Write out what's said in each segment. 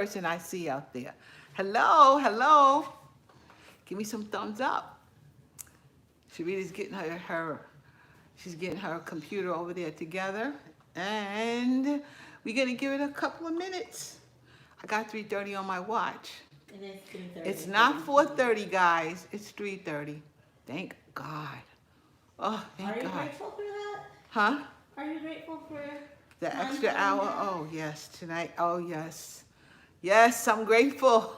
person I see out there. Hello, hello. Give me some thumbs up. Sharita's getting she's getting her computer over there together. And we're gonna give it a couple of minutes. I got 3:30 on my watch. It is 3:30. It's not 4:30, guys. It's 3:30. Thank God. Oh, Are thank you God. grateful for that? Huh? Are you grateful for The time extra going hour? down? Oh, yes. Tonight. Oh, yes. Yes, I'm grateful.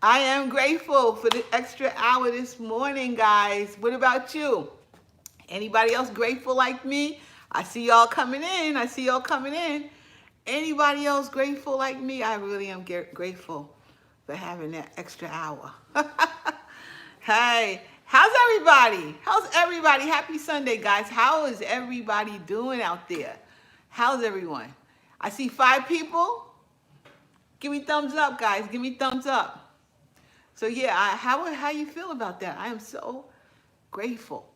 I am grateful for the extra hour this morning, guys. What about you? Anybody else grateful like me? I see y'all coming in. I see y'all coming in. Anybody else grateful like me? I really am grateful for having that extra hour. Hey, how's everybody? How's everybody? Happy Sunday, guys. How is everybody doing out there? How's everyone? I see 5 people. Give me thumbs up, guys. Give me thumbs up. So yeah, how you feel about that? I am so grateful.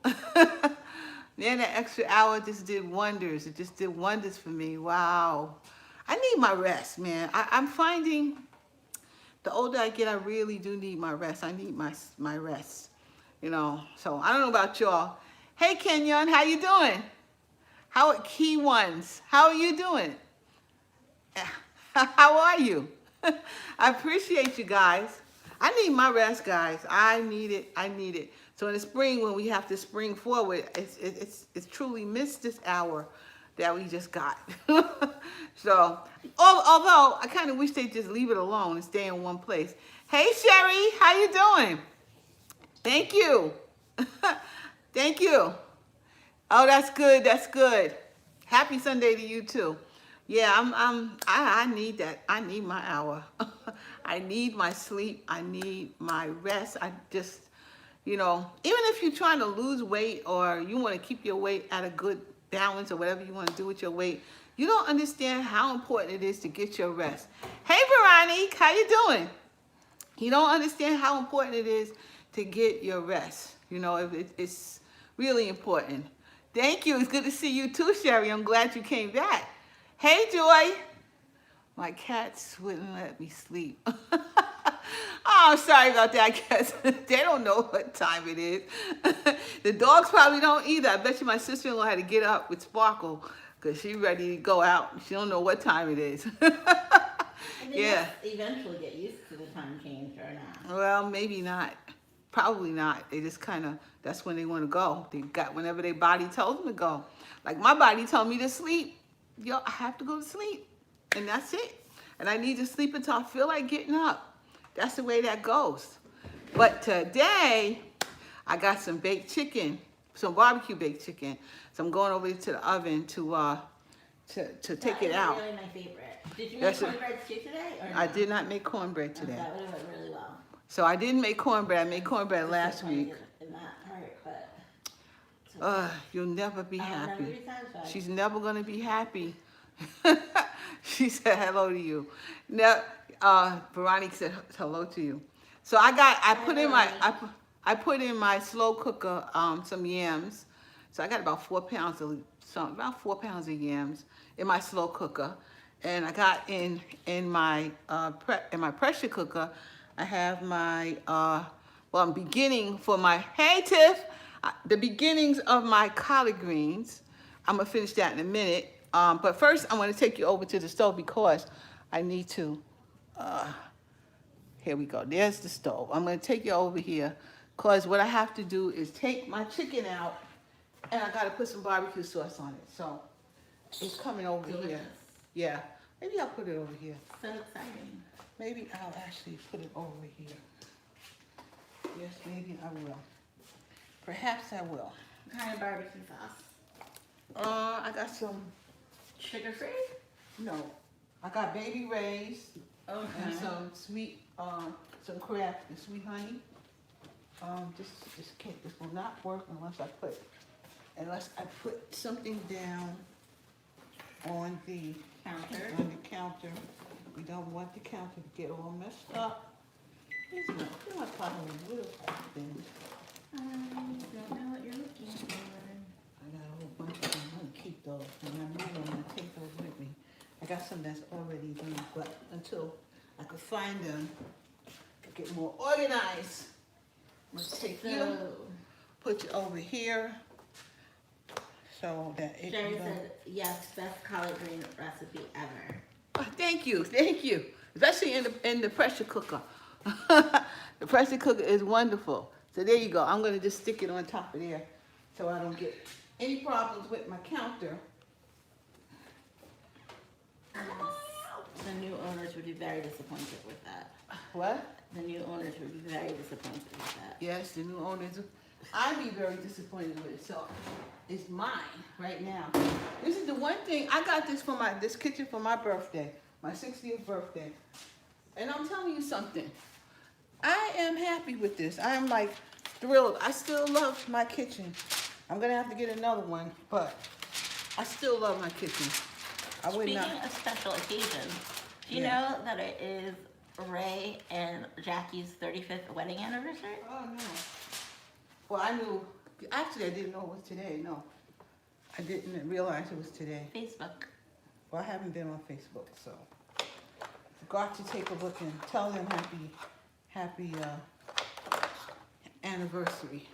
Man, that extra hour just did wonders. It just did wonders for me. Wow. I need my rest, man. I'm finding the older I get, I really do need my rest. I need my rest. So I don't know about y'all. Hey Kenyon, how you doing? How are key ones? How are you doing? How are you? I appreciate you guys. I need my rest, guys. I need it. I need it. So in the spring, when we have to spring forward, it's truly missed this hour that we just got. So, although I kind of wish they'd just leave it alone and stay in one place. Hey Sherry, how you doing? Thank you. Thank you. Oh, that's good. That's good. Happy Sunday to you too. Yeah, I need that. I need my hour. I need my sleep. I need my rest. I just, even if you're trying to lose weight or you want to keep your weight at a good balance or whatever you want to do with your weight, you don't understand how important it is to get your rest. Hey, Veronique, how you doing? You don't understand how important it is to get your rest. It's really important. Thank you. It's good to see you too, Sherry. I'm glad you came back. Hey, Joy. My cats wouldn't let me sleep. Oh, I'm sorry about that. I guess they don't know what time it is. The dogs probably don't either. I bet you my sister-in-law had to get up with Sparkle because she's ready to go out. She don't know what time it is. And they Yeah. must eventually get used to the time change or not. Well, maybe not. Probably not. They just kind of, that's when they want to go. They got whenever their body tells them to go. Like my body told me to sleep. Yo, I have to go to sleep. And that's it. And I need to sleep until I feel like getting up. That's the way that goes. But today, I got some baked chicken, some barbecue baked chicken. So I'm going over to the oven to take it out. That is really my favorite. Did you make cornbread stew today or no? I did not make cornbread today. That would have went really well. So I didn't make cornbread. I made cornbread last week. In that part, but You'll never be I'll never happy. be satisfied. She's never gonna be happy. She said hello to you. Now, Veronica said hello to you. So I put in my slow cooker some yams. So I got about 4 pounds of yams in my slow cooker, and I got in my pressure cooker. I have my I'm beginning for my the beginnings of my collard greens. I'm gonna finish that in a minute. But first, I'm gonna take you over to the stove because I need to. Here we go. There's the stove. I'm gonna take you over here because what I have to do is take my chicken out, and I gotta put some barbecue sauce on it. So it's coming over here. Yeah. Maybe I'll put it over here. So exciting. Maybe I'll actually put it over here. Yes, maybe I will. Perhaps I will. What kind of barbecue sauce? I got some. Sugar free? No, I got Baby Ray's Okay. and some sweet, some Kraft and sweet honey. This will not work unless I put something down on the counter. We don't want the counter to get all messed up. There's no problem with little things. I don't know what you're looking for. I got a whole bunch of them. I'm gonna keep those. When I move, I'm gonna take those with me. I got some that's already done, but until I could find them. Get more organized. I'm gonna take you, put you over here, so that it. Sherry said, yes, best collard green recipe ever. Oh, thank you, especially in the pressure cooker. The pressure cooker is wonderful. So there you go. I'm gonna just stick it on top of there, so I don't get any problems with my counter. The new owners would be very disappointed with that. What? The new owners would be very disappointed with that. Yes, the new owners. I'd be very disappointed with it. So it's mine right now. This is the one thing I got this for this kitchen for my birthday, my 60th birthday. And I'm telling you something. I am happy with this. I am like thrilled. I still love my kitchen. I'm gonna have to get another one, but I still love my kitchen. I would Speaking not. of special occasions, do you know that it is Ray and Jackie's 35th wedding anniversary? Oh no. Well, I knew. Actually, I didn't know it was today. No, I didn't realize it was today. Facebook. Well, I haven't been on Facebook, so forgot to take a look and tell them happy anniversary.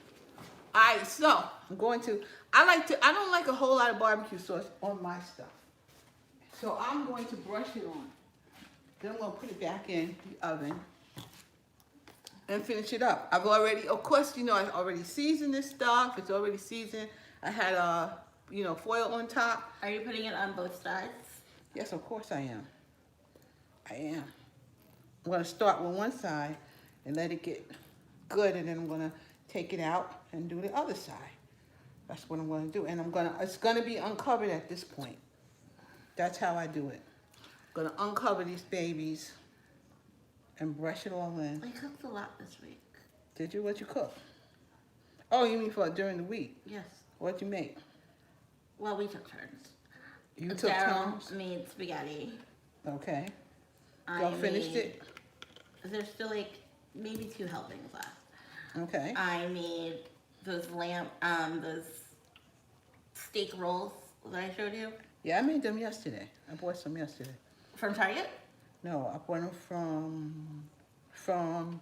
All right, so I'm going to. I don't like a whole lot of barbecue sauce on my stuff, so I'm going to brush it on. Then I'm gonna put it back in the oven and finish it up. I've already, of course, you know, I already seasoned this stuff. It's already seasoned. I had foil on top. Are you putting it on both sides? Yes, of course I am. I am. I'm gonna start with one side and let it get good, and then I'm gonna take it out and do the other side. That's what I'm gonna do. And it's gonna be uncovered at this point. That's how I do it. I'm gonna uncover these babies and brush it all in. I cooked a lot this week. Did you? What you cook? Oh, you mean for during the week? Yes. What you make? Well, we took turns. You took Daryl turns? made spaghetti. Okay. Y'all finished it? There's still like maybe 2 helpings left. Okay. I made those those steak rolls that I showed you. Yeah, I made them yesterday. I bought some yesterday. From Target? No, I bought them from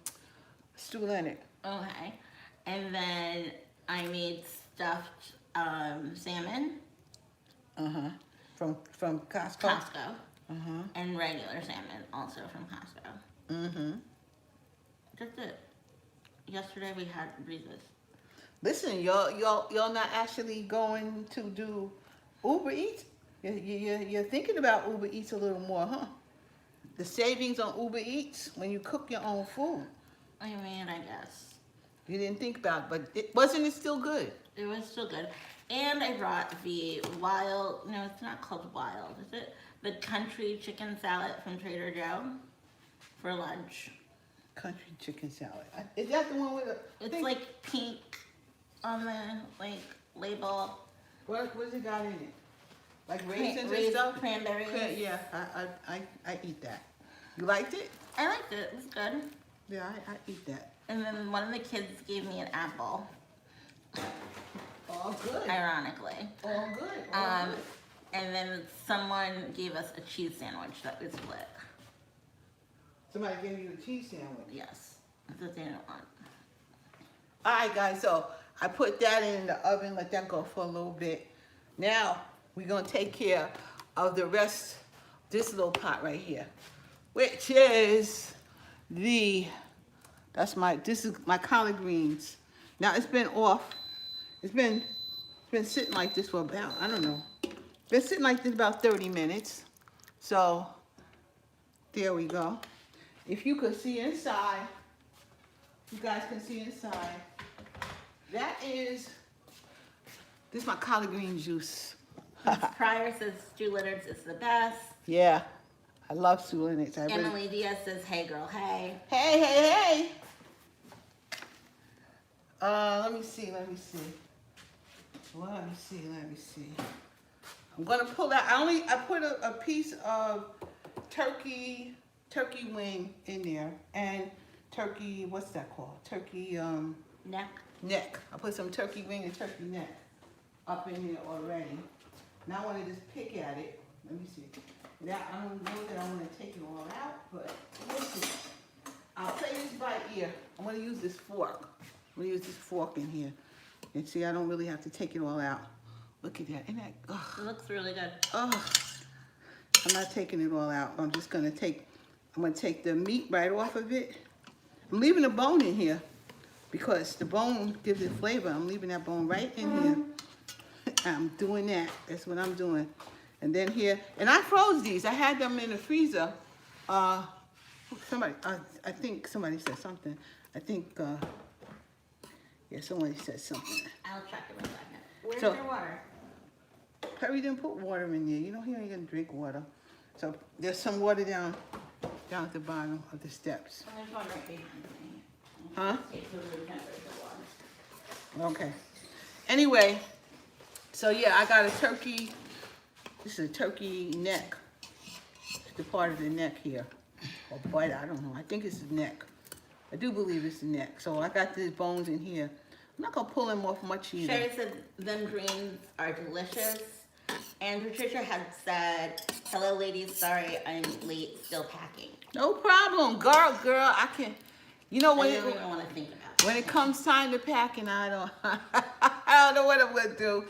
Stu Leonard. Okay. And then I made stuffed salmon. From Costco. Costco. And regular salmon also from Costco. Just it. Yesterday we had breezes. Listen, y'all not actually going to do Uber Eats? You're thinking about Uber Eats a little more, huh? The savings on Uber Eats when you cook your own food. I mean, I guess. You didn't think about it, but wasn't it still good? It was still good. And I brought the wild, no, it's not called wild, is it? The country chicken salad from Trader Joe for lunch. Country chicken salad. Is that the one with the... It's like pink on the label. What's it got in it? Like raisins and stuff? Cranberries. Yeah, I eat that. You liked it? I liked it. It was good. Yeah, I eat that. And then one of the kids gave me an apple. All good. Ironically. All good. All good. And then someone gave us a cheese sandwich that we split. Somebody gave you a cheese sandwich. Yes. That's what they didn't want. All right, guys. So I put that in the oven. Let that go for a little bit. Now we're gonna take care of the rest. This little pot right here, which is this is my collard greens. Now it's been off. It's been sitting like this for about, I don't know. Been sitting like this about 30 minutes. So there we go. If you could see inside, you guys can see inside. This is my collard green juice. Pryor says Stu Leonard's is the best. Yeah, I love Stu Leonard's. Emily Diaz says, hey girl, hey. Hey. Let me see. I'm gonna pull out, I put a piece of turkey wing in there, and turkey, what's that called? Turkey, neck. I put some turkey wing and turkey neck up in there already. Now I wanna just pick at it. Let me see. That I don't know that I want to take it all out, but we'll see. I'll play this by ear. I'm going to use this fork. I'm going to use this fork in here. And see, I don't really have to take it all out. Look at that. Isn't that, ugh. It looks really good. Ugh. I'm not taking it all out. I'm just going to take the meat right off of it. I'm leaving the bone in here because the bone gives it flavor. I'm leaving that bone right in here. I'm doing that. That's what I'm doing. And then here, and I froze these. I had them in the freezer. Somebody, I think somebody said something. I think, yeah, somebody said something. I'll check it in a second. Where's So- your water? Perry didn't put water in there. You know he ain't gonna drink water. So there's some water down at the bottom of the steps. Oh, there's one right behind me. Huh? Take the room temperature one. Okay. Anyway, so yeah, I got a turkey. This is a turkey neck. It's the part of the neck here. Or butt, I don't know. I think it's the neck. I do believe it's the neck. So I got these bones in here. I'm not gonna pull them off much either. Sherry said them greens are delicious. And Patricia had said, hello ladies, sorry I'm late, still packing. No problem, girl. I can. You know I when don't even want to think about it. when it comes time to packing, I don't know what I'm gonna do.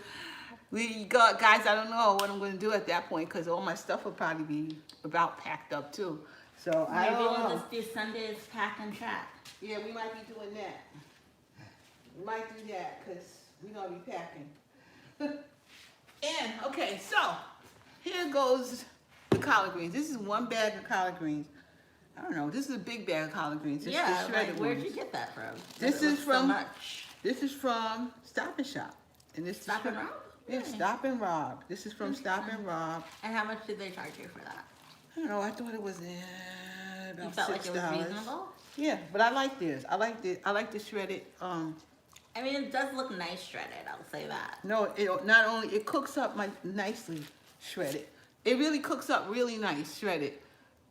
Guys, I don't know what I'm gonna do at that point because all my stuff will probably be about packed up too. So I Maybe don't we'll know. just do Sunday's pack and track. Yeah, we might be doing that. We might do that because we're gonna be packing. And okay, so here goes the collard greens. This is one bag of collard greens. I don't know. This is a big bag of collard greens. This Yeah, is shredded like, where'd ones. you get that from? This It is looks so from- much. This is from Stop and Shop. And this Stop is and from, Rob? Yeah, Really? Stop and Rob. This is from Stop and Rob. And how much did they charge you for that? I don't know. I thought it was You about felt like it was $6. reasonable? Yeah, but I like this. I like the shredded. I mean, it does look nice shredded, I'll say that. No, it not only it cooks up nicely shredded. It really cooks up really nice shredded.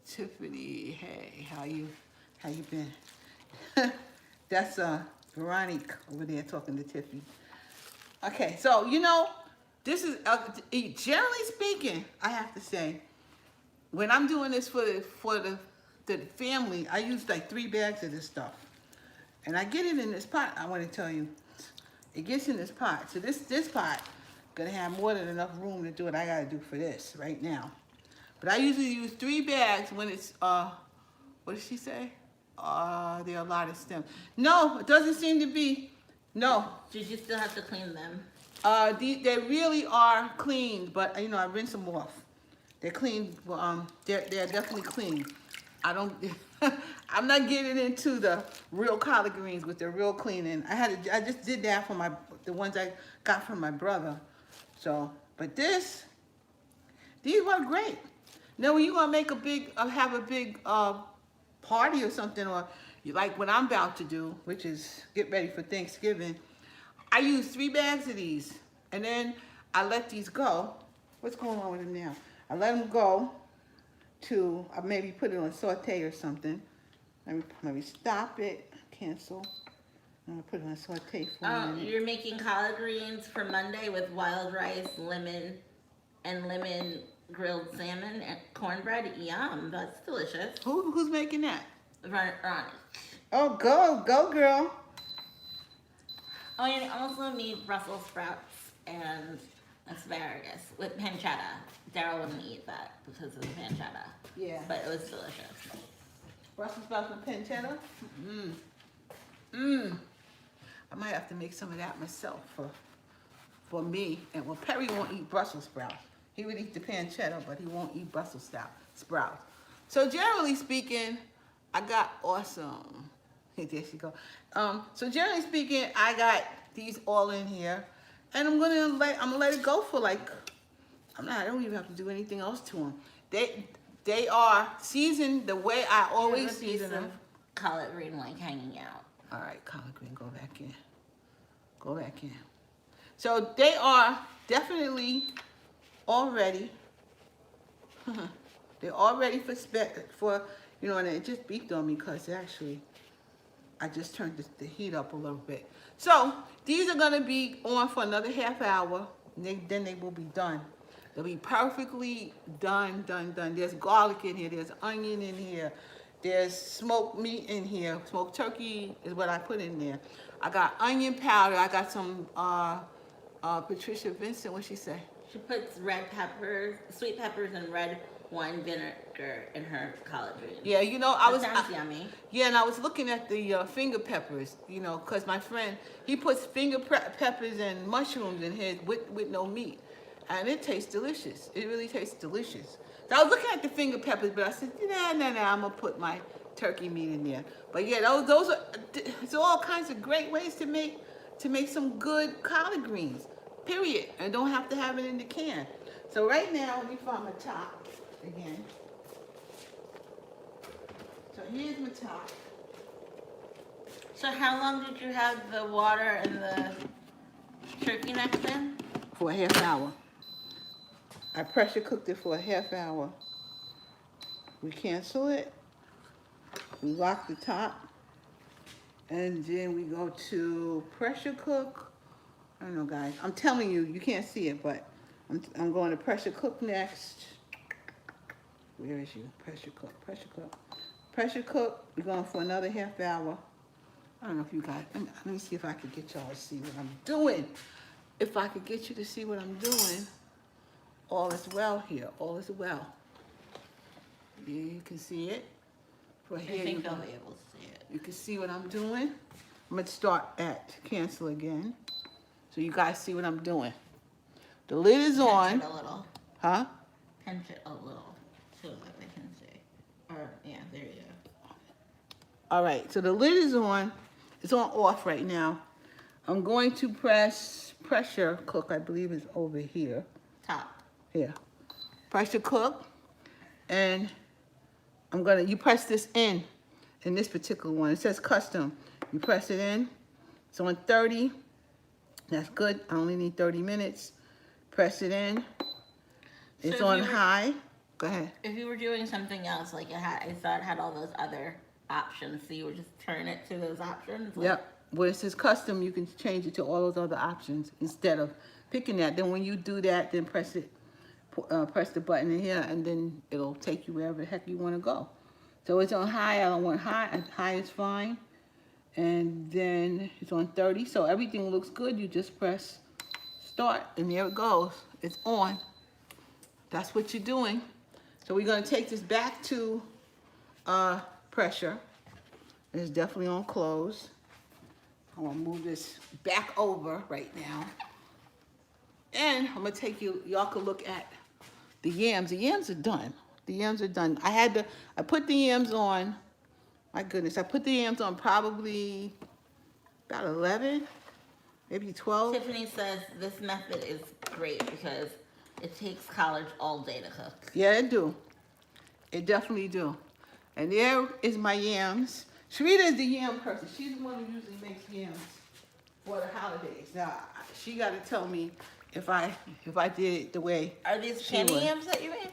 Tiffany, hey, how you been? That's Veronique over there talking to Tiffany. Okay, so you know, this is generally speaking, I have to say, when I'm doing this for the family, I use like 3 bags of this stuff. And I get it in this pot, I want to tell you. It gets in this pot. So this pot gonna have more than enough room to do what I gotta do for this right now. But I usually use 3 bags when it's what did she say? There are a lot of stems. No, it doesn't seem to be. No. Did you still have to clean them? They really are clean, but you know I rinse them off. They're clean. They're definitely clean. I don't. I'm not getting into the real collard greens with the real cleaning. I just did that for the ones I got from my brother. So, but these were great. Now, when you gonna make have a big party or something, or you like what I'm about to do, which is get ready for Thanksgiving, I use 3 bags of these, and then I let these go. What's going on with them now? I let them go to, I maybe put it on saute or something. Let me stop it, cancel. I'm gonna put it on saute for a minute. You're making collard greens for Monday with wild rice, lemon grilled salmon and cornbread. Yum, that's delicious. Who's making that? Ronnie. Oh, go girl. Oh, and I also made Brussels sprouts and asparagus with pancetta. Daryl wouldn't eat that because of the pancetta. Yeah. But it was delicious. Brussels sprouts and pancetta? I might have to make some of that myself for me. And well, Perry won't eat Brussels sprouts. He would eat the pancetta, but he won't eat Brussels sprouts. So generally speaking, I got awesome. There she go. So generally speaking, I got these all in here, and I'm gonna let it go for like I don't even have to do anything else to them. They are seasoned the way I always season them. Collard green like hanging out. All right, collard green, go back in. Go back in. So they are definitely all ready. They're all ready for you know, and it just beeped on me because actually I just turned the heat up a little bit. So these are gonna be on for another half hour, and then they will be done. It'll be perfectly done. There's garlic in here. There's onion in here. There's smoked meat in here. Smoked turkey is what I put in there. I got onion powder. I got some Patricia Vincent. What she say? She puts red peppers, sweet peppers, and red wine vinegar in her collard greens. Yeah, you know, That sounds yummy. Yeah, and I was looking at the finger peppers, you know, because my friend, he puts peppers and mushrooms in his with no meat. And it tastes delicious. It really tastes delicious. So I was looking at the finger peppers, but I said, nah, I'm going to put my turkey meat in there. But yeah, those are, it's all kinds of great ways to make some good collard greens, period. And don't have to have it in the can. So right now, let me find my top again. So here's my top. So how long did you have the water and the turkey necks in? For a half hour. I pressure cooked it for a half hour. We cancel it. We lock the top. And then we go to pressure cook. I don't know, guys. I'm telling you, you can't see it, but I'm going to pressure cook next. Where is you? Pressure cook. Pressure cook. We're going for another half hour. I don't know if you guys, let me see if I can get y'all to see what I'm doing. If I could get you to see what I'm doing, all is well here. All is well. Yeah, you can see it. For here, I think they'll be able to see it. You can see what I'm doing. I'm going to start at cancel again. So you guys see what I'm doing. The lid is on. Pinch it a little. Huh? Pinch it a little so that they can see. Or, yeah, there you go. All right, so the lid is on. It's on off right now. I'm going to press pressure cook, I believe is over here. Top. Here. Pressure cook. And you press this in this particular one. It says custom. You press it in. It's on 30. That's good. I only need 30 minutes. Press it in. It's So on high. Go ahead. If you were doing something else, like I saw it had all those other options, so you would just turn it to those options? Like, Yep. Where it says custom, you can change it to all those other options instead of picking that. Then when you do that, then press the button in here, and then it'll take you wherever the heck you want to go. So it's on high. I don't want high. High is fine. And then it's on 30. So everything looks good. You just press start, and there it goes. It's on. That's what you're doing. So we're going to take this back to pressure. It's definitely on close. I'm going to move this back over right now. And I'm going to take y'all can look at the yams. The yams are done. The yams are done. I put the yams on, my goodness, I put the yams on probably about 11, maybe 12. Tiffany says this method is great because it takes collards all day to cook. Yeah, it do. It definitely do. And there is my yams. Sharita is the yam person. She's the one who usually makes yams for the holidays. Now, she got to tell me if I did it the way. Are these penny yams that you made?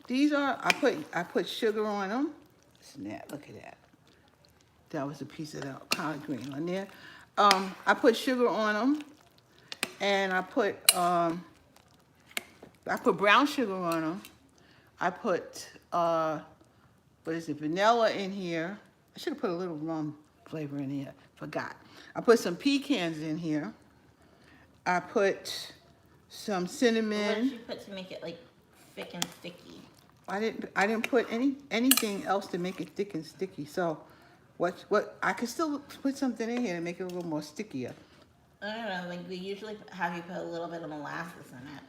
These are, I put sugar on them. Snap, look at that. That was a piece of the collard green on there. I put sugar on them, and I put brown sugar on them. I put vanilla in here. I should have put a little rum flavor in here. Forgot. I put some pecans in here. I put some cinnamon. What did you put to make it like thick and sticky? I didn't put anything else to make it thick and sticky. So what I could still put something in here to make it a little more stickier. I don't know, like they usually have you put a little bit of molasses in it.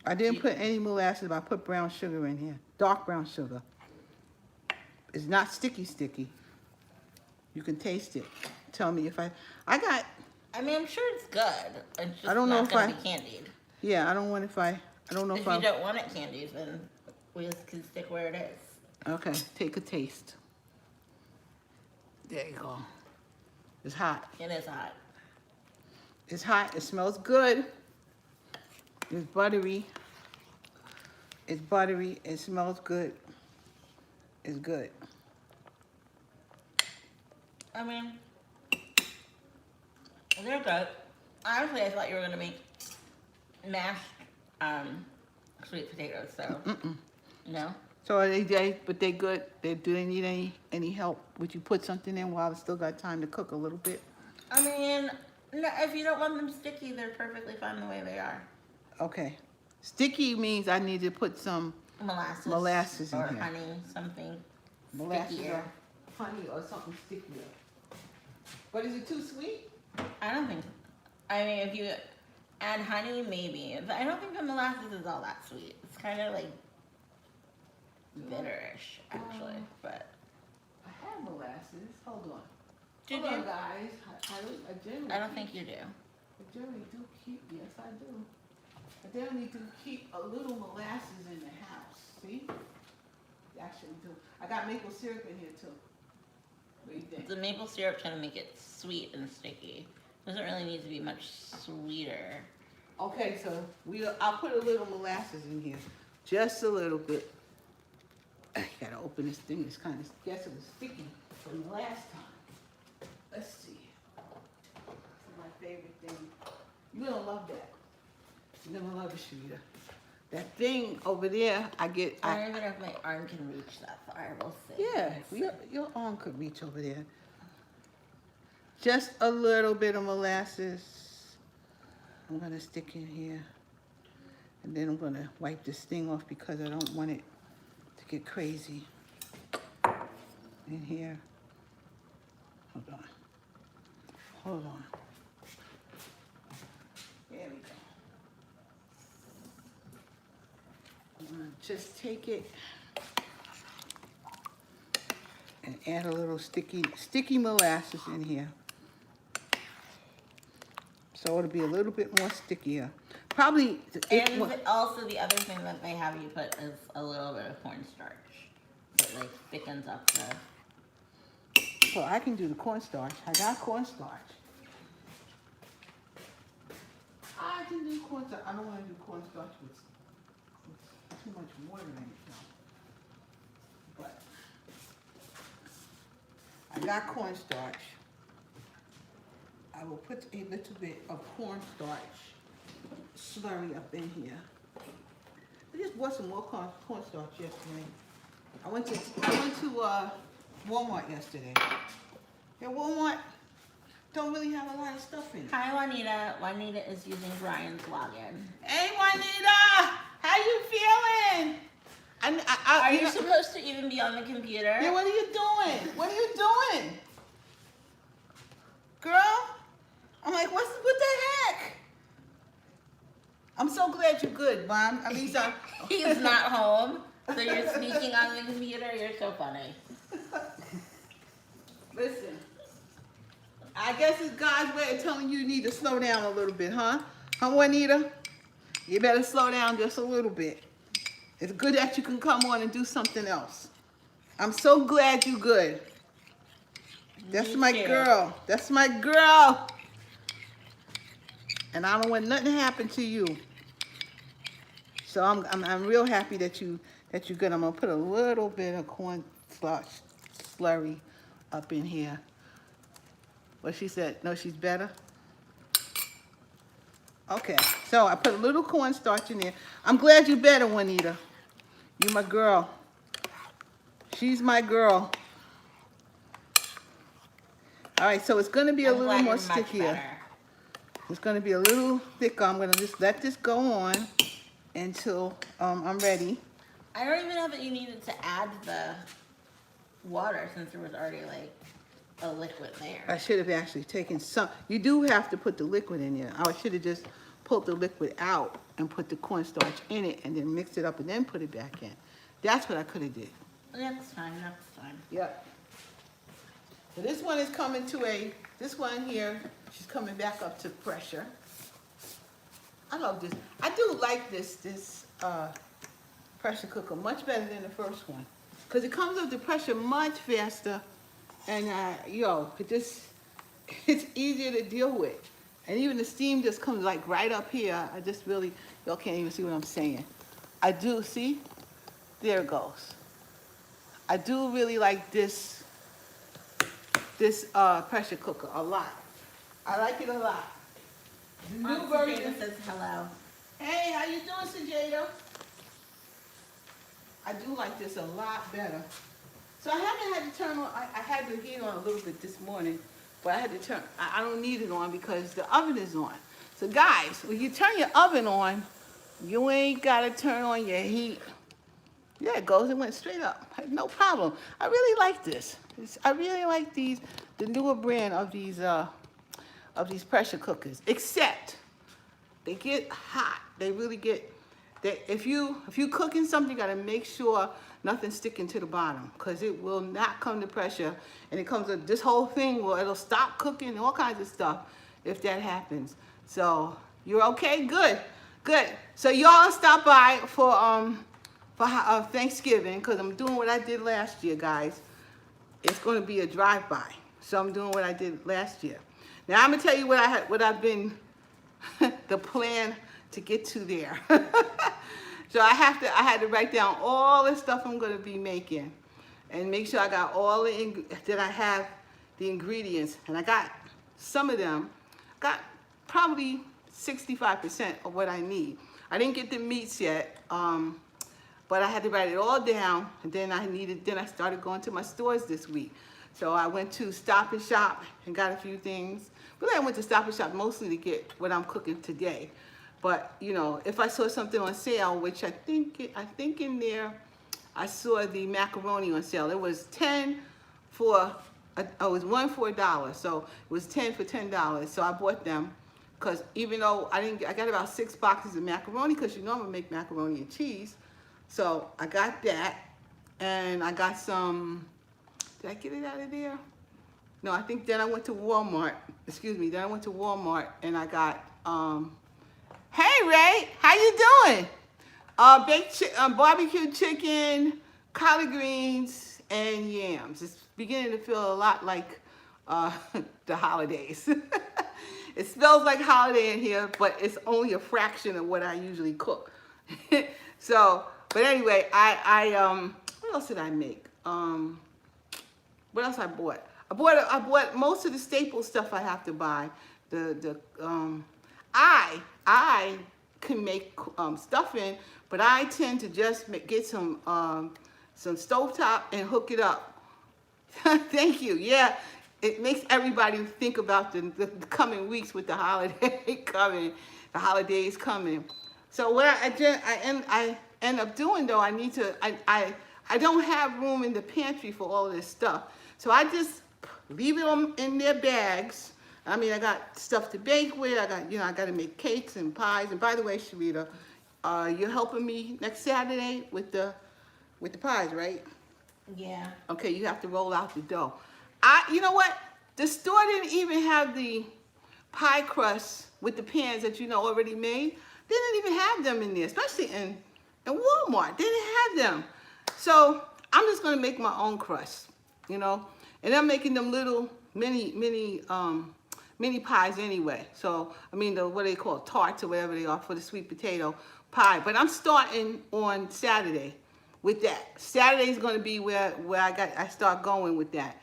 I didn't put any molasses, but I put brown sugar in here. Dark brown sugar. It's not sticky. You can taste it. Tell me if I mean, I'm sure it's good. It's just I don't know not if gonna be candied. Yeah, I don't know if If you don't want it candied, then we just can stick where it is. Okay, take a taste. There you go. It's hot. It is hot. It's hot. It smells good. It's buttery. It's buttery. It smells good. It's good. I mean, they're good. Honestly, I thought you were gonna make mashed sweet potatoes, so no. So are but they good? Do they need any help? Would you put something in while it's still got time to cook a little bit? I mean, no, if you don't want them sticky, they're perfectly fine the way they are. Okay. Sticky means I need to put some molasses in or here. honey, something Molasses stickier. or honey or something stickier. But is it too sweet? I don't think. I mean, if you add honey, maybe. But I don't think the molasses is all that sweet. It's kind of like bitterish, actually. But I have molasses. Hold on. Did Hold you? on, guys. I generally I don't think you do. I generally do keep, yes I do. I generally do keep a little molasses in the house. See? I actually do. I got maple syrup in here too. What do you think? The maple syrup's gonna make it sweet and sticky. Doesn't really need to be much sweeter. Okay, so I'll put a little molasses in here. Just a little bit. I gotta open this thing. It's kind of, guess it was sticky from the last time. Let's see. This is my favorite thing. You're gonna love that. You're gonna love it, Sharita. That thing over there, I don't even know if my arm can reach that far. We'll see. yeah, your arm could reach over there. Just a little bit of molasses. I'm gonna stick in here. And then I'm gonna wipe this thing off because I don't want it to get crazy. In here. Hold on. Hold on. There we go. I'm gonna just take it and add a little sticky molasses in here. So it'll be a little bit more stickier. Probably. And also the other thing that they have you put is a little bit of cornstarch. So it like thickens up the. So I can do the cornstarch. I got cornstarch. I can do cornstarch. I don't want to do cornstarch with too much water in it though. But I got cornstarch. I will put a little bit of cornstarch slurry up in here. I just bought some more cornstarch yesterday. I went to Walmart yesterday. Yeah, Walmart don't really have a lot of stuff in it. Hi, Juanita. Juanita is using Brian's login. Hey, Juanita, how you feeling? Are you supposed to even be on the computer? Yeah, what are you doing? What are you doing? Girl? I'm like, what the heck? I'm so glad you're good, Mom. At least He's not home, so you're speaking on the computer. You're so funny. Listen, I guess it's God's way of telling you need to slow down a little bit, huh? Huh, Juanita? You better slow down just a little bit. It's good that you can come on and do something else. I'm so glad you're good. That's Me my too. girl. That's my girl. And I don't want nothing to happen to you. So I'm real happy that you're good. I'm gonna put a little bit of cornstarch slurry up in here. What she said? No, she's better. Okay, so I put a little cornstarch in there. I'm glad you're better, Juanita. You're my girl. She's my girl. All right, so it's gonna be a little more stickier. It's gonna be a little thicker. I'm gonna just let this go on until I'm ready. I don't even know that you needed to add the water since there was already like a liquid there. I should have actually taken some. You do have to put the liquid in there. I should have just pulled the liquid out and put the cornstarch in it and then mixed it up and then put it back in. That's what I could have did. That's fine, that's fine. Yep. So this one is coming to this one here, she's coming back up to pressure. I love this. I do like this pressure cooker much better than the first one. Because it comes up to pressure much faster and it's easier to deal with. And even the steam just comes like right up here. I just really, y'all can't even see what I'm saying. I do, see? There it goes. I do really like this pressure cooker a lot. I like it a lot. The new version says hello. Hey, how you doing, Sajada? I do like this a lot better. So I haven't had to turn on, I had the heat on a little bit this morning, but I had to turn, I don't need it on because the oven is on. So guys, when you turn your oven on, you ain't gotta turn on your heat. Yeah, it goes, it went straight up, no problem. I really like this. I really like the newer brand of these pressure cookers, except they get hot. They really get, if you cooking something, you gotta make sure nothing's sticking to the bottom, because it will not come to pressure, and it comes with this whole thing where it'll stop cooking and all kinds of stuff if that happens. So you're okay? Good, good. So y'all stop by for Thanksgiving, because I'm doing what I did last year, guys. It's going to be a drive-by, so I'm doing what I did last year. Now I'm gonna tell you what I've been the plan to get to there. So I had to write down all the stuff I'm gonna be making, and make sure I got all that I have the ingredients, and I got some of them. Got probably 65% of what I need. I didn't get the meats yet, but I had to write it all down, and then I started going to my stores this week. So I went to Stop and Shop and got a few things. Really, I went to Stop and Shop mostly to get what I'm cooking today. But you know, if I saw something on sale, which I think in there, I saw the macaroni on sale. It was 10 for, it was one for $1, so it was 10 for $10. So I bought them, because even though I got about 6 boxes of macaroni, because you know I'm gonna make macaroni and cheese. So I got that, and I got some. Did I get it out of there? No, I think then I went to Walmart. Excuse me. Then I went to Walmart and I got. Hey Ray, how you doing? Barbecue chicken, collard greens, and yams. It's beginning to feel a lot like the holidays. It smells like holiday in here, but it's only a fraction of what I usually cook. So, but anyway, what else did I make? What else I bought? I bought most of the staple stuff I have to buy. I can make stuffing, but I tend to just get some stovetop and hook it up. Thank you. Yeah, it makes everybody think about the coming weeks with the holiday coming, the holidays coming. So what I end up doing though, I don't have room in the pantry for all of this stuff. So I just leave it in their bags. I mean, I got stuff to bake with. I got to make cakes and pies. And by the way, Sharita, you're helping me next Saturday with the pies, right? Yeah. Okay, you have to roll out the dough. You know what? The store didn't even have the pie crust with the pans that already made. They didn't even have them in there, especially in Walmart. They didn't have them. So I'm just gonna make my own crust, and I'm making them little mini pies anyway. So I mean, what they call tarts or whatever they are for the sweet potato pie. But I'm starting on Saturday with that. Saturday's gonna be where I start going with that.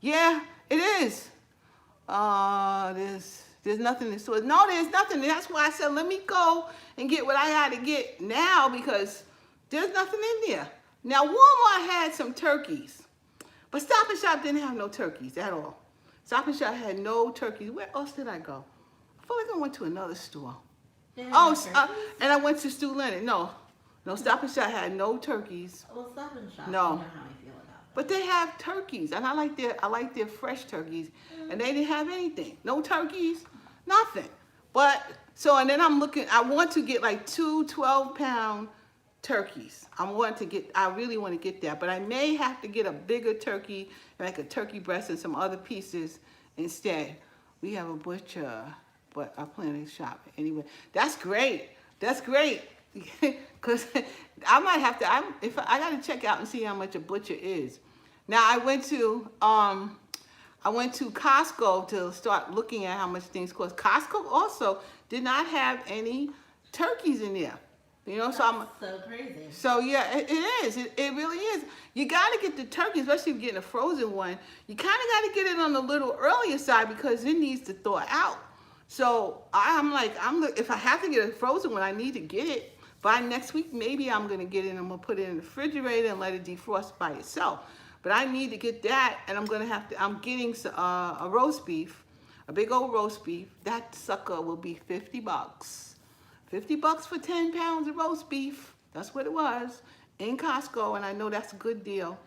Yeah, it is. There's nothing in the store. No, there's nothing. That's why I said let me go and get what I got to get now, because there's nothing in there. Now Walmart had some turkeys, but Stop and Shop didn't have no turkeys at all. Stop and Shop had no turkeys. Where else did I go? I feel like I went to another store. And I went to Stu Leonard. No, Stop and Shop had no turkeys. Well, Stop and Shop. No. You know how I feel about that. But they have turkeys, and I like their fresh turkeys, and they didn't have anything. No turkeys, nothing. But so, and then I want to get like 2 12-pound turkeys. I really want to get that, but I may have to get a bigger turkey, like a turkey breast and some other pieces instead. We have a butcher, but I plan to shop anyway. That's great. That's great. Because I might have to. I got to check out and see how much a butcher is. Now I went to Costco to start looking at how much things cost. Costco also did not have any turkeys in there. So crazy. So yeah, it is. It really is. You got to get the turkey, especially if you're getting a frozen one. You kind of got to get it on the little earlier side because it needs to thaw out. So if I have to get a frozen one, I need to get it by next week, maybe I'm gonna get it and I'm gonna put it in the refrigerator and let it defrost by itself. But I need to get that, and I'm getting a roast beef, a big old roast beef. That sucker will be $50. $50 for 10 pounds of roast beef. That's what it was in Costco, and I know that's a good deal.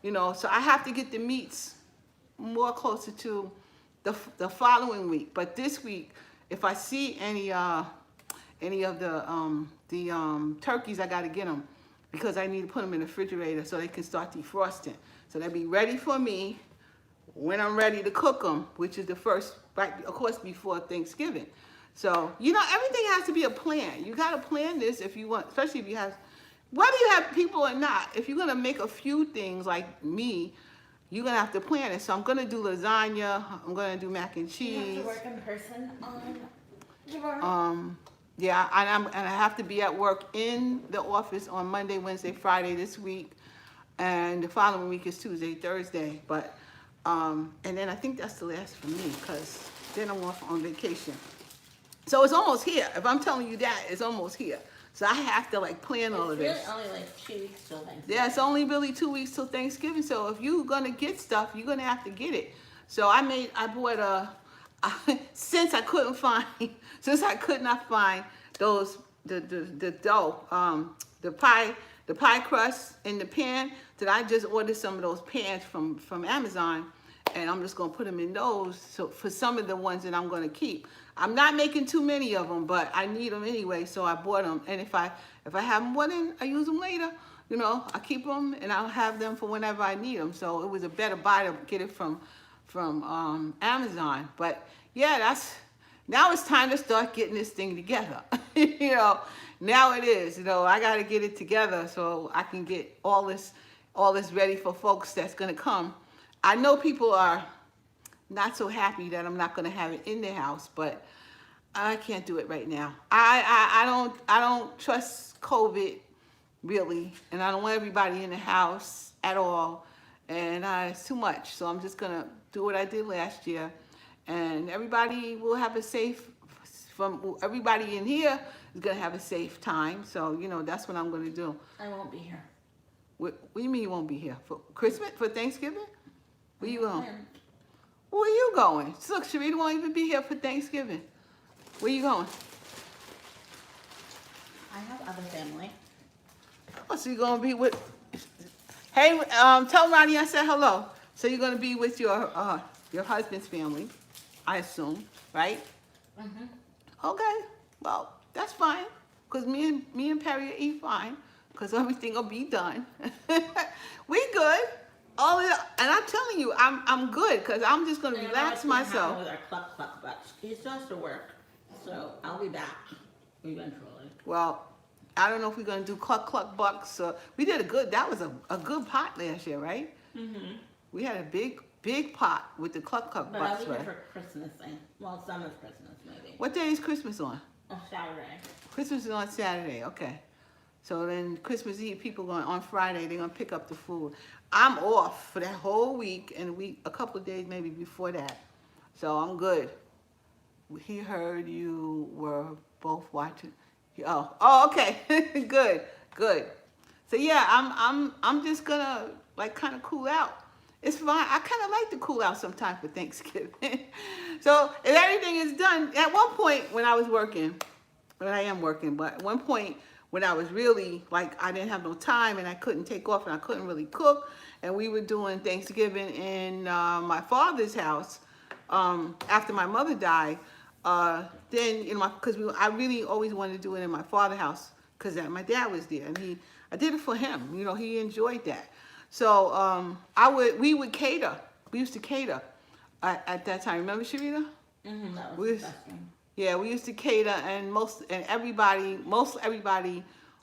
You know, so I have to get the meats more closer to the following week. But this week, if I see any of the turkeys, I got to get them because I need to put them in the refrigerator so they can start defrosting. So they'll be ready for me when I'm ready to cook them, which is the first, right, of course, before Thanksgiving. So, you know, everything has to be a plan. You got to plan this if you want, especially if you have, whether you have people or not, if you're going to make a few things like me, you're going to have to plan it. So I'm going to do lasagna. I'm going to do mac and cheese. You have to work in person on tomorrow? Yeah, and I have to be at work in the office on Monday, Wednesday, Friday this week. And the following week is Tuesday, Thursday. But, and then I think that's the last for me because then I'm off on vacation. So it's almost here. If I'm telling you that, it's almost here. So I have to like plan all of this. It's really only like 2 weeks till Thanksgiving. Yeah, it's only really 2 weeks till Thanksgiving. So if you're gonna get stuff, you're gonna have to get it. So I bought since I could not find those the dough, the pie crust in the pan, that I just ordered some of those pans from Amazon, and I'm just gonna put them in those. So for some of the ones that I'm gonna keep. I'm not making too many of them, but I need them anyway, so I bought them. And if I have more than, I use them later. You know, I keep them and I'll have them for whenever I need them. So it was a better buy to get it from Amazon. But yeah, now it's time to start getting this thing together. You know, now it is. You know, I got to get it together so I can get all this ready for folks that's gonna come. I know people are not so happy that I'm not going to have it in their house, but I can't do it right now. I don't trust COVID really, and I don't want everybody in the house at all, and it's too much. So I'm just gonna do what I did last year, and everybody will have a safe. Everybody in here is gonna have a safe time. So you know that's what I'm gonna do. I won't be here. What do you mean you won't be here for Christmas, for Thanksgiving? Where you going? Where you going? Look, Sharita won't even be here for Thanksgiving. Where you going? I have other family. Oh, so you're going to be with... Hey, tell Ronnie I said hello. So you're going to be with your husband's family, I assume, right? Mm-hmm. Okay. Well, that's fine. Because me and Perry eat fine. Because everything will be done. We good. And I'm telling you, I'm good because I'm just gonna relax myself. With our cluck cluck bucks. He still has to work, so I'll be back eventually. Well, I don't know if we're gonna do cluck cluck bucks. We did that was a good pot last year, right? Mm-hmm. We had a big pot with the cluck cluck but bucks. I'll be Right? here for Christmas thing. Well, some of Christmas maybe. What day is Christmas on? On Saturday. Christmas is on Saturday. Okay. So then Christmas Eve, people on Friday, they're gonna pick up the food. I'm off for that whole week and a couple of days maybe before that. So I'm good. He heard you were both watching. Oh, okay. Good. So yeah, I'm just gonna like kind of cool out. It's fine. I kind of like to cool out sometime for Thanksgiving. So if everything is done, at one point when I was working, but I am working, but at one point when I was really, like, I didn't have no time and I couldn't take off and I couldn't really cook, and we were doing Thanksgiving in my father's house after my mother died, then, you know, because I really always wanted to do it in my father's house because my dad was there, and I did it for him. You know, he enjoyed that. So we would cater. We used to cater at that time. Remember, Sharita? Mm-hmm, that was disgusting. Yeah, we used to cater, and most everybody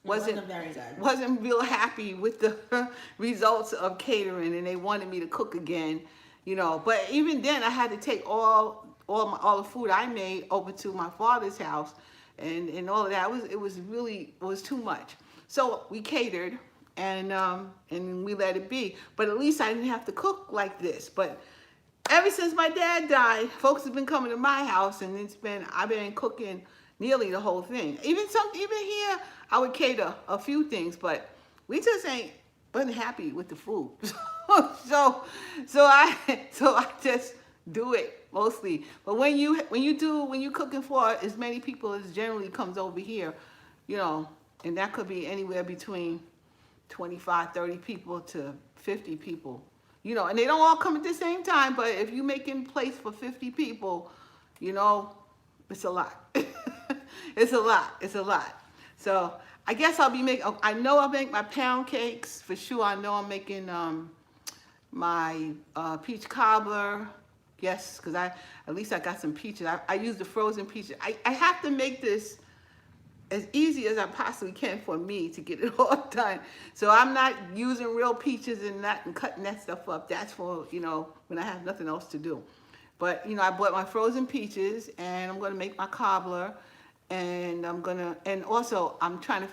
wasn't very good. Wasn't real happy with the results of catering, and they wanted me to cook again, you know. But even then, I had to take all the food I made over to my father's house, and all of that. It was too much. So we catered, and we let it be. But at least I didn't have to cook like this. But ever since my dad died, folks have been coming to my house, and I've been cooking nearly the whole thing. Even here, I would cater a few things, but we just wasn't happy with the food. so I just do it mostly. But when you cooking for as many people as generally comes over here, you know, and that could be anywhere between 25, 30 people to 50 people. You know, and they don't all come at the same time, but if you making place for 50 people, you know, it's a lot. It's a lot. So I guess I know I'll make my pound cakes for sure. I know I'm making my peach cobbler. Yes, because at least I got some peaches. I use the frozen peaches. I have to make this as easy as I possibly can for me to get it all done. So I'm not using real peaches and cutting that stuff up. That's for, you know, when I have nothing else to do. But, you know, I bought my frozen peaches and I'm going to make my cobbler. And also I'm trying to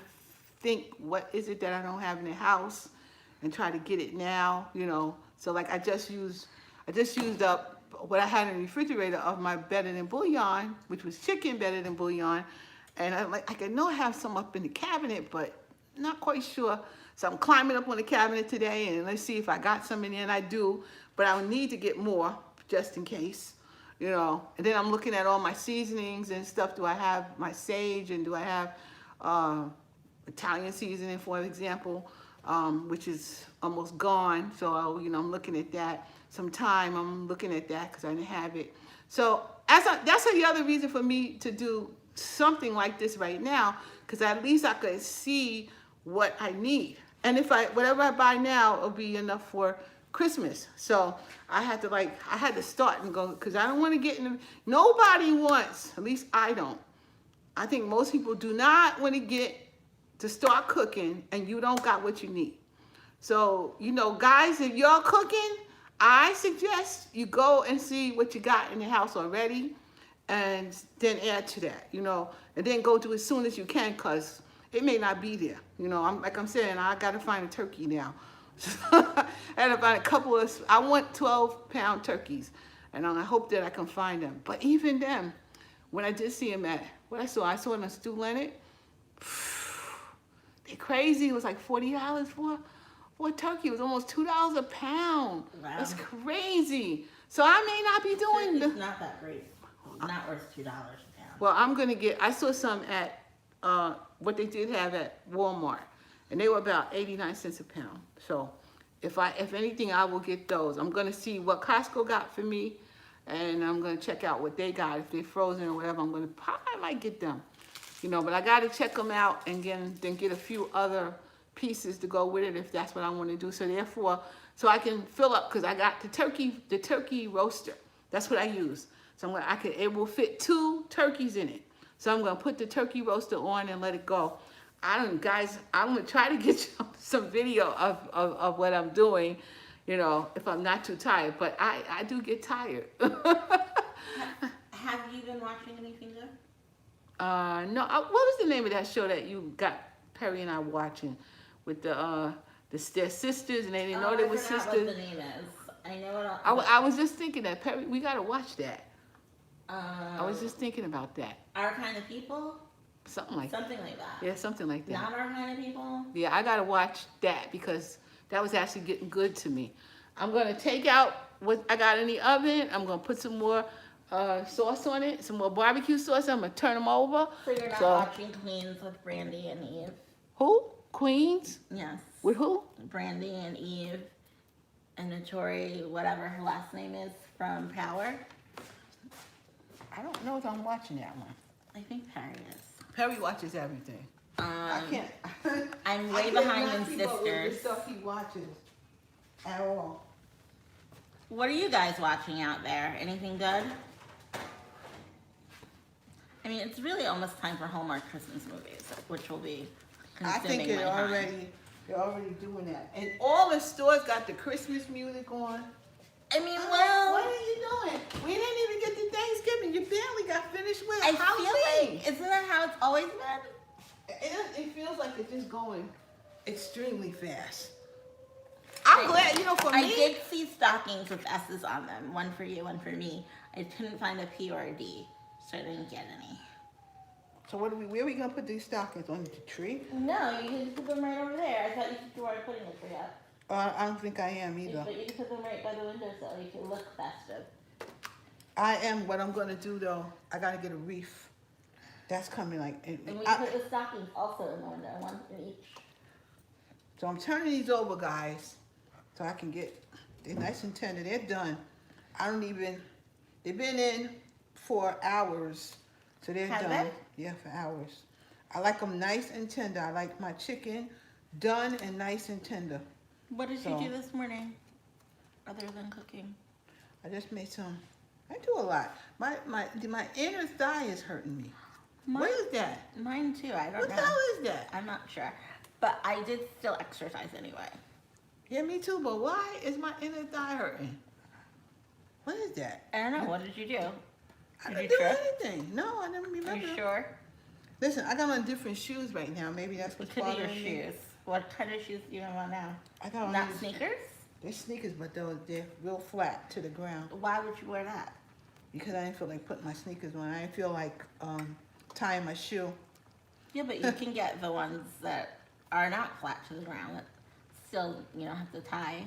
think, what is it that I don't have in the house, and try to get it now, you know. So like I just used up what I had in the refrigerator of my better than bouillon, which was chicken better than bouillon. And I know I have some up in the cabinet, but not quite sure. So I'm climbing up on the cabinet today, and let's see if I got some in there, and I do. But I will need to get more, just in case, you know. And then I'm looking at all my seasonings and stuff. Do I have my sage, and do I have Italian seasoning, for example, which is almost gone. So, you know, I'm looking at that. Some time I'm looking at that because I didn't have it. So that's the other reason for me to do something like this right now, because at least I could see what I need. And whatever I buy now will be enough for Christmas. So I had to start and go, because I don't want to get nobody wants, at least I don't. I think most people do not want to start cooking and you don't got what you need. So, you know, guys, if you're cooking, I suggest you go and see what you got in the house already, and then add to that, you know, and then go to as soon as you can, because it may not be there. You know, I'm saying, I got to find a turkey now. I got to find I want 12-pound turkeys, and I hope that I can find them. But even them, when I did see them I saw them in Stu Leonard, they're crazy. It was like $40 for a turkey. It was almost $2 a pound. Wow. That's crazy. So I may not be doing Turkey's not that great. Not worth $2 a pound. Well, I saw some at what they did have at Walmart, and they were about 89 cents a pound. So if anything, I will get those. I'm gonna see what Costco got for me, and I'm gonna check out what they got. If they're frozen or whatever, I might get them, you know. But I gotta check them out and then get a few other pieces to go with it if that's what I want to do. So therefore, so I can fill up, because I got the turkey roaster. That's what I use. So it will fit 2 turkeys in it. So I'm gonna put the turkey roaster on and let it go. Guys, I'm gonna try to get you some video of what I'm doing, you know, if I'm not too tired. But I do get tired. Have you been watching anything good? No. What was the name of that show that you got Perry and I watching with their sisters, and they didn't know they were sisters? I forgot what the name is. I know it. I was just thinking that, Perry, we gotta watch that. I was just thinking about that. Our Kind of People? Something like that. Yeah, something like that. Not Our Kind of People? Yeah, I gotta watch that, because that was actually getting good to me. I'm gonna take out what I got in the oven. I'm gonna put some more sauce on it, some more barbecue sauce. I'm gonna turn them over. So you're not watching Queens with Brandy and Eve? Who? Queens? Yes. With who? Brandy and Eve and Notori, whatever her last name is, from Power. I don't know if I'm watching that one. I think Perry is. Perry watches everything. I can't. I'm way behind in sisters. The stuff he watches at all. What are you guys watching out there? Anything good? I mean, it's really almost time for Hallmark Christmas movies, which will be consuming I think they're already doing that. And all the stores got the Christmas music on. I mean, well, what are you doing? We didn't even get to Thanksgiving. You barely got finished with I Halloween. feel like, isn't that how it's always been? It feels like it's just going extremely fast. I'm glad, you know, for me. I did see stockings with S's on them. One for you, one for me. I couldn't find a P or a D, so I didn't get any. So where are we gonna put these stockings? On the tree? No, you can just put them right over there. I thought you were putting the tree up. I don't think I am either. But you can put them right by the windowsill. You can look festive. I am. What I'm gonna do though, I gotta get a wreath. That's coming like. And we can put the stockings also in the window, one in each. So I'm turning these over, guys, so I can get. They're nice and tender. They're done. They've been in for hours, so they're Have done. they? Yeah, for hours. I like them nice and tender. I like my chicken done and nice and tender. What did you do this morning, other than cooking? I just made some. I do a lot. My inner thigh is hurting me. What is that? Mine too. I don't know. What the hell is that? I'm not sure, but I did still exercise anyway. Yeah, me too. But why is my inner thigh hurting? What is that? I don't know. What did you do? I didn't do anything. No, I didn't remember. Are you sure? Listen, I got on different shoes right now. Maybe that's what's Could be your bothering me. shoes. What kind of shoes do you have on now? I got on Not these- sneakers? They're sneakers, but they're real flat to the ground. Why would you wear that? Because I didn't feel like putting my sneakers on. I didn't feel like tying my shoe. Yeah, but you can get the ones that are not flat to the ground that still, you don't have to tie.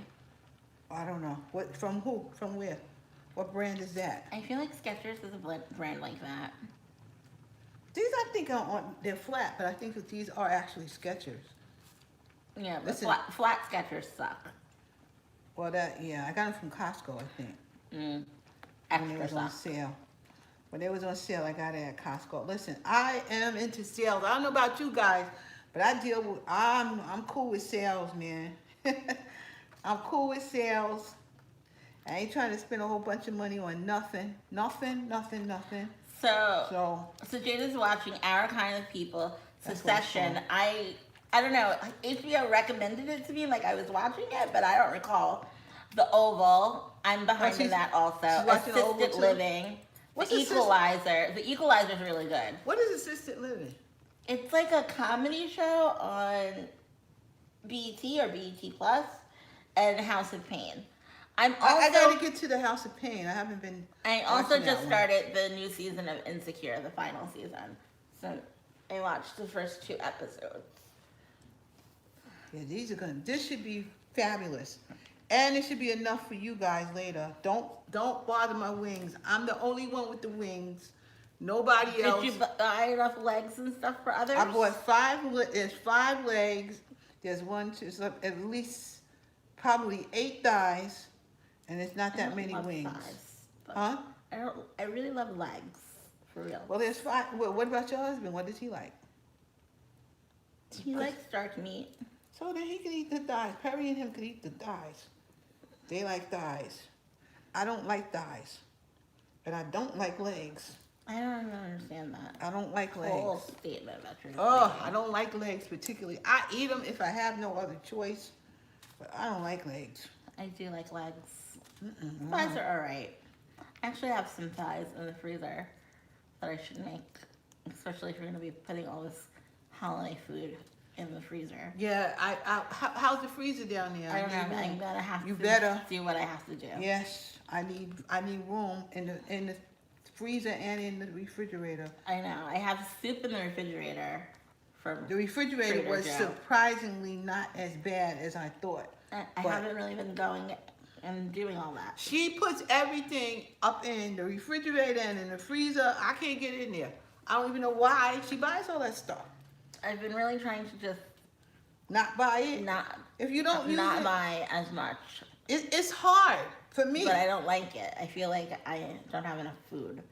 I don't know. What? From who? From where? What brand is that? I feel like Skechers is a brand like that. These I think they're flat, but I think that these are actually Skechers. Yeah, but Listen. flat Skechers suck. Well, yeah, I got them from Costco, I think. When they Extra was on suck. sale. When they was on sale, I got it at Costco. Listen, I am into sales. I don't know about you guys, but I'm cool with sales, man. I'm cool with sales. I ain't trying to spend a whole bunch of money on nothing. Nothing. So Jada's watching Our Kind of People, That's what it's Succession. called. I don't know. HBO recommended it to me, like I was watching it, but I don't recall. The Oval. I'm behind in that also. she's watching The Oval, Assisted too? Living. What's The Assisted- Equalizer. The Equalizer's really good. What is assisted living? It's like a comedy show on BET or BET Plus and House of Pain. I gotta get to the House of Pain. I haven't been. I also watching that just one. started the new season of Insecure, the final season. So I watched the first 2 episodes. Yeah, this should be fabulous. And it should be enough for you guys later. Don't bother my wings. I'm the only one with the wings. Nobody else. Did you buy enough legs and stuff for others? I bought 5. There's 5 legs. There's 1, 2, so at least probably 8 thighs, and it's not that many wings. Huh? I really love legs, for real. Well, there's 5. What about your husband? What does he like? He likes dark meat. So then he can eat the thighs. Perry and him can eat the thighs. They like thighs. I don't like thighs. And I don't like legs. I don't even understand that. I don't like Whole legs. statement that you're Oh, making. I don't like legs particularly. I eat them if I have no other choice, but I don't like legs. I do like legs. Mm-mm, Thighs are alright. I actually have some thighs in the freezer that I should make, especially if you're going to be putting all this holiday food in the freezer. Yeah, how's the freezer down there? I don't know. I'm gonna have You to better. do what I have to do. Yes, I need room in the freezer and in the refrigerator. I know. I have soup in the refrigerator from. The refrigerator Trader was Joe. surprisingly not as bad as I thought. I but- haven't really been going and doing all that. She puts everything up in the refrigerator and in the freezer. I can't get in there. I don't even know why she buys all that stuff. I've been really trying to just Not buy it. not If you don't use it, buy as much, it's hard for me. but I don't like it. I feel like I don't have enough food.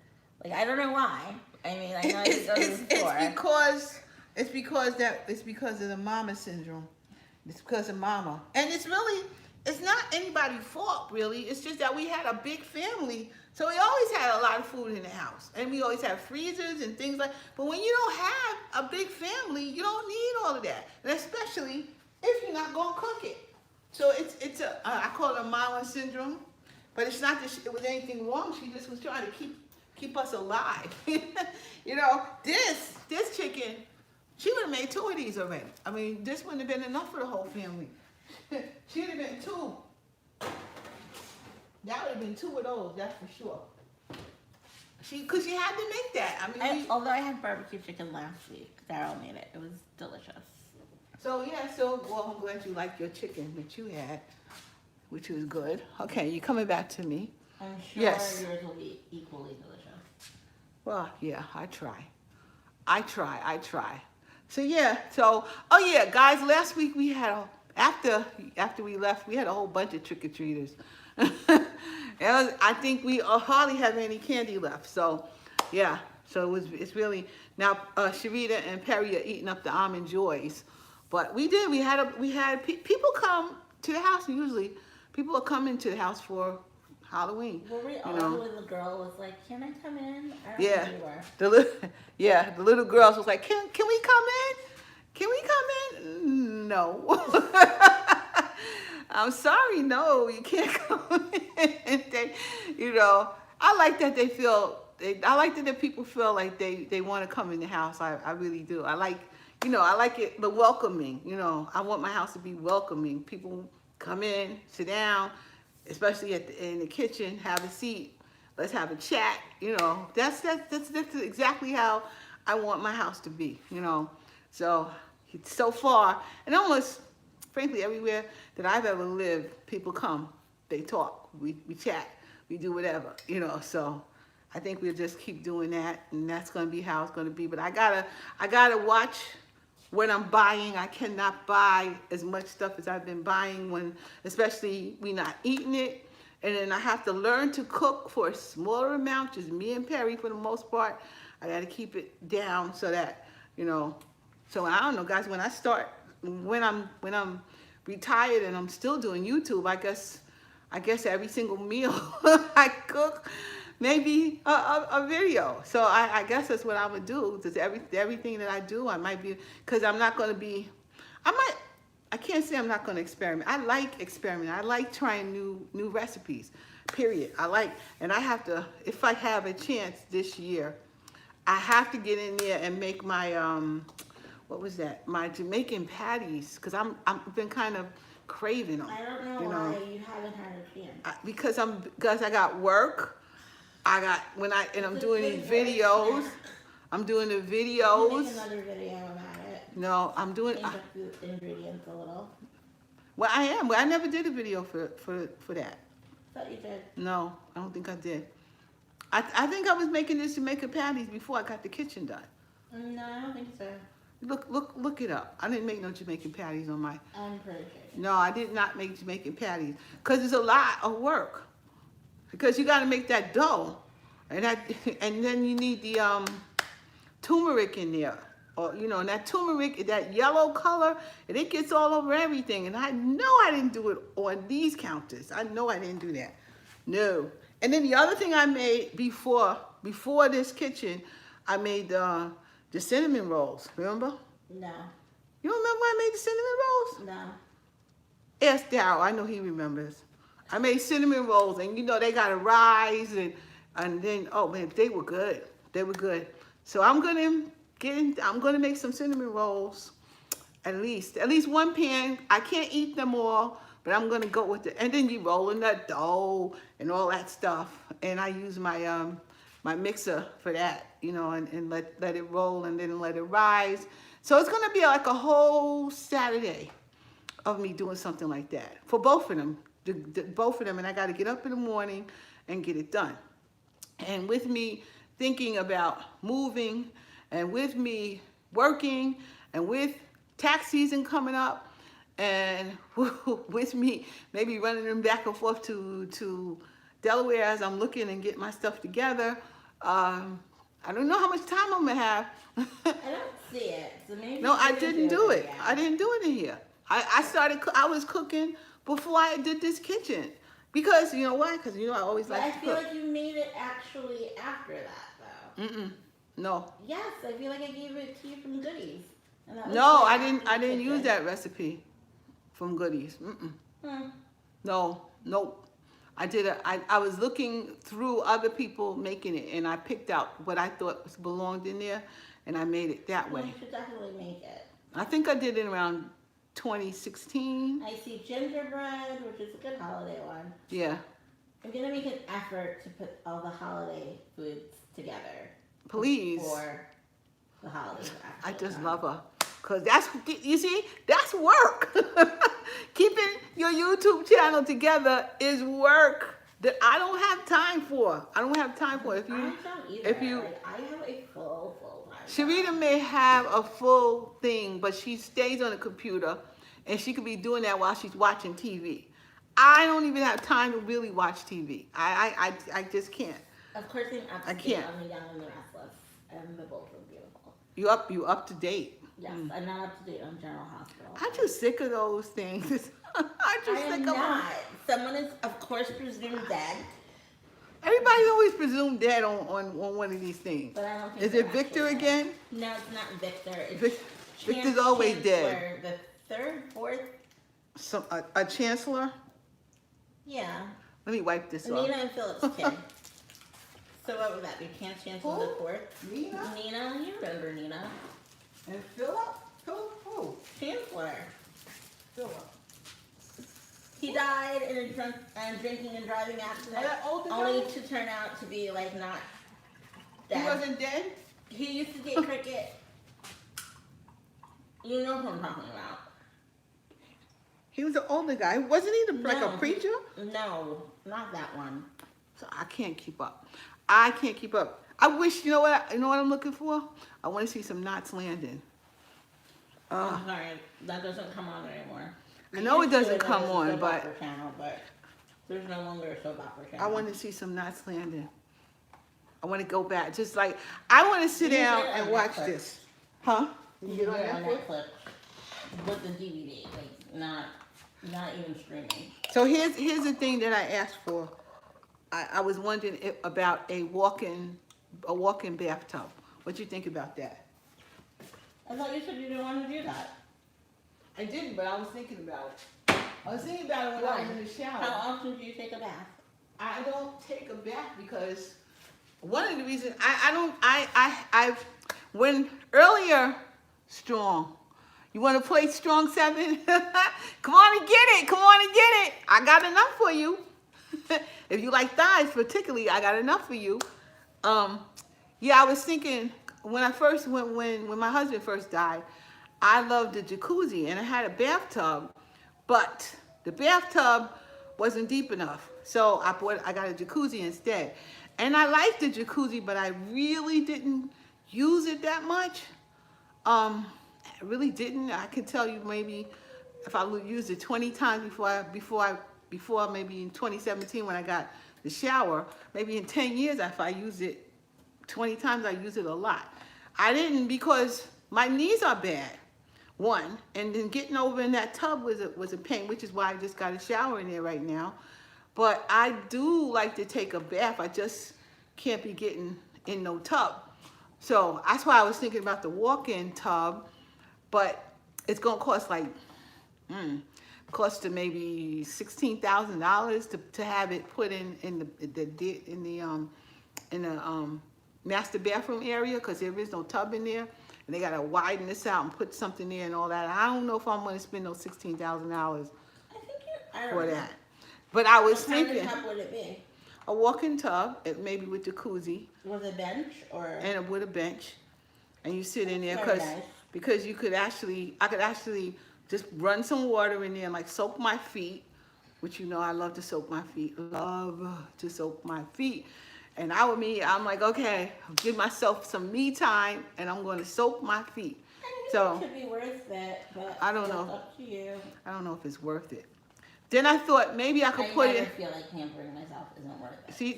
Like I don't know why. I mean, I know I could go to the store. It's because of the mama syndrome. It's because of mama, and it's not anybody's fault really. It's just that we had a big family, so we always had a lot of food in the house, and we always had freezers and things like. But when you don't have a big family, you don't need all of that, and especially if you're not gonna cook it. So I call it a mama syndrome, but it's not that it was anything wrong. She just was trying to keep us alive. You know, this chicken, she would have made 2 of these already. I mean, this wouldn't have been enough for the whole family. She would have been 2. That would have been 2 of those, that's for sure. Cause she had to make that. I mean, Although I had barbecue chicken last week, Daryl made it. It was delicious. so yeah, so well, I'm glad you liked your chicken that you had, which was good. Okay, you coming back to me? I'm sure Yes. yours will be equally delicious. Well, yeah, I try. So yeah, oh yeah, guys, last week we had after we left, we had a whole bunch of trick-or-treaters. I think we hardly have any candy left. So yeah, so it's really now Sharita and Perry are eating up the almond joys. But we had people come to the house, and usually people are coming to the house for Halloween. Were we all when the girl was like, "Can I come in?" I don't Yeah, know the little girls was like, "Can we come in? Can we come in?" No. I'm sorry, no, you can't come in. I like that they feel. I like that the people feel like they want to come in the house. I really do. I like it, the welcoming. I want my house to be welcoming. People come in, sit down, especially in the kitchen, have a seat. Let's have a chat. That's exactly how I want my house to be. So far, and almost, frankly, everywhere that I've ever lived, people come, they talk, we chat, we do whatever. So I think we'll just keep doing that, and that's gonna be how it's gonna be. But I gotta watch what I'm buying. I cannot buy as much stuff as I've been buying especially we not eating it. And then I have to learn to cook for a smaller amount, just me and Perry for the most part. I gotta keep it down so that, so I don't know, guys, when I'm retired and I'm still doing YouTube, I guess every single meal I cook, maybe a video. So I guess that's what I would do. Just everything that I do, I might be, because I'm not going to be, I can't say I'm not going to experiment. I like experimenting. I like trying new recipes, period. And I have to, if I have a chance this year, I have to get in there and make my, what was that? My Jamaican patties, because I've been kind of craving them. I don't know why you haven't had a chance. Because I got work. I'm doing these videos. I'm doing the videos. Make another video about it. No, I'm doing. Change up the ingredients a little. Well, I am. Well, I never did a video for that. I thought you did. No, I don't think I did. I think I was making this Jamaican patties before I got the kitchen done. No, I don't think so. Look it up. I didn't make no Jamaican patties on my. I'm pretty sure. No, I did not make Jamaican patties because it's a lot of work. Because you got to make that dough, and then you need the turmeric in there, or and that turmeric, that yellow color, and it gets all over everything. And I know I didn't do it on these counters. I know I didn't do that. No. And then the other thing I made before this kitchen, I made the cinnamon rolls. Remember? No. You don't remember I made the cinnamon rolls? No. Ask Darryl. I know he remembers. I made cinnamon rolls, and they got to rise, and then oh man, they were good. They were good. So I'm gonna make some cinnamon rolls, at least one pan. I can't eat them all, but I'm gonna go with it. And then you roll in the dough and all that stuff. And I use my my mixer for that, and let it roll and then let it rise. So it's gonna be like a whole Saturday of me doing something like that for both of them. Both of them, and I got to get up in the morning and get it done. And with me thinking about moving, and with me working, and with tax season coming up, and with me maybe running them back and forth to Delaware as I'm looking and getting my stuff together, I don't know how much time I'm gonna have. I don't see it. So maybe No, I didn't do it. I didn't do it in here. I was cooking before I did this kitchen. Because, you know why? Because, I always like to cook. I feel like you made it actually after that, though. No. Yes, I feel like I gave it to you from Goodies. And that was No, like I didn't kitchen. use that recipe from Goodies. No, nope. I was looking through other people making it, and I picked out what I thought belonged in there, and I made it that way. You should definitely make it. I think I did it around 2016. I see gingerbread, which is a good holiday one. Yeah. I'm gonna make an effort to put all the holiday foods together. Please. For the holidays. I just love her. Because that's, you see, that's work. Keeping your YouTube channel together is work that I don't have time for. I don't have time for. If you, I don't either. if you, like, I have a full time. Sharita may have a full thing, but she stays on the computer, and she could be doing that while she's watching TV. I don't even have time to really watch TV. I just can't. Of course, I'm up to date can't. on the Young and the Restless, and the both are beautiful. You up to date. Yes, I'm not up to date on General Hospital. I'm just sick of those things. I'm just I sick am of them. not. Someone is, of course, presumed dead. Everybody's always presumed dead on one of these things. But I don't think Is they're it Victor actually again? dead. No, it's not Victor. It's Victor's always dead. Chancellor, the third, fourth. A chancellor? Yeah. Let me wipe this off. Nina and Philip's kid. So what would that be? Chancellor the fourth? Nina? Nina, you remember Nina. And Philip? Philip who? Chancellor. Philip. He died in a drunk and drinking and driving accident, That older only guy? to turn out to be like not He dead. wasn't dead? He used to date Cricket. You know who I'm talking about. He was an older guy. Wasn't he like No. a preacher? No, not that one. So I can't keep up. I can't keep up. I wish, you know what I'm looking for? I want to see some Knots Landing. I'm sorry, that doesn't come on anymore. I know it doesn't Used to, come there was a on, soap but opera channel, but there's no longer a soap opera channel. I want to see some Knots Landing. I want to go back. Just like, I want to sit You can down get it on and watch Netflix. this. Huh? You can get it on Netflix with the DVD, like not even streaming. So here's the thing that I asked for. I was wondering about a walk-in bathtub. What do you think about that? I thought you said you didn't want to do that. I didn't, but I was thinking about it. I was thinking about it when I was in the shower. How often do you take a bath? I don't take a bath because one of the reasons I've when earlier strong. You want to play strong 7? Come on and get it. Come on and get it. I got enough for you. If you like thighs particularly, I got enough for you. Yeah, I was thinking when my husband first died, I loved the jacuzzi and I had a bathtub, but the bathtub wasn't deep enough. So I got a jacuzzi instead. And I liked the jacuzzi, but I really didn't use it that much. I really didn't. I can tell you maybe if I used it 20 times before maybe in 2017 when I got the shower, maybe in 10 years if I used it 20 times, I use it a lot. I didn't because my knees are bad, one, and then getting over in that tub was a pain, which is why I just got a shower in there right now. But I do like to take a bath. I just can't be getting in no tub. So that's why I was thinking about the walk-in tub, but it's gonna cost like, close to maybe $16,000 to have it put in the master bathroom area because there is no tub in there, and they gotta widen this out and put something there and all that. I don't know if I'm gonna spend those $16,000 I think for that. But I was What kind thinking of tub would it be? a walk-in tub, maybe with jacuzzi With a bench or? and with a bench, and you sit in there Very nice. because I could actually just run some water in there and like soak my feet, which you know I love to soak my feet, And I'm like, okay, give myself some me time and I'm going to soak my feet. So It could be worth it, but I don't it's know. up to you. I don't know if it's worth it. Then I thought maybe I could I put never it. feel like pampering myself isn't worth it.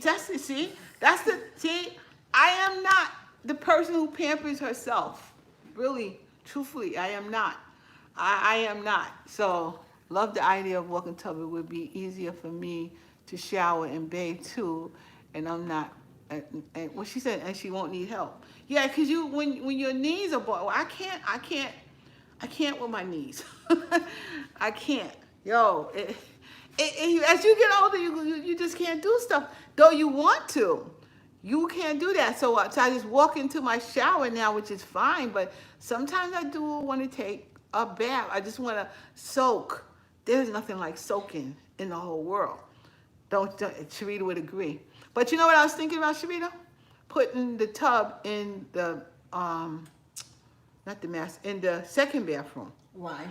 I am not the person who pampers herself. Really, truthfully, I am not. I am not. So, love the idea of walking tub. It would be easier for me to shower and bathe too, and I'm not. And what she said, and she won't need help. Yeah, because when your knees are bald, I can't with my knees. I can't. Yo, as you get older, you just can't do stuff. Though you want to, you can't do that. So I just walk into my shower now, which is fine. But sometimes I do want to take a bath. I just want to soak. There's nothing like soaking in the whole world. Sharita would agree. But you know what I was thinking about, Sharita? Putting the tub in the, not the master, in the second bathroom. Why?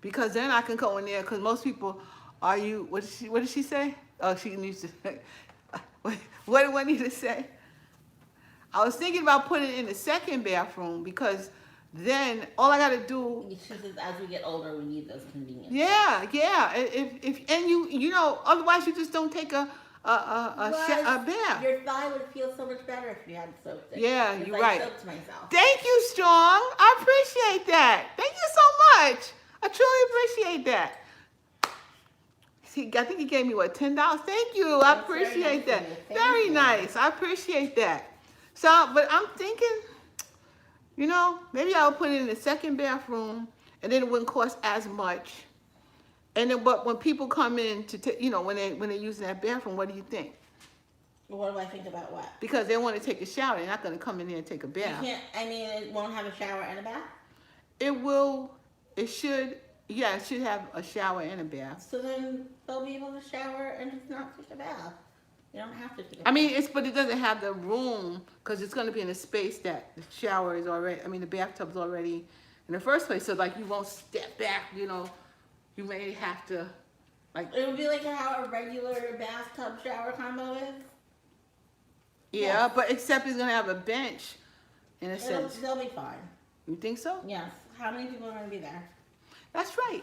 Because then I can go in there, because most people, what did she say? Oh, she needs to, what do I need to say? I was thinking about putting it in the second bathroom, because then all I got to do. She says as we get older, we need those conveniences. Yeah. If and you know, otherwise you just don't take a bath. Your thigh would feel so much better if you had soaped it. Yeah, you're right. I soaped myself. Thank you, Strong. I appreciate that. Thank you so much. I truly appreciate that. See, I think he gave me what, $10? Thank you. I appreciate that. Very nice. I appreciate that. So, but I'm thinking, you know, maybe I'll put it in the second bathroom, and then it wouldn't cost as much. And then, but when people come in to, you know, when they're using that bathroom, what do you think? What do I think about what? Because they want to take a shower, they're not going to come in there and take a bath. You can't. I mean, it won't have a shower and a bath. It will. It should. Yeah, it should have a shower and a bath. So then they'll be able to shower and just not take a bath. You don't have to take a bath. I mean, but it doesn't have the room, because it's going to be in a space that the shower is already. I mean, the bathtub's already in the first place. So like, you won't step back. You know. You may have to, like. It would be like how a regular bathtub shower combo is. Yeah, Yes. but except it's gonna have a bench, in a sense. They'll be fine. You think so? Yes. How many people are going to be there? That's right.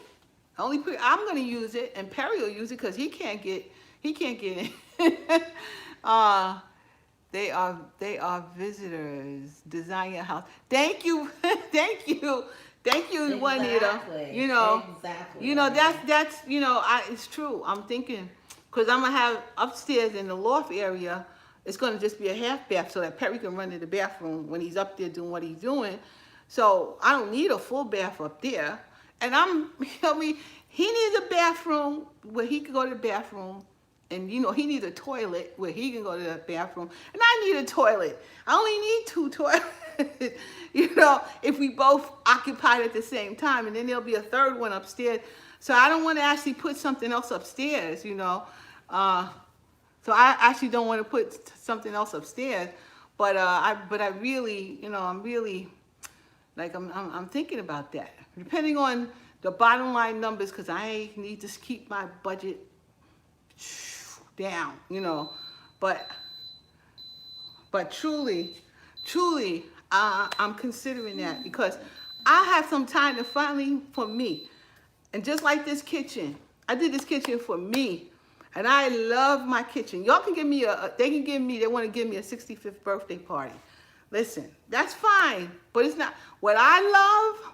I'm gonna use it, and Perry will use it because he can't get in. They are visitors. Design your house. Thank you, thank you. Thank you, Juanita. You know, Exactly. you know that's you know, it's true. I'm thinking, because I'm gonna have upstairs in the loft area, it's gonna just be a half bath so that Perry can run to the bathroom when he's up there doing what he's doing. So I don't need a full bath up there. And he needs a bathroom where he can go to the bathroom. And, you know, he needs a toilet where he can go to the bathroom. And I need a toilet. I only need 2 toilets, you know, if we both occupied at the same time. And then there'll be a third one upstairs. So I don't want to actually put something else upstairs, you know. So I actually don't want to put something else upstairs. But I really, you know, I'm really, like, I'm thinking about that. Depending on the bottom line numbers, because I need to keep my budget down, you know, but truly, I'm considering that, because I have some time to finally, for me, and just like this kitchen, I did this kitchen for me, and I love my kitchen. Y'all can give me they want to give me a 65th birthday party. Listen, that's fine, but it's not, what I love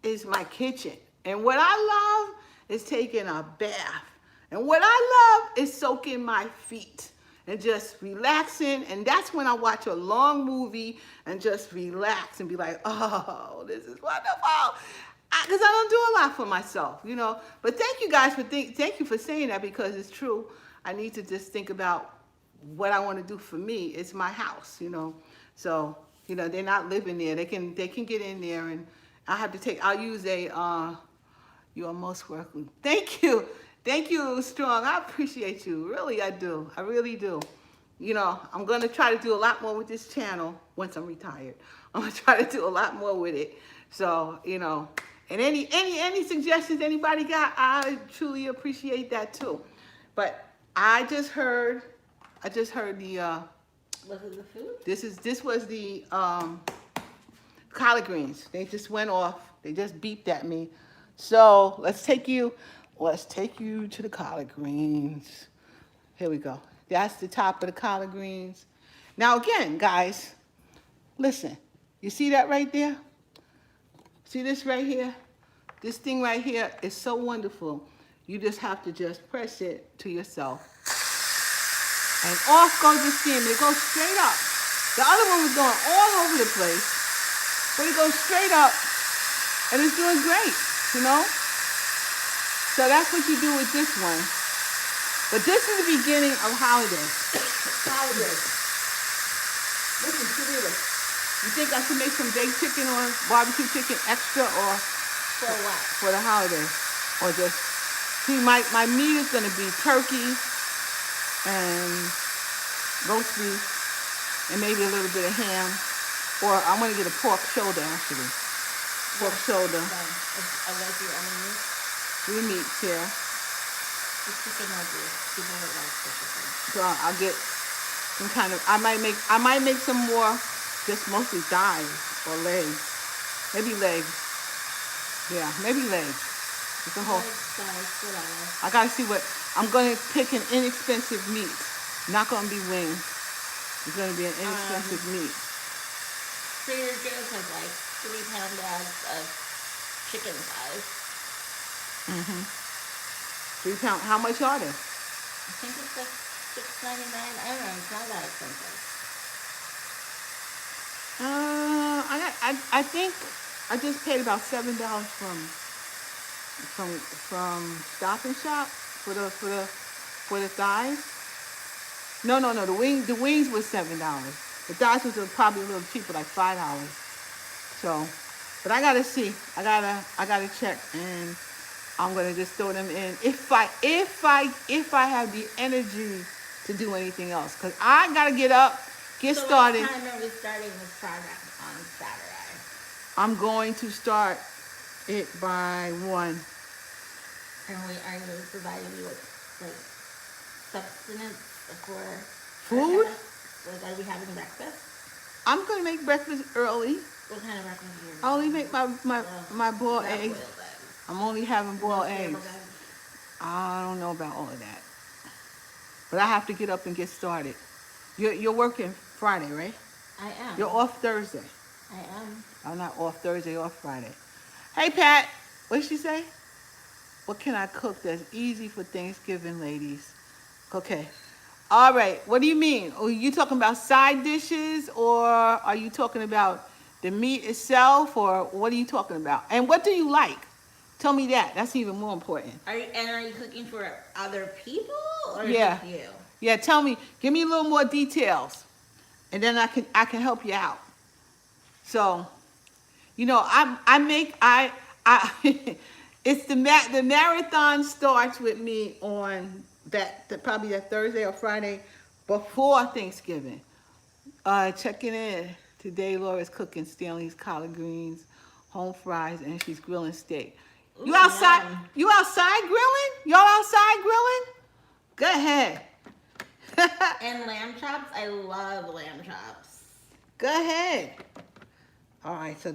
is my kitchen, and what I love is taking a bath. And what I love is soaking my feet and just relaxing. And that's when I watch a long movie and just relax and be like, oh, this is wonderful. Because I don't do a lot for myself, you know. But thank you guys thank you for saying that, because it's true. I need to just think about what I want to do for me. It's my house, you know. So, you know, they're not living there. They can get in there, and I'll use a, you are most welcome. Thank you. Thank you, Strong. I appreciate you. Really, I do. I really do. You know, I'm going to try to do a lot more with this channel once I'm retired. I'm going to try to do a lot more with it. So, you know, and any suggestions anybody got, I truly appreciate that too. But I just heard the, Was it the food? this was the collard greens. They just went off. They just beeped at me. So let's take you to the collard greens. Here we go. That's the top of the collard greens. Now again, guys, listen. You see that right there? See this right here? This thing right here is so wonderful. You just have to just press it to yourself. And off goes the steam. It goes straight up. The other one was going all over the place. But it goes straight up. And it's doing great, you know? So that's what you do with this one. But this is the beginning of holidays. Holidays. Listen, Sharita, you think I should make some baked chicken or barbecue chicken extra, or For what? for the holidays? Or just, see, my meat is going to be turkey, and roast beef, and maybe a little bit of ham. Or I want to get a pork shoulder, actually. Pork shoulder. I like your own meat. 3 meats here. The chicken might be. People would like the chicken. So I'll get some kind of. I might make some more, just mostly thighs or legs. Maybe legs. Yeah, maybe legs. It's a whole. Whatever. I gotta see what I'm gonna pick an inexpensive meat. Not gonna be wings. It's gonna be an inexpensive meat. Trader Joe's has like 3-pound bags of chicken thighs. 3 pound. How much are they? I think it's like $6.99. I don't know. It's not that expensive. I think I just paid about $7 from Stop and Shop for the thighs. No. The wings was $7. The thighs was probably a little cheaper, like $5. So, but I gotta see. I gotta check, and I'm gonna just throw them in if I have the energy to do anything else, cause I gotta get up, get started. What time are we starting this project on Saturday? I'm going to start it by 1. And are you providing me with like substance for Food? Like, are we having breakfast? I'm gonna make breakfast early. What kind of breakfast are you I only make my boiled eggs. I'm only having boiled eggs. I don't know about all of that, but I have to get up and get started. You're working Friday, right? I am. You're off Thursday. I am. I'm not off Thursday, off Friday. Hey, Pat, what did she say? What can I cook that's easy for Thanksgiving, ladies? Okay. All right. What do you mean? Are you talking about side dishes, or are you talking about the meat itself, or what are you talking about? And what do you like? Tell me that. That's even more important. Are you cooking for other people or Yeah. just you? Yeah, tell me. Give me a little more details, and then I can help you out. So, you know, it's the marathon starts with me on probably that Thursday or Friday before Thanksgiving. Checking in today. Laura's cooking Stanley's collard greens, home fries, and she's grilling steak. Ooh, You outside? yum. You outside grilling? Y'all outside grilling? Go ahead. And lamb chops. I love lamb chops. Go ahead. All right. So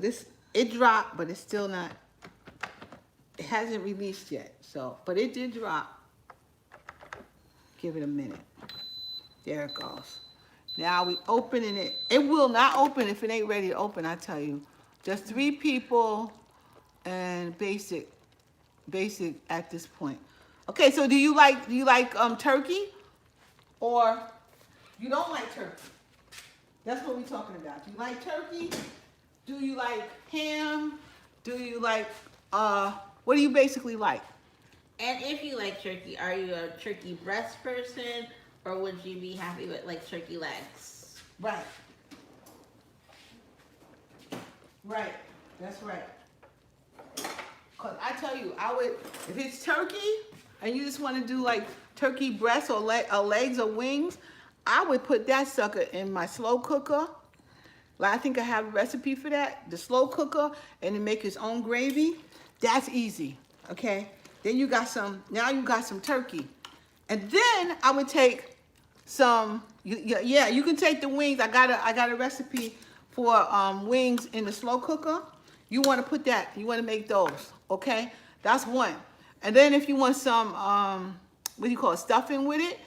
it dropped, but it's still not. It hasn't released yet. So, but it did drop. Give it a minute. There it goes. Now we opening it. It will not open if it ain't ready to open, I tell you. Just 3 people and basic at this point. Okay, so do you like turkey, or you don't like turkey? That's what we're talking about. Do you like turkey? Do you like ham? Do you like what do you basically like? And if you like turkey, are you a turkey breast person, or would you be happy with like turkey legs? Right. Right. That's right. Cause I tell you, if it's turkey and you just want to do like turkey breasts or legs or wings, I would put that sucker in my slow cooker. Like, I think I have a recipe for that. The slow cooker, and then make its own gravy. That's easy. Okay. Then you got some turkey, and then I would take some. Yeah, you can take the wings. I got a recipe for wings in the slow cooker. You want to put that. You want to make those. Okay, that's one. And then if you want some what do you call it, stuffing with it,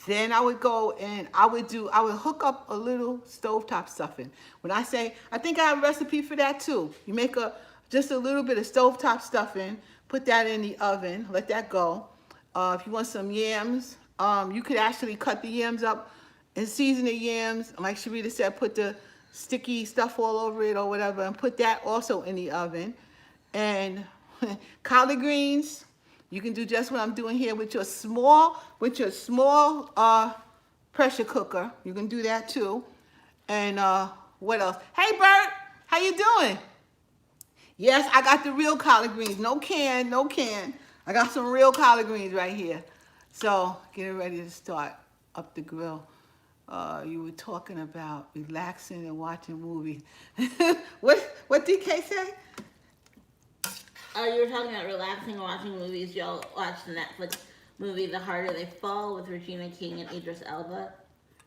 then I would go and I would hook up a little stovetop stuffing. When I say, I think I have a recipe for that too. You make just a little bit of stovetop stuffing, put that in the oven, let that go. If you want some yams, you could actually cut the yams up and season the yams. Like Sharita said, put the sticky stuff all over it or whatever, and put that also in the oven. And collard greens, you can do just what I'm doing here with your small pressure cooker. You can do that too. And what else? Hey Bert, how you doing? Yes, I got the real collard greens. No can, no can. I got some real collard greens right here. So getting ready to start. up the grill, you were talking about relaxing and watching movies. What DK say? Oh, you were talking about relaxing and watching movies. Y'all watched the Netflix movie The Harder They Fall with Regina King and Idris Elba?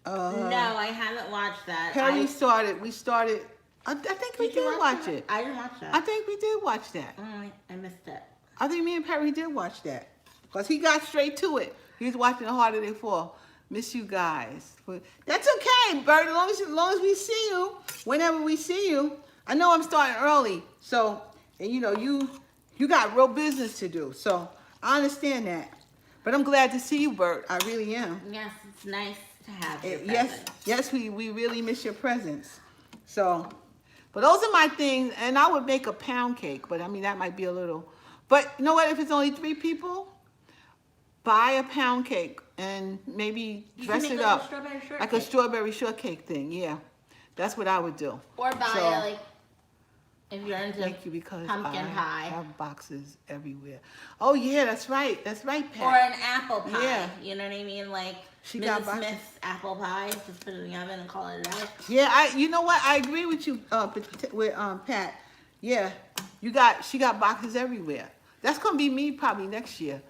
No, I haven't watched that. Perry started. We started. I think we did watch it. I didn't watch that. I think we did watch that. Oh, I missed it. I think me and Perry did watch that. Because he got straight to it. He was watching The Harder They Fall. Miss you guys. But that's okay, Bert. As long as we see you, whenever we see you. I know I'm starting early. So, and you know, you got real business to do. So, I understand that. But I'm glad to see you, Bert. I really am. Yes, it's nice to have your presence. Yes, we really miss your presence. So, but those are my things. And I would make a pound cake. But, I mean, that might be a little. But, you know what? If it's only 3 people, buy a pound cake and maybe dress it up. Like a strawberry shortcake thing, yeah. That's what I would do. Or buy, like, if you're into thank you, because pumpkin pie. I have boxes everywhere. Oh, yeah, that's right. That's right, Pat. Or an apple pie. Yeah. You know what I mean? Like She got Mrs. boxes. Smith's apple pie. Just put it in the oven and call it a day. Yeah, you know what? I agree with you, with Pat. Yeah, she got boxes everywhere. That's gonna be me probably next year.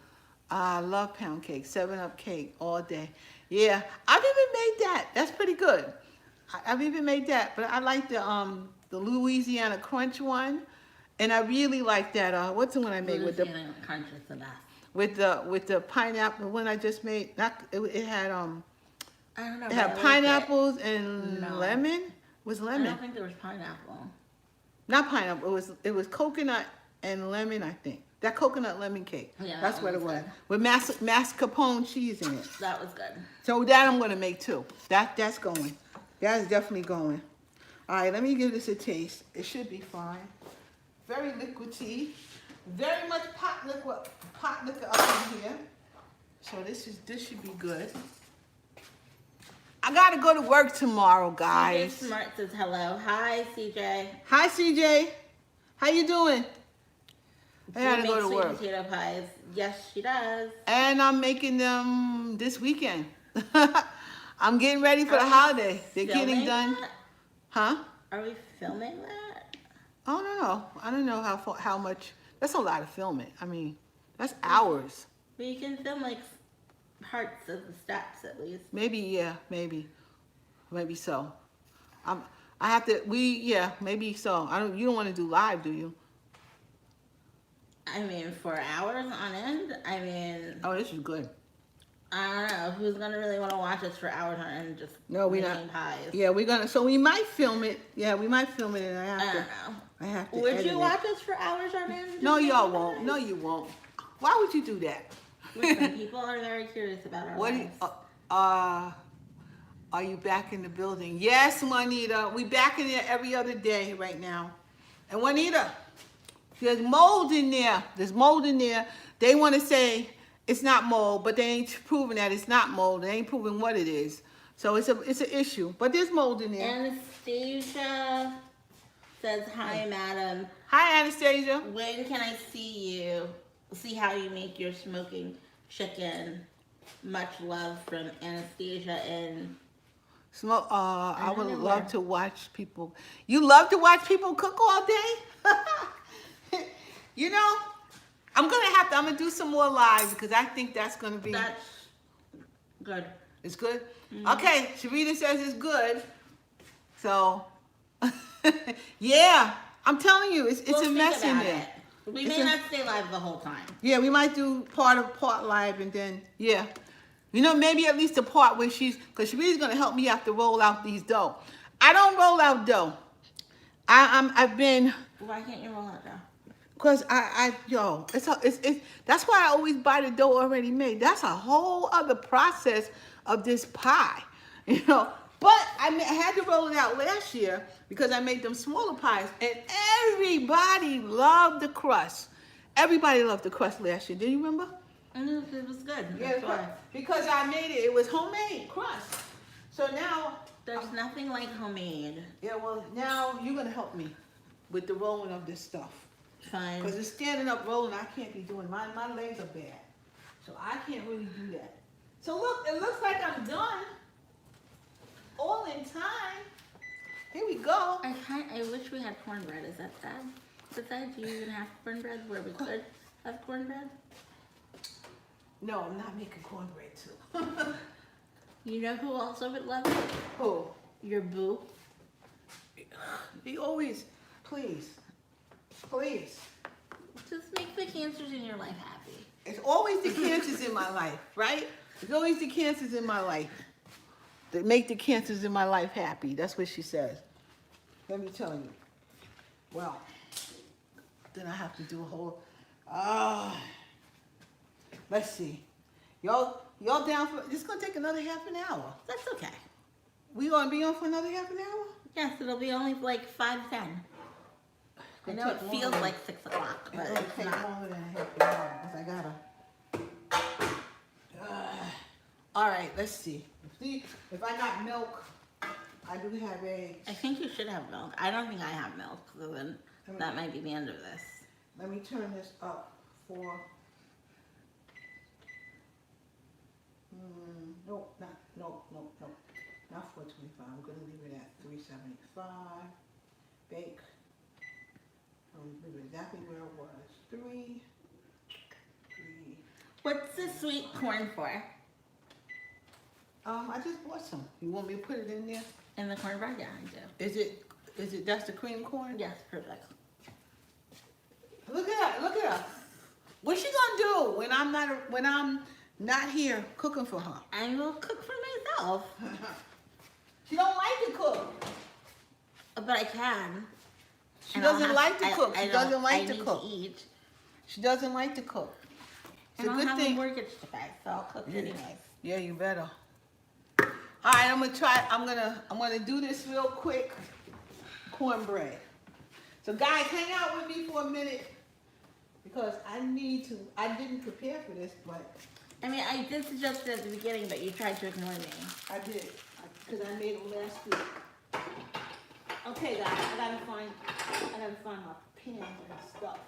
I love pound cake, 7-Up cake all day. Yeah, I've even made that. That's pretty good. I've even made that, but I like the Louisiana Crunch one, and I really like that. What's the one I made with the Crunch is the best. With the pineapple one I just made? It had I don't know. it had pineapples and lemon. It was lemon? I don't think there was pineapple. Not pineapple. It was coconut and lemon, I think. That coconut lemon cake. Yeah, that's what it was. Good. With mascarpone cheese in it. That was good. So that I'm gonna make too. That's going. That's definitely going. All right, let me give this a taste. It should be fine. Very liquidy. Very much pot liquor up in here. So this should be good. I gotta go to work tomorrow, guys. CJ Smart says hello. Hi, CJ. Hi, CJ. How you doing? I Do gotta you go make to sweet work. potato pies? Yes, she does. And I'm making them this weekend. I'm getting ready for the holiday. They're getting done. That? Huh? Are we filming that? I don't know. I don't know how much. That's a lot of filming. I mean, that's hours. We can film like parts of the steps at least. Maybe, yeah, maybe so. I have to. Maybe so. You don't want to do live, do you? I mean, for hours on end. I mean. Oh, this is good. I don't know who's gonna really want to watch us for hours on end. Just no, we're making not. Pies. Yeah, we're gonna. So we might film it. Yeah, we might film it, and I I have don't to. know. I have to. Would edit you watch us for hours on end? No, y'all won't. No, you won't. Why would you do that? Listen, people are very curious about our lives. Are you back in the building? Yes, Juanita. We back in there every other day right now. And Juanita, there's mold in there. There's mold in there. They want to say it's not mold, but they ain't proving that it's not mold. They ain't proving what it is. So it's an issue. But there's mold in there. Anastasia says, hi, madam. Hi, Anastasia. When can I see you? See how you make your smoking chicken. Much love from Anastasia and I would love to watch people. You love to watch people cook all day? You know, I'm gonna do some more live because I think that's gonna be. That's good. It's good? Mm-hmm. Okay, Sharita says it's good. So, yeah, I'm telling you, it's a mess in there. We may not stay live the whole time. Yeah, we might do part live and then, yeah. You know, maybe at least a part where because Sharita's going to help me have to roll out these dough. I don't roll out dough. I've been. Why can't you roll out dough? Because that's why I always buy the dough already made. That's a whole other process of this pie, you know. But I had to roll it out last year because I made them smaller pies, and everybody loved the crust. Everybody loved the crust last year. Do you remember? It was good. Yeah, because I made it. It was homemade crust. So now there's nothing like homemade. Yeah, well, now you're gonna help me with the rolling of this stuff. Fine. Because it's standing up rolling, I can't be doing. My legs are bad, so I can't really do that. So look, it looks like I'm done. All in time. Here we go. I wish we had cornbread. Is that sad? Besides, do you even have cornbread where we could have cornbread? No, I'm not making cornbread too. You know who also would love it? Who? Your boo. He always, please. Just make the cancers in your life happy. It's always the cancers in my life, right? It's always the cancers in my life that make the cancers in my life happy. That's what she says. Let me tell you. Well, then I have to do a whole, let's see. Y'all down for, it's gonna take another half an hour. That's okay. We gonna be on for another half an hour? Yes, it'll be only like 5:10. I know it feels like 6 o'clock, but It's gonna it's take not. longer than a half an hour because I gotta. All right, let's see. See, if I got milk, I do have eggs. I think you should have milk. I don't think I have milk, so then that might be the end of this. Let me turn this up for. Nope, not 425. I'm gonna leave it at 375. Bake. Leave it exactly where it was. 3. What's the sweet corn for? I just bought some. You want me to put it in there? In the cornbread? Yeah, I do. Is it? That's the cream corn? Yes, perfect. Look at her. What's she gonna do when I'm not here cooking for her? I will cook for myself. She don't like to cook. But I can. She doesn't like to cook. She doesn't like to I cook. need to eat. She doesn't like to cook. It's And a I'll good have thing. a mortgage to pay, so I'll cook anyways. Yeah, you better. All right, I'm gonna do this real quick. Cornbread. So guys, hang out with me for a minute because I didn't prepare for this, but I mean, I did suggest it at the beginning, but you tried to ignore me. I did because I made them last week. Okay, guys, I gotta find my pans and stuff.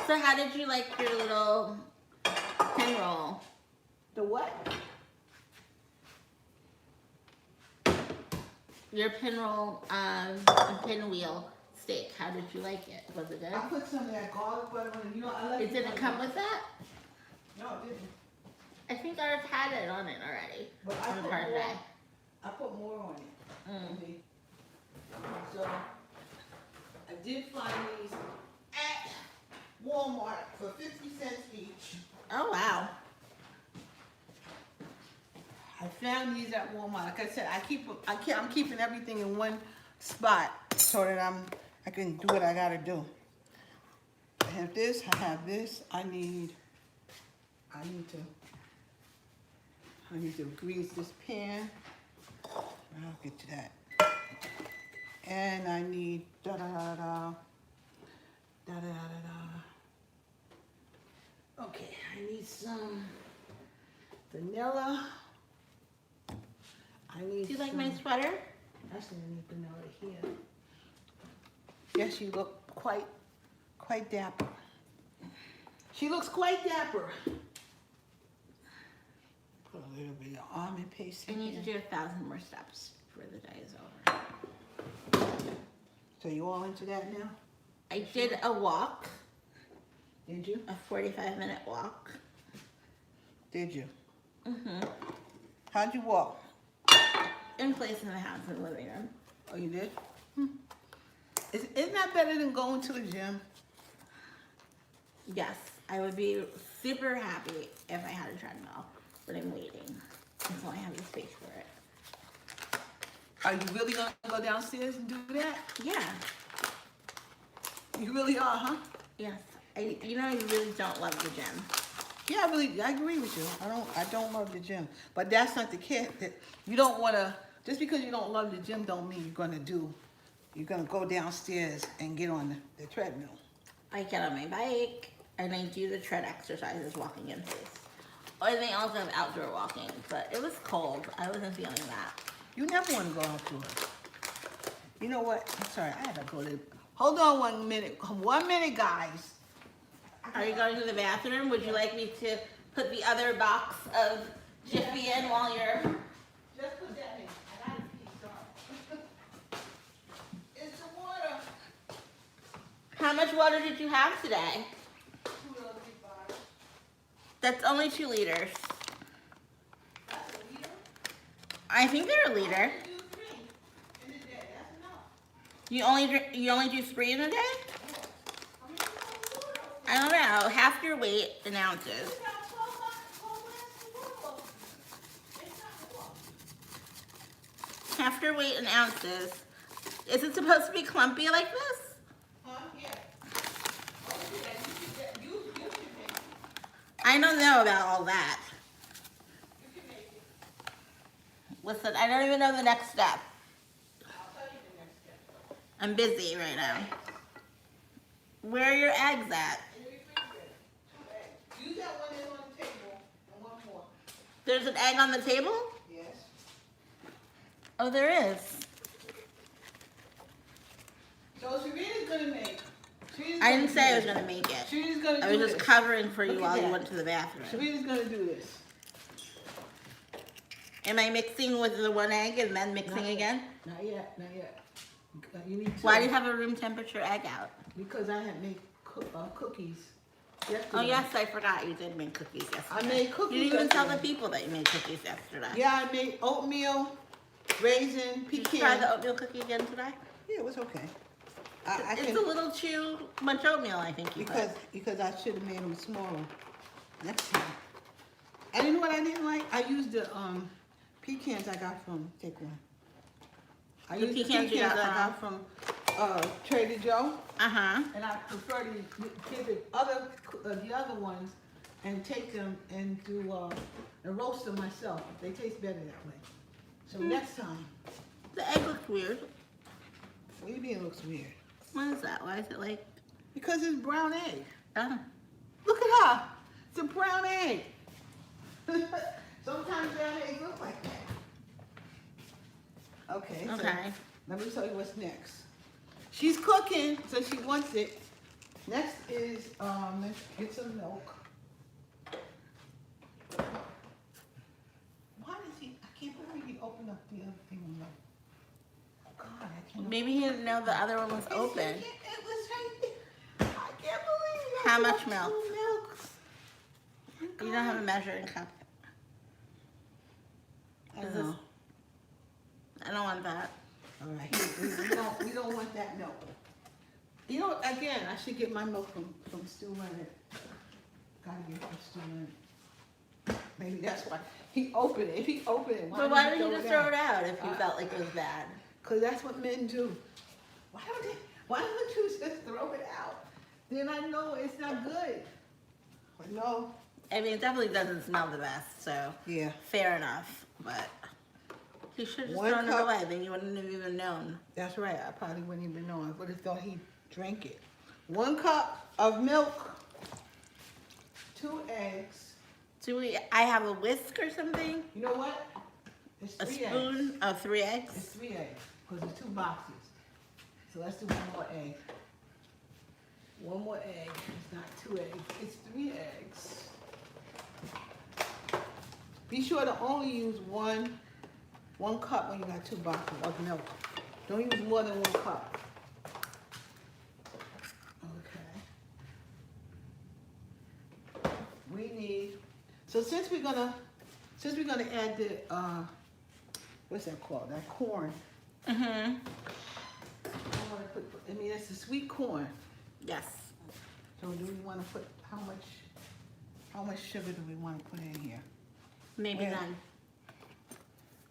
So how did you like your little pin roll? The what? Your pin roll, pinwheel steak. How did you like it? Was it good? I put some of that garlic butter on it. You know, I like It didn't come with that? No, it didn't. I think ours had it on it already. But I On the put parfait. more. I put more on it. Mm. So I did find these at Walmart for 50 cents each. Oh wow. I found these at Walmart. Like I said, I'm keeping everything in one spot so that I can do what I gotta do. I have this. I need to grease this pan. I'll get to that. And I need Okay, I need some vanilla. Do you like my sweater? Actually, I need vanilla here. Yes, you look quite dapper. She looks quite dapper. Put a little bit of almond paste I in need here. to do 1,000 more steps before the day is over. So you all into that now? I did a walk, Did you? a 45-minute walk. Did you? Mm-hmm. How'd you walk? In place in the house in the living room. Oh, you did? Isn't that better than going to the gym? Yes, I would be super happy if I had a treadmill, but I'm waiting until I have the space for it. Are you really gonna go downstairs and do that? Yeah. You really are, huh? Yes. I really don't love the gym. Yeah, I agree with you. I don't love the gym, but that's not the case. You don't want to. Just because you don't love the gym, don't mean you're gonna go downstairs and get on the treadmill. I get on my bike and I do the tread exercises walking in place. Or they also have outdoor walking, but it was cold. I wasn't feeling that. You never want to go outdoors. You know what? I'm sorry. I had to go to. Hold on 1 minute. 1 minute, guys. Are you going to the bathroom? Would you like me to put the other box of Jiffy in while you're... Just put that in. I gotta pee, sorry. It's the water. How much water did you have today? 2 little big bottles. That's only 2 liters. That's a liter? I think they're a liter. I do 3 in a day. That's enough. You only do 3 in a day? Yeah. How many water? I don't know. Half your weight in ounces. We got 12 glasses of water. It's not full. Half your weight in ounces. Is it supposed to be clumpy like this? Huh? Yeah. Oh, yeah. You can make it. I don't know about all that. You can make it. Listen, I don't even know the next step. I'll tell you the next step. I'm busy right now. Where are your eggs at? In the refrigerator. 2 eggs. Use that one that's on the table and one more. There's an egg on the table? Yes. Oh, there is. So Serena's gonna make. I didn't say I was going to make it. Serena's gonna do I was just this. covering for you Look at while you that. went to the bathroom. Serena's gonna do this. Am I mixing with the 1 egg and then mixing Not yet. again? Not yet. Not yet. You need to. Why do you have a room temperature egg out? Because I had made cookies. Yesterday. Oh, yes, I forgot you did make cookies yesterday. I made cookies You didn't even tell the yesterday. people that you made cookies yesterday. Yeah, I made oatmeal, raisin, Did you pecan. try the oatmeal cookie again today? Yeah, it was okay. I It's can, a little too much oatmeal, I think you because I should have made them smaller next time. And you know what I didn't like? I used the pecans I got from take one. I The used pecans the you pecans got I got from Trader Joe, Uh-huh. and I prefer to get the other ones and take them and do and roast them myself. They taste better that way. So next time, The egg looks weird. what do you mean it looks weird? What is that? Why is it like... Because it's brown egg. Oh. Look at her. It's a brown egg. Sometimes brown eggs look like that. Okay. Okay. So let me tell you what's next. She's cooking, so she wants it. Next is let's get some milk. Why does he? I can't believe he opened up the other thing of milk. God, I can't. Maybe he didn't know the other one was open. It was right there. I can't believe it. How I much got milk? 2 milks. You don't have a measuring cup. I Is this- know. I don't want that. All right. We don't want that milk. You know, again, I should get my milk from Stu Leonard. Gotta get from Stu Leonard. Maybe that's why he opened it. If he opened it, But why did you just throw it out if you felt like it was bad? Because that's what men do. Why don't you just throw it out? Then I know it's not good. But no. I mean, it definitely doesn't smell the best, so Yeah. fair enough. But he should have just 1 thrown it cup. away. Then you wouldn't have even known. That's right. I probably wouldn't even know. I would have thought he drank it. 1 cup of milk, 2 eggs. I have a whisk or something? You know what? It's A 3 eggs. spoon of 3 eggs? It's 3 eggs because it's 2 boxes. So let's do 1 more egg. 1 more egg. It's not 2 eggs. It's 3 eggs. Be sure to only use one cup when you got 2 boxes of milk. Don't use more than 1 cup. Okay. We need. So since we're gonna add the what's that called? That corn. Mm-hmm. I mean, it's the sweet corn. Yes. So do we want to put how much sugar do we want to put in here? Maybe Yeah. none.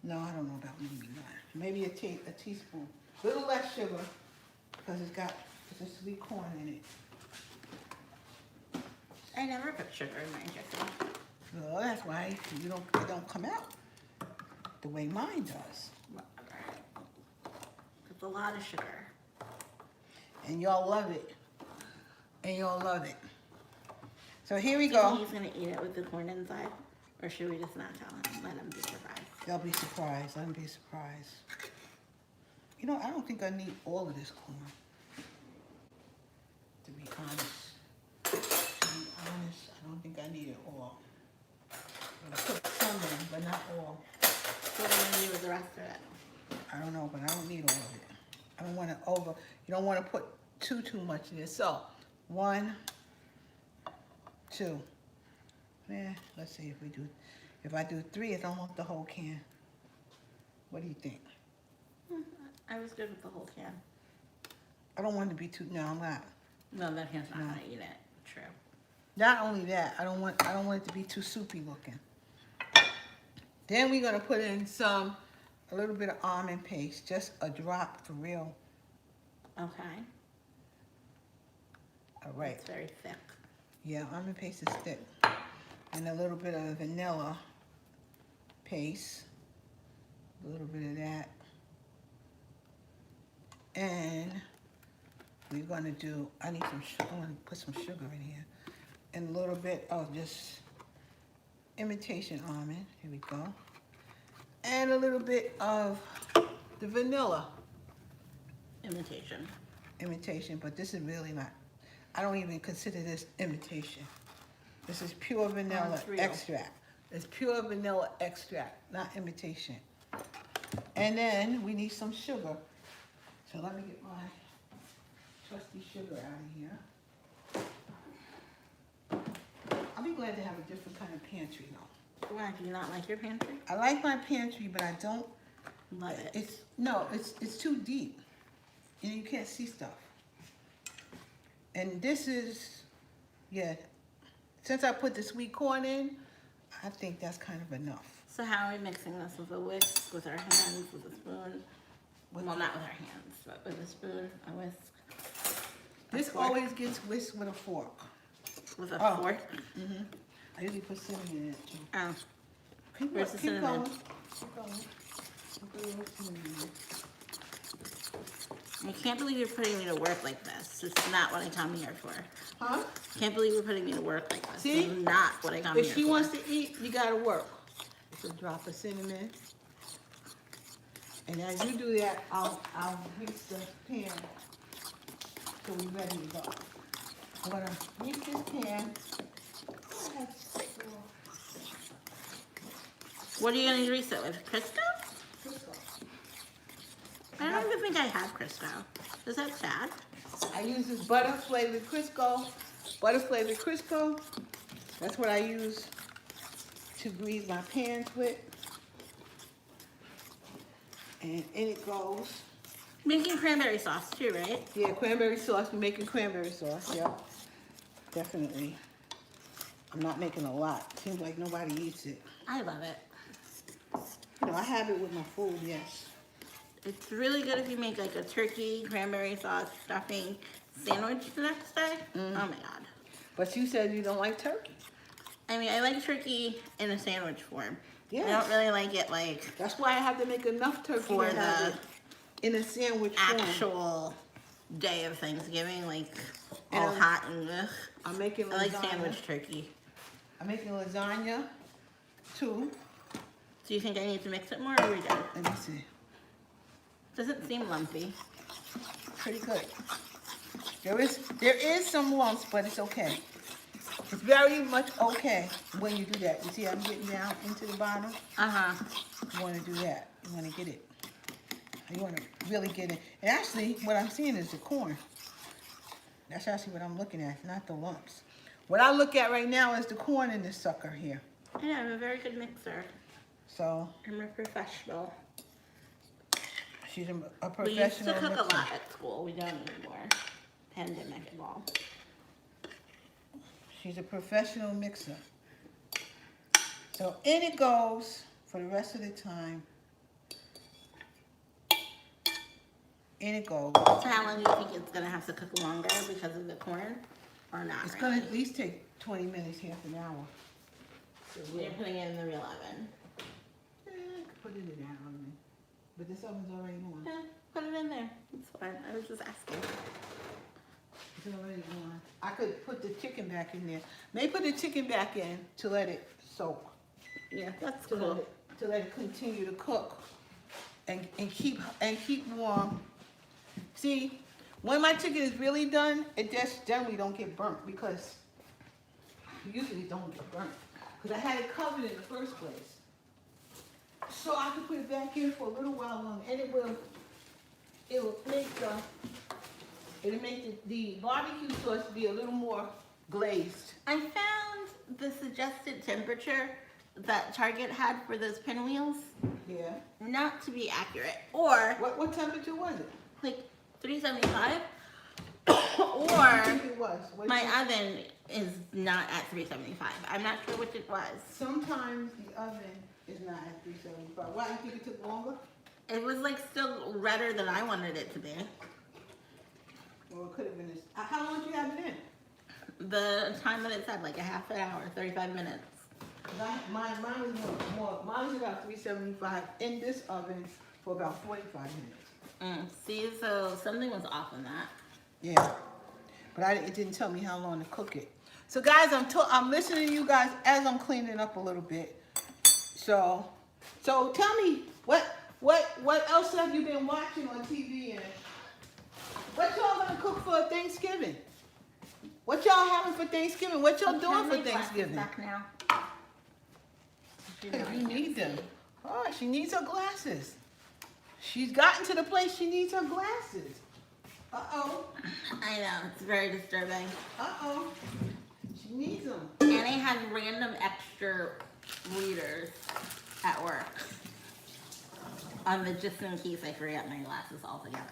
No, I don't know about maybe not. Maybe a teaspoon. A little less sugar because it's a sweet corn in it. I never put sugar in my chicken. Well, that's why it don't come out the way mine does. It's a lot of sugar. And y'all love it. And y'all love it. So here we Do you think go. he's gonna eat it with the corn inside? Or should we just not tell him? Let him be surprised. They'll be surprised. Let them be surprised. You know, I don't think I need all of this corn. To be honest. need it all. I'm gonna put some in, but not all. What am I gonna do with the rest of it? I don't know, but I don't need all of it. I don't want to you don't want to put too much in it. So, 1, 2. Let's see if I do 3, it's almost the whole can. What do you think? I was good with the whole can. I don't want it to be too, no, I'm not. No, that can's not gonna eat it. True. Not only that, I don't want it to be too soupy looking. Then we're gonna put in a little bit of almond paste, just a drop for real. Okay. All right. It's very thick. Yeah, almond paste is thick. And a little bit of vanilla paste. A little bit of that. And we're gonna do, I want to put some sugar in here. And a little bit of just imitation almond. Here we go. And a little bit of the vanilla. Imitation, but this is really not, I don't even consider this imitation. This is pure vanilla extract. It's pure vanilla extract, not imitation. And then we need some sugar. So let me get my trusty sugar out of here. I'll be glad to have a different kind of pantry though. Why, do you not like your pantry? I like my pantry, but I don't Love it. It's too deep. And you can't see stuff. And this is, yeah, since I put the sweet corn in, I think that's kind of enough. So how are we mixing this? With a whisk, with our hands, with a spoon? Well, not with our hands, but with a spoon, a whisk. This always gets whisked with a fork. With a fork? Mm-hmm. I usually put cinnamon in it too. Oh. Keep Where's the cinnamon? going. Keep going. Put a little cinnamon in. I can't believe you're putting me to work like this. It's not what I come here for. Huh? Can't believe you're putting me to work like this. See? It's not what I come here for. If she wants to eat, you gotta work. Just a drop of cinnamon. And as you do that, I'll grease the pan so we're ready to go. I'm gonna grease this pan. What are you gonna grease it with? Crisco? I don't even think I have Crisco. Is that sad? I use this butter flavored Crisco. Butter flavored Crisco. That's what I use to grease my pans with. And in it goes. Making cranberry sauce too, right? Yeah, cranberry sauce. We're making cranberry sauce. Yep. Definitely. I'm not making a lot. Seems like nobody eats it. I love it. You know, I have it with my food, yes. It's really good if you make like a turkey, cranberry sauce, stuffing sandwich the next day. Oh my God. But you said you don't like turkey. I mean, I like turkey in a sandwich form. Yes. I don't really like it like That's why I have to make enough turkey for to have the it in a sandwich form. actual day of Thanksgiving, like And all hot and ugh. I'm making lasagna. I like sandwich turkey. I'm making lasagna too. Do you think I need to mix it more or are we done? Let me see. Doesn't seem lumpy. Pretty good. There is some lumps, but it's okay. It's very much okay when you do that. You see I'm getting down into the bottom? Uh-huh. You want to do that. You want to get it. You want to really get it. And actually, what I'm seeing is the corn. That's actually what I'm looking at, not the lumps. What I look at right now is the corn in this sucker here. I know, I'm a very good mixer. So, I'm a professional. she's a We used professional to cook mixer. a lot at school. We don't anymore. Pandemic and all. She's a professional mixer. So in it goes for the rest of the time. In it goes. So how long do you think it's gonna have to cook longer because of the corn, or not? It's really? gonna at least take 20 minutes, half an hour. You're putting it in the real oven. I could put it in that oven, but this oven's already on. Yeah, put it in there. It's fine. I was just asking. It's already on. I could put the chicken back in there. May put the chicken back in to let it soak. Yeah, that's To cool. let it continue to cook and keep warm. See, when my chicken is really done, it just generally don't get burnt because usually don't get burnt. Because I had it covered in the first place. So I can put it back in for a little while longer, and it'll make the barbecue sauce be a little more glazed. I found the suggested temperature that Target had for those pinwheels Yeah. not to be accurate. Or What temperature was it? like 375. I Or think it was. What my did oven is not at 375. I'm not sure which it was. Sometimes the oven is not at 375. Why, you think it took longer? It was like still redder than I wanted it to be. Or it could have been this. How long did you have it in? The time that it said, like a half an hour, 35 minutes. Mine was mine was about 375 in this oven for about 45 minutes. See, so something was off in that. Yeah, but it didn't tell me how long to cook it. So guys, I'm listening to you guys as I'm cleaning up a little bit. So tell me what else have you been watching on TV, and what y'all gonna cook for Thanksgiving? What y'all having for Thanksgiving? What y'all doing for Thanksgiving? Back now. You need them. Oh, she needs her glasses. She's gotten to the place she needs her glasses. Uh-oh. I know, it's very disturbing. Uh-oh. She needs them. And I had random extra readers at work. Just in case I forget my glasses altogether.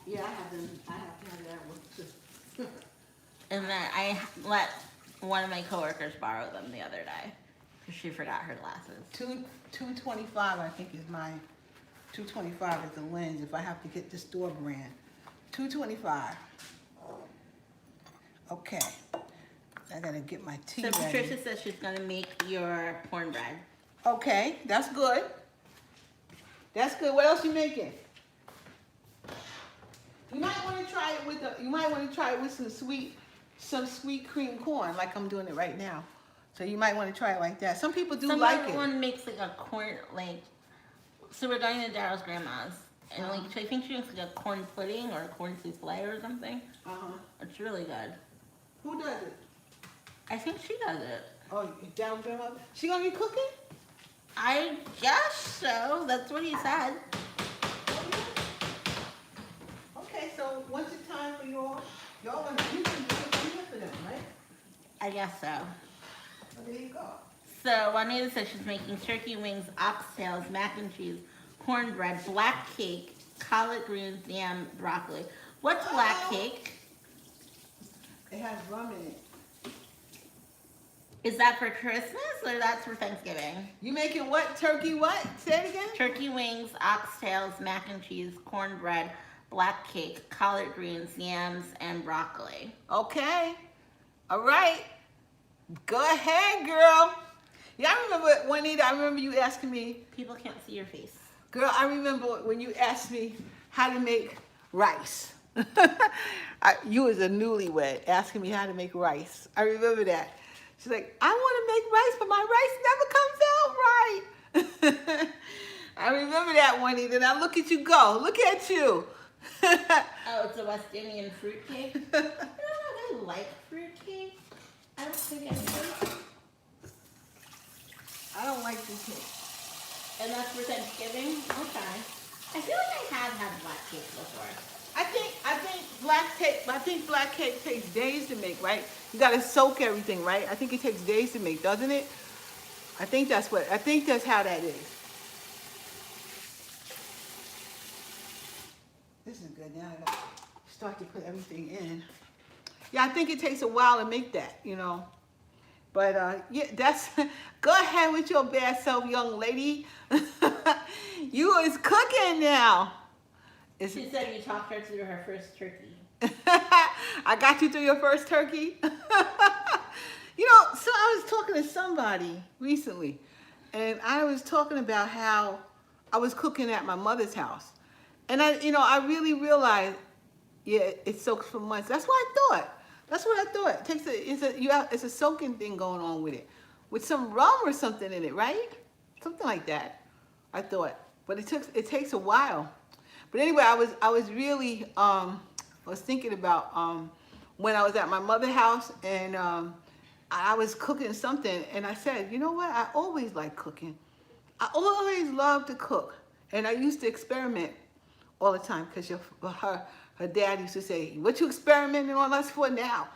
Yeah, I have them. I have to have that one too. And then I let one of my coworkers borrow them the other day because she forgot her glasses. $225, I think, is my $225 is the lens if I have to get the store brand. $225. Okay. I gotta get my tea So ready. Patricia says she's gonna make your cornbread. Okay, that's good. That's good. What else you making? You might want to try it with some sweet cream corn, like I'm doing it right now. So you might want to try it like that. Some people do like it. Someone makes like a corn, so we're going to Daryl's grandma's, and I think she makes like a corn pudding or a corn souffle or something. It's really good. Who does it? I think she does it. Oh, Daryl's grandma. She gonna be cooking? I guess so. That's what he said. Okay, so once it's time for y'all gonna you can do it for them, right? I guess so. So there you go. So Juanita says she's making turkey wings, oxtails, mac and cheese, cornbread, black cake, collard greens, yam, broccoli. What's black cake? It has rum in it. Is that for Christmas or that's for Thanksgiving? You making what? Turkey what? Say it again? Turkey wings, oxtails, mac and cheese, cornbread, black cake, collard greens, yams, and broccoli. Okay. All right. Go ahead, girl. Yeah, I remember, Juanita, I remember you asking me. People can't see your face. Girl, I remember when you asked me how to make rice. You was a newlywed asking me how to make rice. I remember that. She's like, I want to make rice, but my rice never comes out right. I remember that, Juanita. Now look at you go. Look at you. Oh, it's a West Indian fruit cake? I don't know if I like fruit cake. I don't think I do. I don't like this cake. And that's for Thanksgiving? Okay. I feel like I have had black cake before. I think black cake takes days to make, right? You gotta soak everything, right? I think it takes days to make, doesn't it? I think that's how that is. This is good. Now I gotta start to put everything in. Yeah, I think it takes a while to make that, you know. But yeah, go ahead with your bad self, young lady. You is cooking now. She said you talked her through her first turkey. I got you through your first turkey. You know, so I was talking to somebody recently, and I was talking about how I was cooking at my mother's house, and I really realized, yeah, it soaks for months. That's what I thought. That's what I thought. It's a soaking thing going on with it, with some rum or something in it, right? Something like that. I thought, but it takes a while. But anyway, I was really I was thinking about when I was at my mother's house, and I was cooking something, and I said, you know what? I always like cooking. I always love to cook, and I used to experiment all the time because her dad used to say, "What you experimenting on us for now?"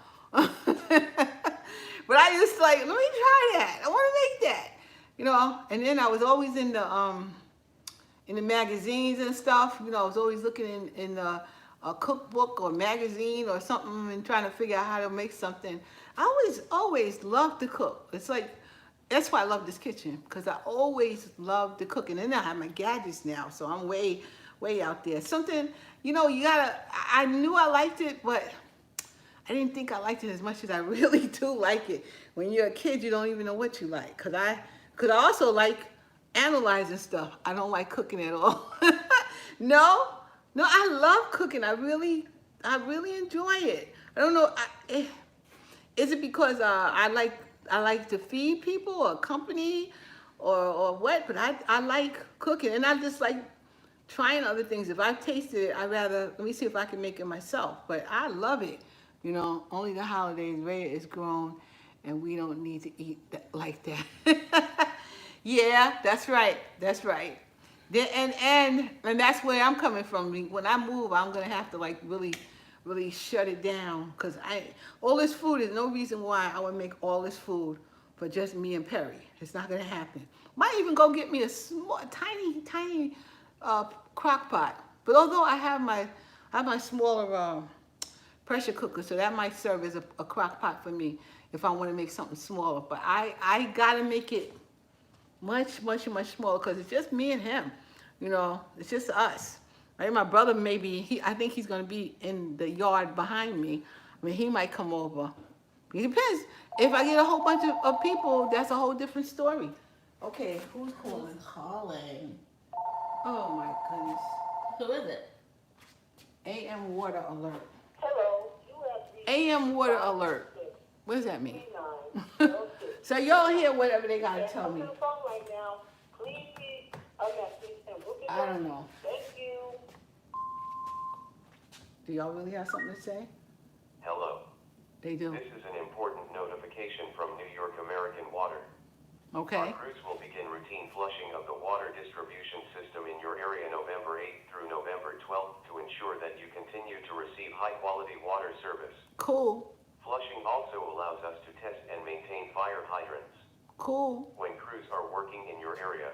But I used to like, let me try that. I want to make that, you know. And then I was always in the magazines and stuff. You know, I was always looking in a cookbook or magazine or something and trying to figure out how to make something. I always loved to cook. It's like, that's why I love this kitchen, because I always loved to cook. And then I have my gadgets now, so I'm way out there. Something, you know, I knew I liked it, but I didn't think I liked it as much as I really do like it. When you're a kid, you don't even know what you like. Cause I also like analyzing stuff. I don't like cooking at all. No, I love cooking. I really enjoy it. I don't know. Is it because I like to feed people or company or what? But I like cooking, and I just like trying other things. If I've tasted it, let me see if I can make it myself. But I love it. You know, only the holidays, Ray is grown, and we don't need to eat like that. Yeah, that's right. That's right. And that's where I'm coming from. When I move, I'm gonna have to like really shut it down, because all this food is no reason why I would make all this food for just me and Perry. It's not gonna happen. Might even go get me a small, tiny crock pot. But although I have my smaller pressure cooker, so that might serve as a crock pot for me if I want to make something smaller. But I gotta make it much smaller, because it's just me and him. You know, it's just us. Right? My brother, maybe I think he's gonna be in the yard behind me. I mean, he might come over. It depends. If I get a whole bunch of people, that's a whole different story. Okay, who's calling? Who's calling? Oh my goodness. Who is it? AM water alert. Hello, AM water alert. What does that mean? So y'all hear whatever they gotta tell me. Right now. Please leave a message and we'll get I don't know. Thank you. Do y'all really have something to say? Hello. They do. This is an important notification from New York American Water. Okay. Our crews will begin routine flushing of the water distribution system in your area November 8th through November 12th to ensure that you continue to receive high-quality water service. Cool. Flushing also allows us to test and maintain fire hydrants. Cool. When crews are working in your area,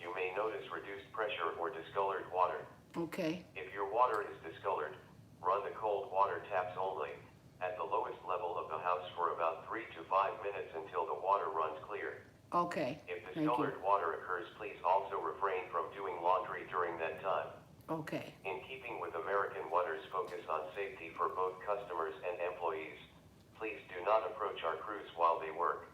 you may notice reduced pressure or discolored water. Okay. If your water is discolored, run the cold water taps only at the lowest level of the house for about 3 to 5 minutes until the water runs clear. Okay. If Thank you. discolored water occurs, please also refrain from doing laundry during that time. Okay. In keeping with American Water's focus on safety for both customers and employees, please do not approach our crews while they work.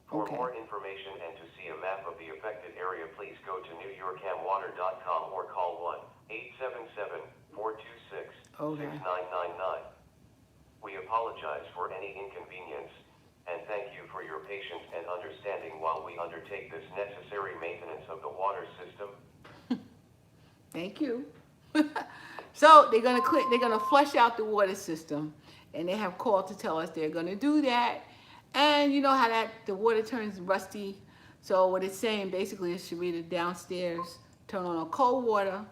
For Okay. more information and to see a map of the affected area, please go to newyorkhamwater.com or call 1-877-426-6999. We apologize for any inconvenience and thank you for your patience and understanding while we undertake this necessary maintenance of the water system. Thank you. So they're gonna flush out the water system, and they have called to tell us they're gonna do that. And you know how the water turns rusty. So what it's saying basically is, should read it downstairs, turn on cold water,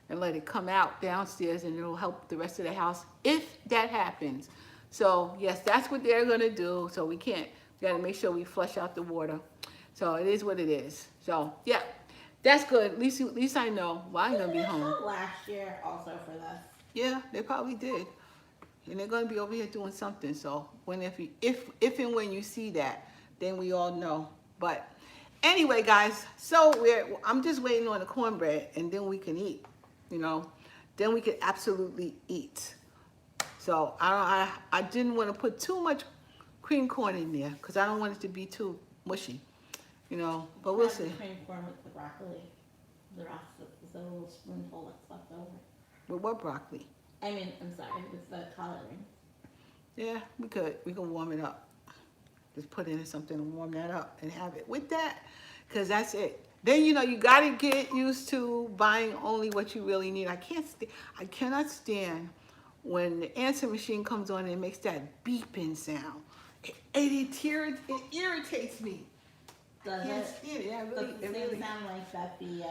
and let it come out downstairs, and it'll help the rest of the house if that happens. So yes, that's what they're gonna do. So we gotta make sure we flush out the water. So it is what it is. So yeah, that's good. At least I know. Well, I ain't gonna be home. Last year also for this. Yeah, they probably did. And they're gonna be over here doing something. So if and when you see that, then we all know. But anyway, guys, so I'm just waiting on the cornbread, and then we can eat. You know, then we can absolutely eat. So I didn't want to put too much cream corn in there because I don't want it to be too mushy. You know, but we'll see. Cream corn with the broccoli. The rest is a little spoonful that's left over. With what broccoli? I mean, I'm sorry, with the collard greens. Yeah, we can warm it up. Just put in something and warm that up and have it with that, because that's it. Then, you know, you got to get used to buying only what you really need. I cannot stand when the answer machine comes on and it makes that beeping sound. It irritates me. Does Can't it? stand it. Yeah, Does it sound like that the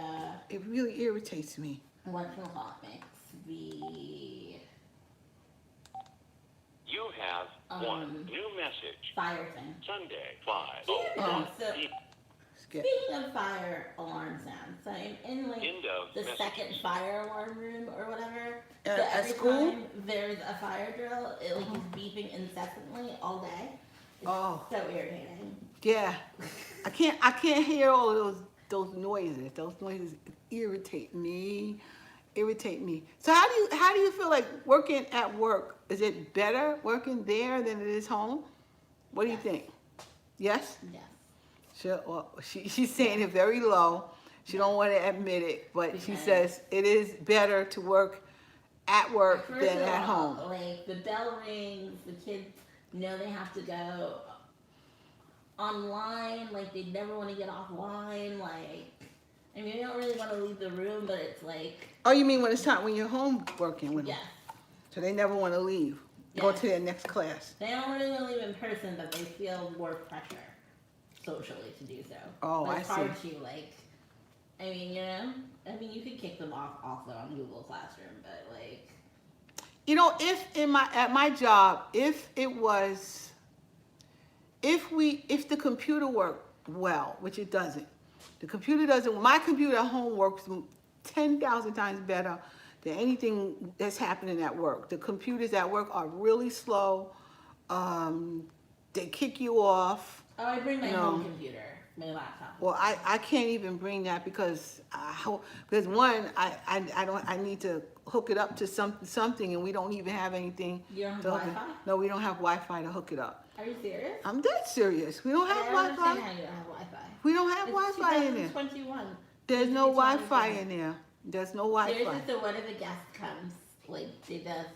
it really irritates me. whatchamacallit makes the You have one new message. fire thing? Sunday, 5. So Skip. speaking of fire alarm sounds, so in like End of the message. second fire alarm room or whatever, At so every school? time there's a fire drill, it like is beeping incessantly all day. It's Oh. so irritating. Yeah, I can't hear all of those noises. Those noises irritate me. So how do you feel like working at work? Is it better working there than it is home? What do you think? Yes. Yes. She's saying it very low. She don't want to admit it, but she Because- says it is better to work at work First than of at all, home. like the bell rings, the kids know they have to go online, like they never want to get offline, like I mean, they don't really want to leave the room, but it's like, Oh, you mean when you're home working with them? yes, So they never want to leave. Go Yes. to their next class. they don't really want to leave in person, but they feel more pressure socially to do so. Oh, but it's I see. hard to like. I mean, you could kick them off also on Google Classroom, but like, You know, if at my job, if the computer worked well, which it doesn't. The computer doesn't. My computer at home works 10,000 times better than anything that's happening at work. The computers at work are really slow. They kick you off. oh, I bring my No. home computer, my laptop. Well, I can't even bring that because one, I need to hook it up to something, and we don't even have anything. You don't have to hook it- Wi-Fi? No, we don't have Wi-Fi to hook it up. Are you serious? I'm dead serious. We don't have I don't understand Wi-Fi. how you don't have Wi-Fi. We don't have It's Wi-Fi in there. 2021. There's no It's not Wi-Fi open. in there. There's no Wi-Fi. Seriously, so what if a guest comes? Like, they just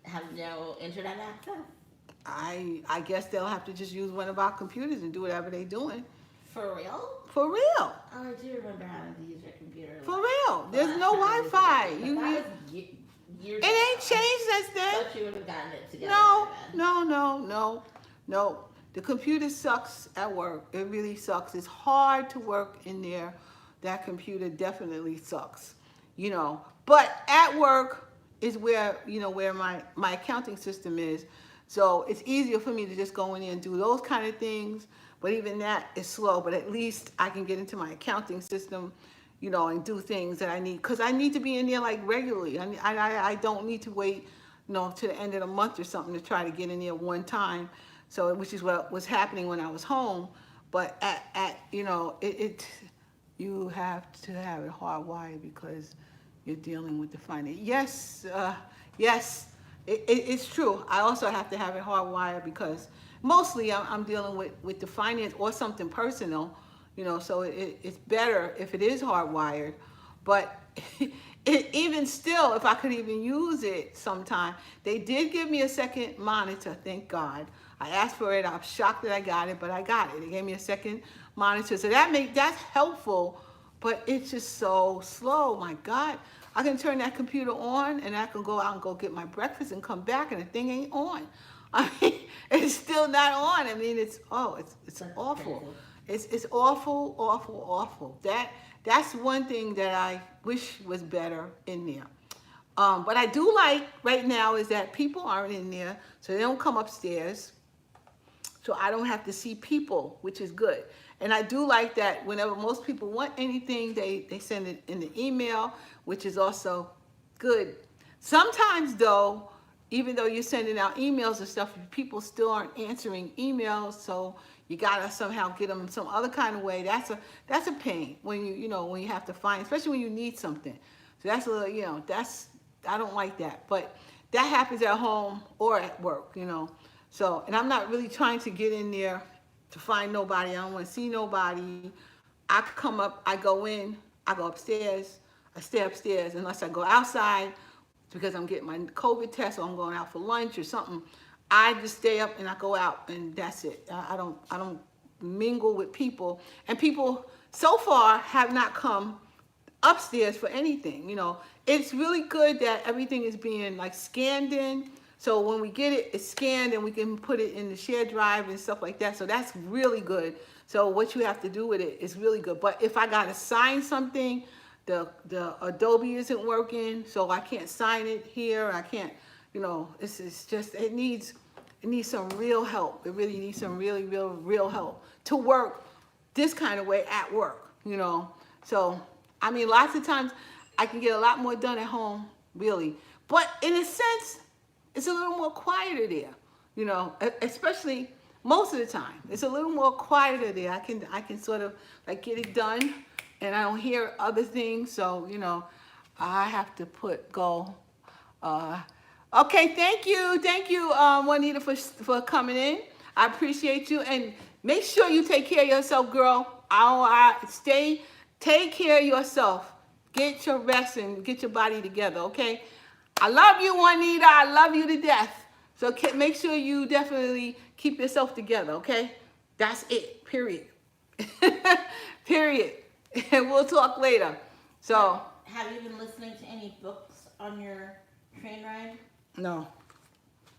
have no internet access? I guess they'll have to just use one of our computers and do whatever they're doing. For real? For real. Oh, I do remember having to use your computer. For real. the There's last no time I used Wi-Fi. it. But You that need. was years It ain't ago. changed since I then. thought you would have gotten it together. No, by then. no. The computer sucks at work. It really sucks. It's hard to work in there. That computer definitely sucks. But at work is where my accounting system is. So it's easier for me to just go in there and do those kind of things. But even that is slow. But at least I can get into my accounting system, and do things that I need. Because I need to be in there like regularly. I don't need to wait, to the end of the month or something to try to get in there one time. So, which is what was happening when I was home. But you have to have it hardwired because you're dealing with the finance. Yes, it's true. I also have to have it hardwired because mostly I'm dealing with the finance or something personal, so it's better if it is hardwired. But even still, if I could even use it sometime, they did give me a second monitor, thank God. I asked for it. I'm shocked that I got it, but I got it. They gave me a second monitor, so that's helpful. But it's just so slow. My God, I can turn that computer on, and I can go out and go get my breakfast and come back, and the thing ain't on. I mean, it's still not on. I mean, it's That's awful. crazy. It's awful. That's one thing that I wish was better in there. What I do like right now is that people aren't in there, so they don't come upstairs. So I don't have to see people, which is good. And I do like that whenever most people want anything, they send it in the email, which is also good. Sometimes though, even though you're sending out emails and stuff, people still aren't answering emails, so you gotta somehow get them some other kind of way. That's a pain when when you have to find, especially when you need something. So that's a little, I don't like that. But that happens at home or at work, So, and I'm not really trying to get in there to find nobody. I don't want to see nobody. I come up, I go in, I go upstairs, I stay upstairs unless I go outside because I'm getting my COVID test or I'm going out for lunch or something. I just stay up and I go out and that's it. I don't mingle with people. And people so far have not come upstairs for anything. It's really good that everything is being like scanned in So when we get it, it's scanned and we can put it in the shared drive and stuff like that. So that's really good. So what you have to do with it is really good. But if I gotta sign something, the Adobe isn't working, so I can't sign it here. I can't, you know, this is just, it needs some real help. It really needs some really real help to work this kind of way at work, you know. So, I mean, lots of times I can get a lot more done at home, really. But in a sense, it's a little more quieter there, you know, especially most of the time. It's a little more quieter there. I can sort of like get it done and I don't hear other things. So, you know, I have to go. Okay, thank you, Juanita, for coming in. I appreciate you, and make sure you take care of yourself, girl. Take care of yourself. Get your rest and get your body together, okay? I love you, Juanita. I love you to death. So make sure you definitely keep yourself together, okay? That's it, period. Period. And we'll talk later. So. Have you been listening to any books on your train ride? No.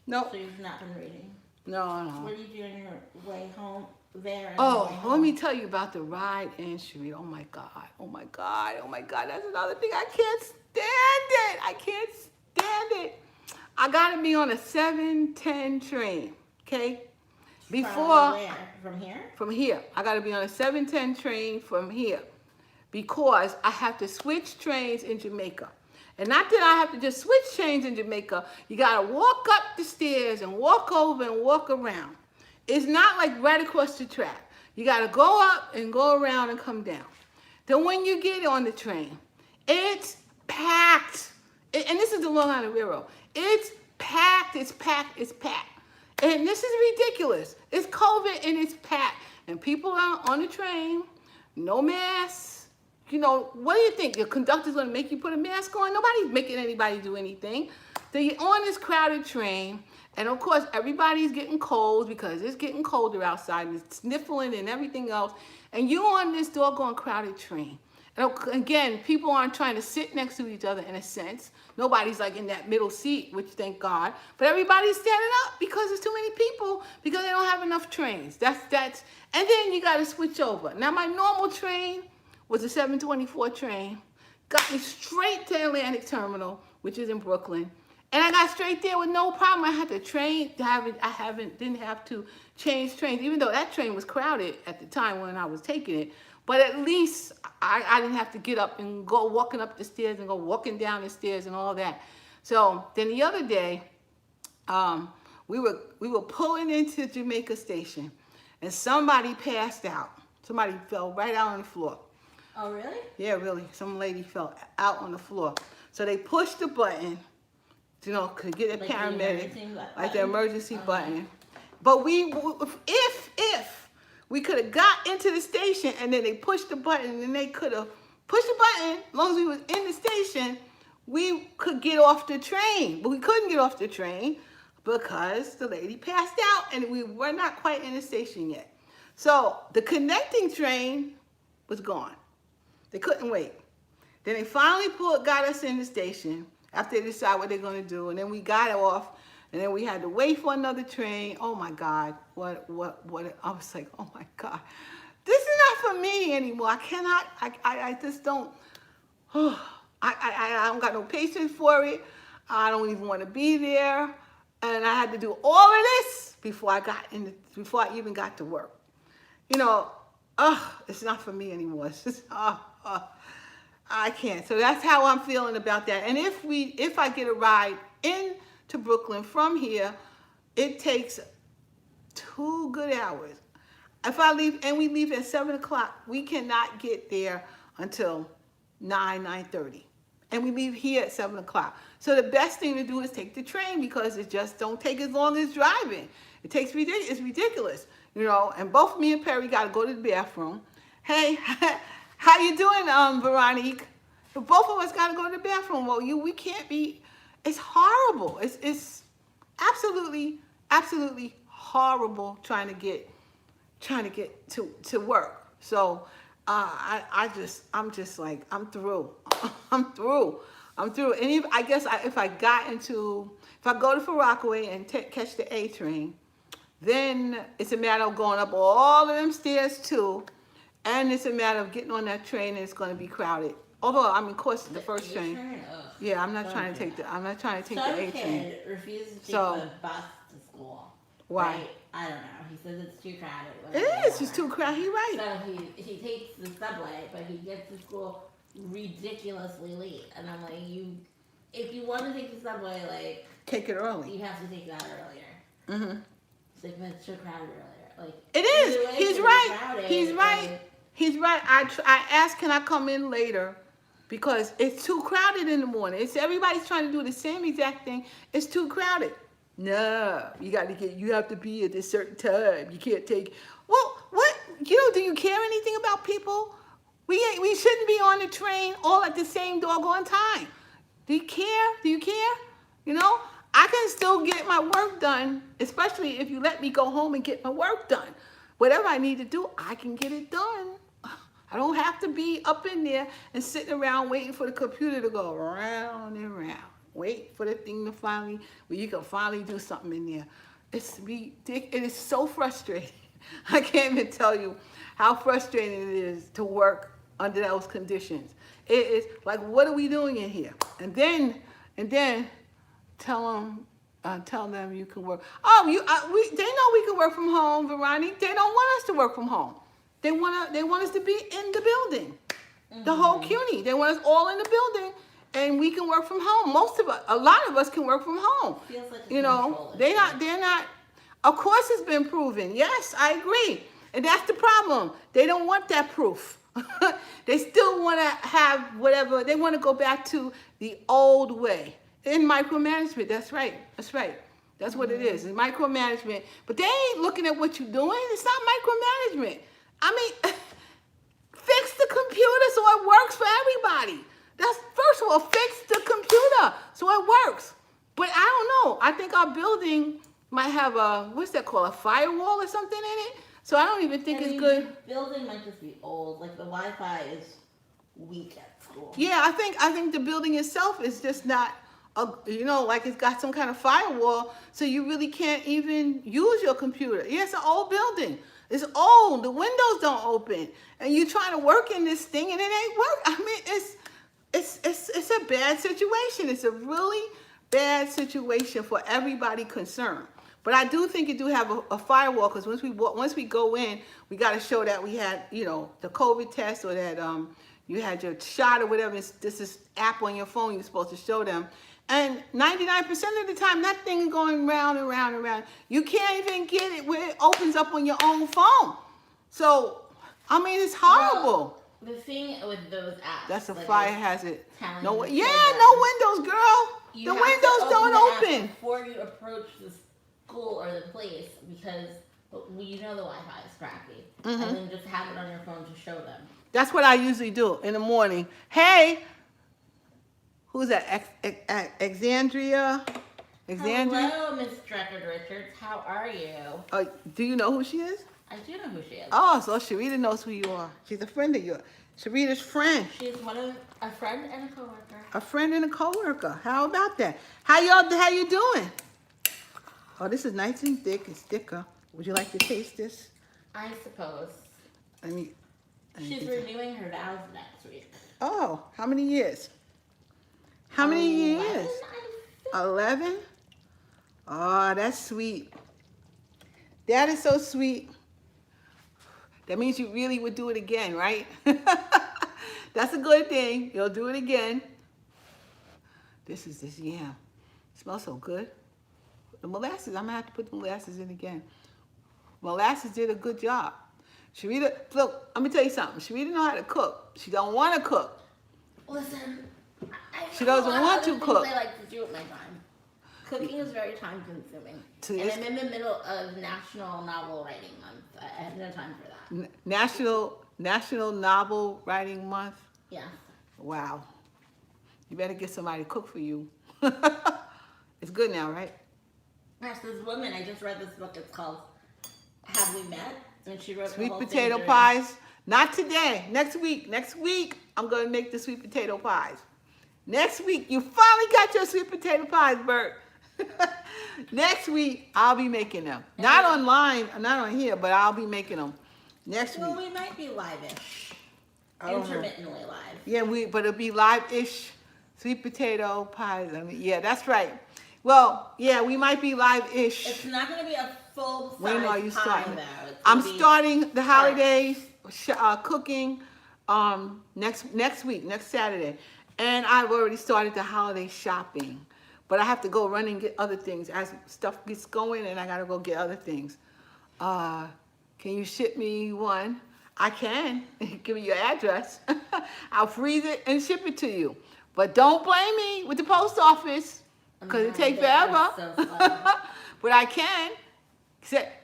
So you've not been reading? No. What do you do on your way home there? And Let me tell you about the ride in Sheree. Oh my God. That's another thing. I can't stand it. I gotta be on a 7:10 train, okay? From where? From here? From here. I gotta be on a 7:10 train from here because I have to switch trains in Jamaica. And not that I have to just switch trains in Jamaica. You gotta walk up the stairs and walk over and walk around. It's not like right across the track. You gotta go up and go around and come down. Then when you get on the train, it's packed. And this is the Long Island Railroad. It's packed. And this is ridiculous. It's COVID and it's packed. And people are on the train, no masks. You know, what do you think? The conductor's gonna make you put a mask on? Nobody's making anybody do anything. So you're on this crowded train, and of course everybody's getting cold because it's getting colder outside and it's sniffling and everything else. And you're on this doggone crowded train. And again, people aren't trying to sit next to each other in a sense. Nobody's like in that middle seat, which thank God. But everybody's standing up because there's too many people because they don't have enough trains. That's and then you gotta switch over. Now my normal train was a 7:24 train, got me straight to Atlantic Terminal, which is in Brooklyn, and I got straight there with no problem. I had to didn't have to change trains, even though that train was crowded at the time when I was taking it. But at least I didn't have to get up and go walking up the stairs and go walking down the stairs and all that. So then the other day, we were pulling into Jamaica Station, and somebody passed out. Somebody fell right out on the floor. Oh, really? Yeah, really. Some lady fell out on the floor. So they pushed the button, you know, could get a Like paramedic, like the emergency Okay. button. But if we could have got into the station and then they pushed the button and they could have pushed the button, as long as we was in the station, we could get off the train. But we couldn't get off the train because the lady passed out and we were not quite in the station yet. So the connecting train was gone. They couldn't wait. Then they finally got us in the station after they decided what they're going to do. And then we got off, and then we had to wait for another train. Oh my God, what, I was like, oh my God. This is not for me anymore. I cannot, I just don't, I don't got no patience for it. I don't even want to be there. And I had to do all of this before I even got to work. You know, it's not for me anymore. It's just, I can't. So that's how I'm feeling about that. And if I get a ride into Brooklyn from here, it takes 2 good hours. If I leave, and we leave at 7 o'clock, we cannot get there until 9:30. And we leave here at 7 o'clock. So the best thing to do is take the train because it just don't take as long as driving. It's ridiculous, you know. And both me and Perry got to go to the bathroom. Hey, how you doing, Veronique? Both of us got to go to the bathroom. Well, we can't be. It's horrible. It's absolutely horrible trying to get to work. So I'm just like, I'm through. I'm through. I'm through. And if, I guess if I go to Rockaway and catch the A train, then it's a matter of going up all of them stairs too. And it's a matter of getting on that train and it's going to be crowded. Although, I mean, of course, the first train. Ugh. Yeah, I'm not Don't trying to do take that. the A train. Some kid refuses to take So- the bus to school. Why? Right? I don't know. He says it's too crowded. It whatever. is. It's too crowded. He's right. So he takes the subway, but he gets to school ridiculously late. And I'm like, if you want to take the subway, like, Take it early. you have to take that earlier. Mm-hmm. It's like, but it's too crowded earlier. Like, It either is. way, He's it's gonna be right. crowded, He's right. like, He's right. I asked, can I come in later? Because it's too crowded in the morning. Everybody's trying to do the same exact thing. It's too crowded. No, you have to be at a certain time. You can't take. Well, what? Do you care anything about people? We shouldn't be on the train all at the same doggone time. Do you care? Do you care? I can still get my work done, especially if you let me go home and get my work done. Whatever I need to do, I can get it done. I don't have to be up in there and sitting around waiting for the computer to go around and around. Wait for the thing to where you can finally do something in there. It's ridiculous. It is so frustrating. I can't even tell you how frustrating it is to work under those conditions. It is like, what are we doing in here? And then tell them you can work. Oh, they know we can work from home, Veronique. They don't want us to work from home. They want us to be in the building. Mm-hmm. The whole CUNY. They want us all in the building, and we can work from home. A lot of us can work from home. Feels like it's They're not. Of course, it's been proven. Yes, I agree, and that's the problem. They don't want that proof. They still want to have whatever. They want to go back to the old way in micromanagement. That's right. That's right. That's what it is. It's micromanagement. But they ain't looking at what you're doing. It's not micromanagement. I mean, fix the computer so it works for everybody. First of all, fix the computer so it works. But I don't know. I think our building might have what's that called? A firewall or something in it. So I don't even think it's good. The building might just be old. Like, the Wi-Fi is weak at school. Yeah, I think the building itself is just not, like it's got some kind of firewall, so you really can't even use your computer. Yeah, it's an old building. It's old. The windows don't open, and you trying to work in this thing, and it ain't work. I mean, it's a bad situation. It's a really bad situation for everybody concerned. But I do think you do have a firewall, because once we go in, we got to show that we had, the COVID test, or that you had your shot or whatever. This is app on your phone you're supposed to show them. And 99% of the time, that thing is going round and round and round. You can't even get it where it opens up on your own phone. So, I mean, it's horrible. Well, the thing with those apps. That's a like, fire hazard. No Windows, girl. The windows don't open. Before you approach the school or the place, because the Wi-Fi is crappy. Mm-hmm. And then just have it on your phone to show them. That's what I usually do in the morning. Hey, who's that? Alexandria? Hello, Miss Streckard Richards. How are you? Do you know who she is? I do know who she is. Oh, so Sharita knows who you are. She's a friend of yours. Sharita's friend. She's a friend and a coworker. A friend and a coworker. How about that? How you doing? Oh, this is nice and thick. It's thicker. Would you like to taste this? I suppose. She's get renewing her vows next week. Oh, how many years? How many years? 11? Oh, that's sweet. That is so sweet. That means you really would do it again, right? That's a good thing. You'll do it again. This yam. It smells so good. The molasses, I'm going to have to put the molasses in again. Molasses did a good job. Sharita, look, let me tell you something. Sharita know how to cook. She don't want to cook. Listen, She doesn't want to cook. I like to do with my time. Cooking is very time consuming. And I'm in the middle of National Novel Writing Month. I have no time for that. National Novel Writing Month? Yeah. Wow. You better get somebody to cook for you. It's good now, right? Yes, this woman, I just read this book. It's called Have We Met? And she wrote Sweet the whole potato thing pies. Not today. Next week. Next week, I'm going to make the sweet potato pies. Next week, you finally got your sweet potato pies, Bert. Next week, I'll be making them. Not online, not on here, but I'll be making them next Well, week. we might be live-ish. I don't know. Intermittently live. Yeah, but it'll be live-ish sweet potato pies. I mean, yeah, that's right. Well, yeah, we might be live-ish. It's not going to be a full-size When are you pie, starting? though. It's I'm gonna be starting the holidays cooking next week, next Saturday, and I've already started the holiday shopping. But I have to go run and get other things as stuff gets going, and I gotta go get other things. Can you ship me one? I can. Give me your address. I'll freeze it and ship it to you. But don't blame me with the post office, because it takes forever. So slow. But I can.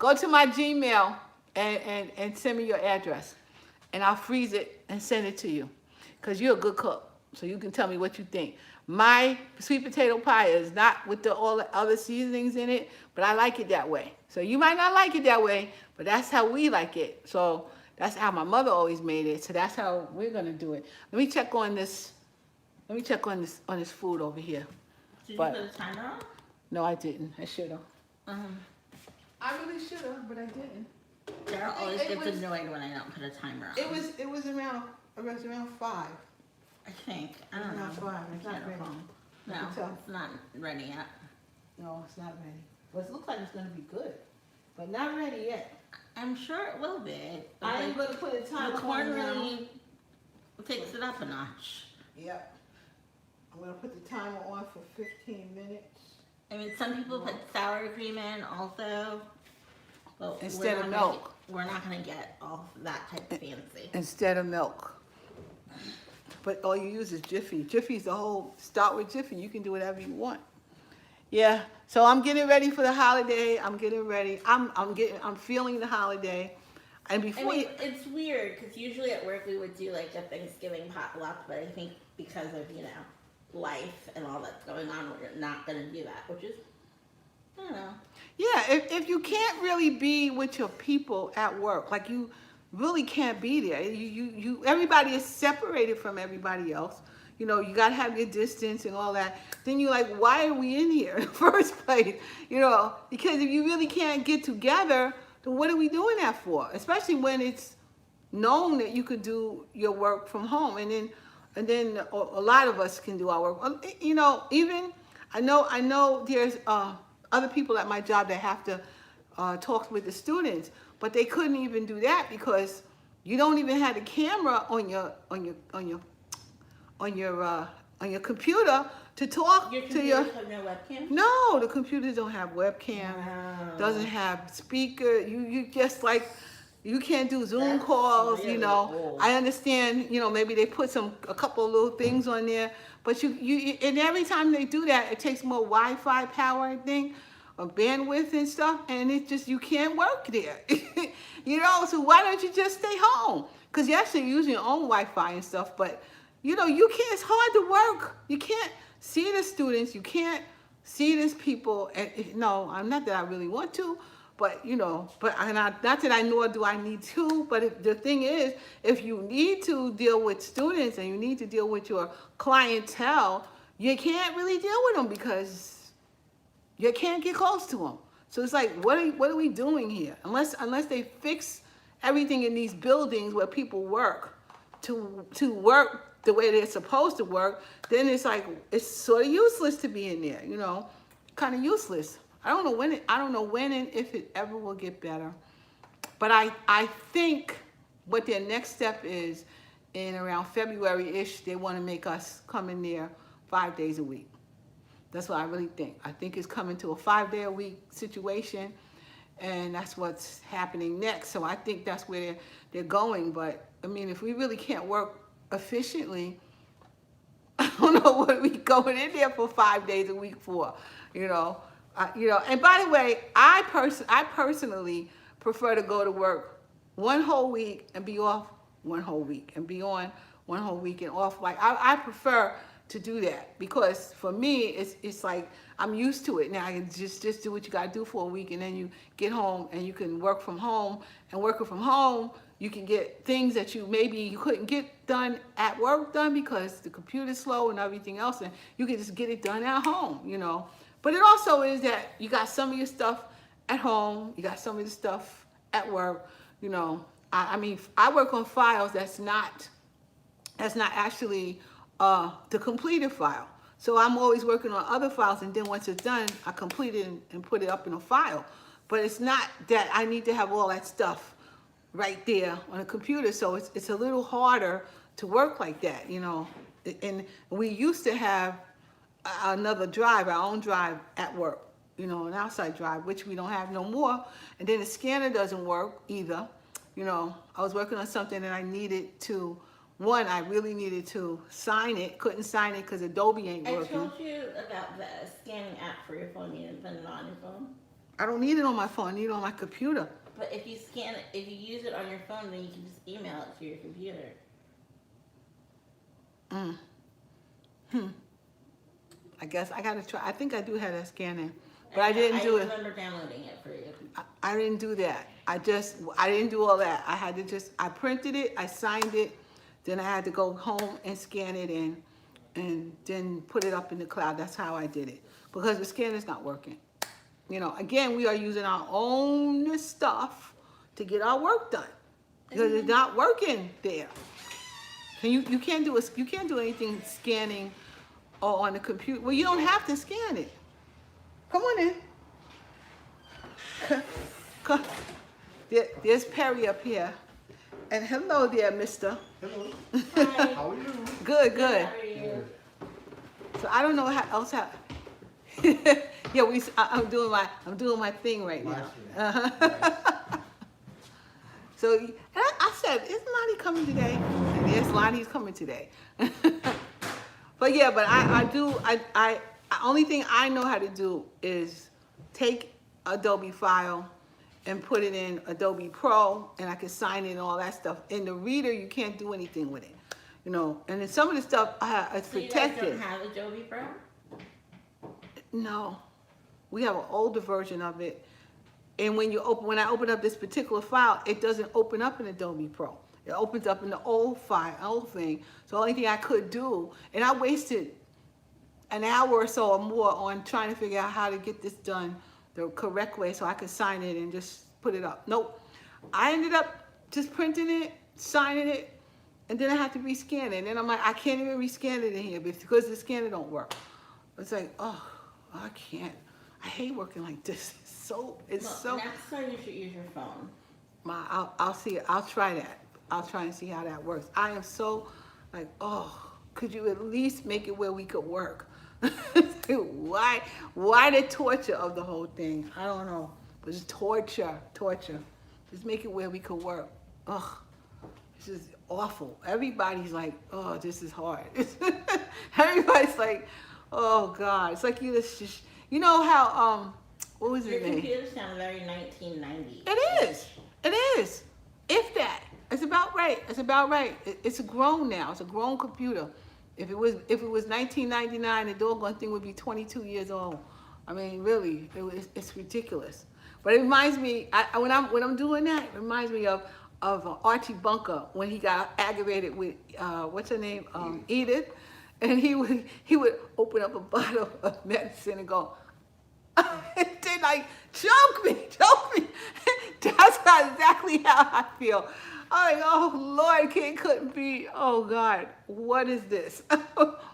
Go to my Gmail and send me your address, and I'll freeze it and send it to you, because you're a good cook, so you can tell me what you think. My sweet potato pie is not with all the other seasonings in it, but I like it that way. So you might not like it that way, but that's how we like it. So that's how my mother always made it. So that's how we're gonna do it. Let me check on this. Let me check on this food over here. Did But- you put a timer on? No, I didn't. I should have. Um, I really should have, but I didn't. Daryl always It gets was- annoyed when I don't put a timer on. It was around 5. I think. I don't It's know. not fine. It's I not can't ready. recall. I No, can tell. it's not ready yet. No, it's not ready. But it looks like it's gonna be good, but not ready yet. I'm sure it will be. but I am like, gonna put a the timer corn on now. really takes it up a notch. Yep. I'm gonna put the timer on for 15 minutes. I mean, some people put sour cream in also. But Instead we're of not gonna milk. We're not gonna get all that type of fancy. Instead of milk. But all you use is Jiffy. Jiffy's the whole, start with Jiffy. You can do whatever you want. Yeah, so I'm getting ready for the holiday. I'm getting ready. I'm feeling the holiday. And I before mean, it's weird because usually at work we would do like a Thanksgiving potluck, but I think because of, life and all that's going on, we're not gonna do that, which is, I don't know. yeah, if you can't really be with your people at work, like you really can't be there. You everybody is separated from everybody else. You gotta have your distance and all that. Then you're like, why are we in here in the first place? Because if you really can't get together, then what are we doing that for? Especially when it's known that you could do your work from home, and then a lot of us can do our work. Even I know there's other people at my job that have to talk with the students, but they couldn't even do that because you don't even have the camera on your computer to talk Your to your. computers have no webcam? No, the computers don't have webcam. Wow. Doesn't have speaker. You just like. You can't do Zoom That's calls, really old. I understand, maybe they put a couple of little things on there, but and every time they do that, it takes more Wi-Fi power, I think, or bandwidth and stuff, and you can't work there. So why don't you just stay home? Because you're actually using your own Wi-Fi and stuff, but, you can't, it's hard to work. You can't see the students, you can't see these people, and no, I'm not that I really want to, but not that nor do I need to, but the thing is, if you need to deal with students and you need to deal with your clientele, you can't really deal with them because you can't get close to them. So it's like, what are we doing here? Unless they fix everything in these buildings where people work to work the way they're supposed to work, then it's like, it's sort of useless to be in there, kind of useless. I don't know when and if it ever will get better. But I think what their next step is, in around February-ish, they want to make us come in there 5 days a week. That's what I really think. I think it's coming to a 5-day-a-week situation, and that's what's happening next. So I think that's where they're going. But, I mean, if we really can't work efficiently, I don't know what we going in there for 5 days a week for, and by the way, I personally prefer to go to work one whole week and be off one whole week and be on one whole week and off. Like I prefer to do that because for me it's like I'm used to it now. I can just do what you gotta do for a week, and then you get home and you can work from home. And working from home, you can get things that maybe you couldn't get done at work done because the computer's slow and everything else, and you can just get it done at home, you know. But it also is that you got some of your stuff at home, you got some of the stuff at work, you know. I mean, I work on files that's not actually the completed file. So I'm always working on other files, and then once it's done, I complete it and put it up in a file. But it's not that I need to have all that stuff right there on a computer, so it's a little harder to work like that, you know. And we used to have another drive, our own drive at work, you know, an outside drive, which we don't have no more. And then the scanner doesn't work either. You know, I was working on something and I needed to, I really needed to sign it, couldn't sign it because Adobe ain't working. I told you about the scanning app for your phone. You didn't put it on your phone. I don't need it on my phone, I need it on my computer. But if you scan it, if you use it on your phone, then you can just email it to your computer. I guess I gotta try. I think I do have that scanner, but I didn't do it. I remember downloading it for you. I didn't do that. I didn't do all that. I printed it, I signed it, then I had to go home and scan it in, and then put it up in the cloud. That's how I did it, because the scanner's not working. You know, again, we are using our own stuff to get our work done, because it's not working there. And you can't do anything scanning or on the computer. Well, you don't have to scan it. Come on in. Come. There's Perry up here. And hello there, mister. Hello. Hi. How are you? Good, good. How are you? So I don't know how else how. Yeah, I'm doing my thing right now. Nice. So and I said, is Lonnie coming today? And yes, Lonnie's coming today. But yeah, but I only thing I know how to do is take Adobe file and put it in Adobe Pro, and I can sign it and all that stuff. In the reader, you can't do anything with it, you know. And then some of the stuff it's So you guys protected. don't have Adobe Pro? No, we have an older version of it. And when I open up this particular file, it doesn't open up in Adobe Pro. It opens up in the old thing. So the only thing I could do, and I wasted an hour or so or more on trying to figure out how to get this done the correct way so I could sign it and just put it up. Nope. I ended up just printing it, signing it, and then I had to rescan it. And then I'm like, I can't even rescan it in here because the scanner don't work. It's like, oh, I can't. I hate working like this. Next time you should use your phone. I'll see. I'll try that. I'll try and see how that works. I am so like, oh, could you at least make it where we could work? Why the torture of the whole thing? I don't know. But it's torture. Just make it where we could work. Ugh, this is awful. Everybody's like, oh, this is hard. Everybody's like, oh God. It's like you know how what was Your his name? computer sounds very 1990. It is. If that. It's about right. It's grown now. It's a grown computer. If it was 1999, the doggone thing would be 22 years old. I mean, really, it's ridiculous. But it reminds me, when I'm doing that, it reminds me of Archie Bunker when he got aggravated with what's her name, Edith, and he would open up a bottle of medicine and go, they like choke me. That's exactly how I feel. I'm like, oh Lord, it couldn't be. Oh God, what is this?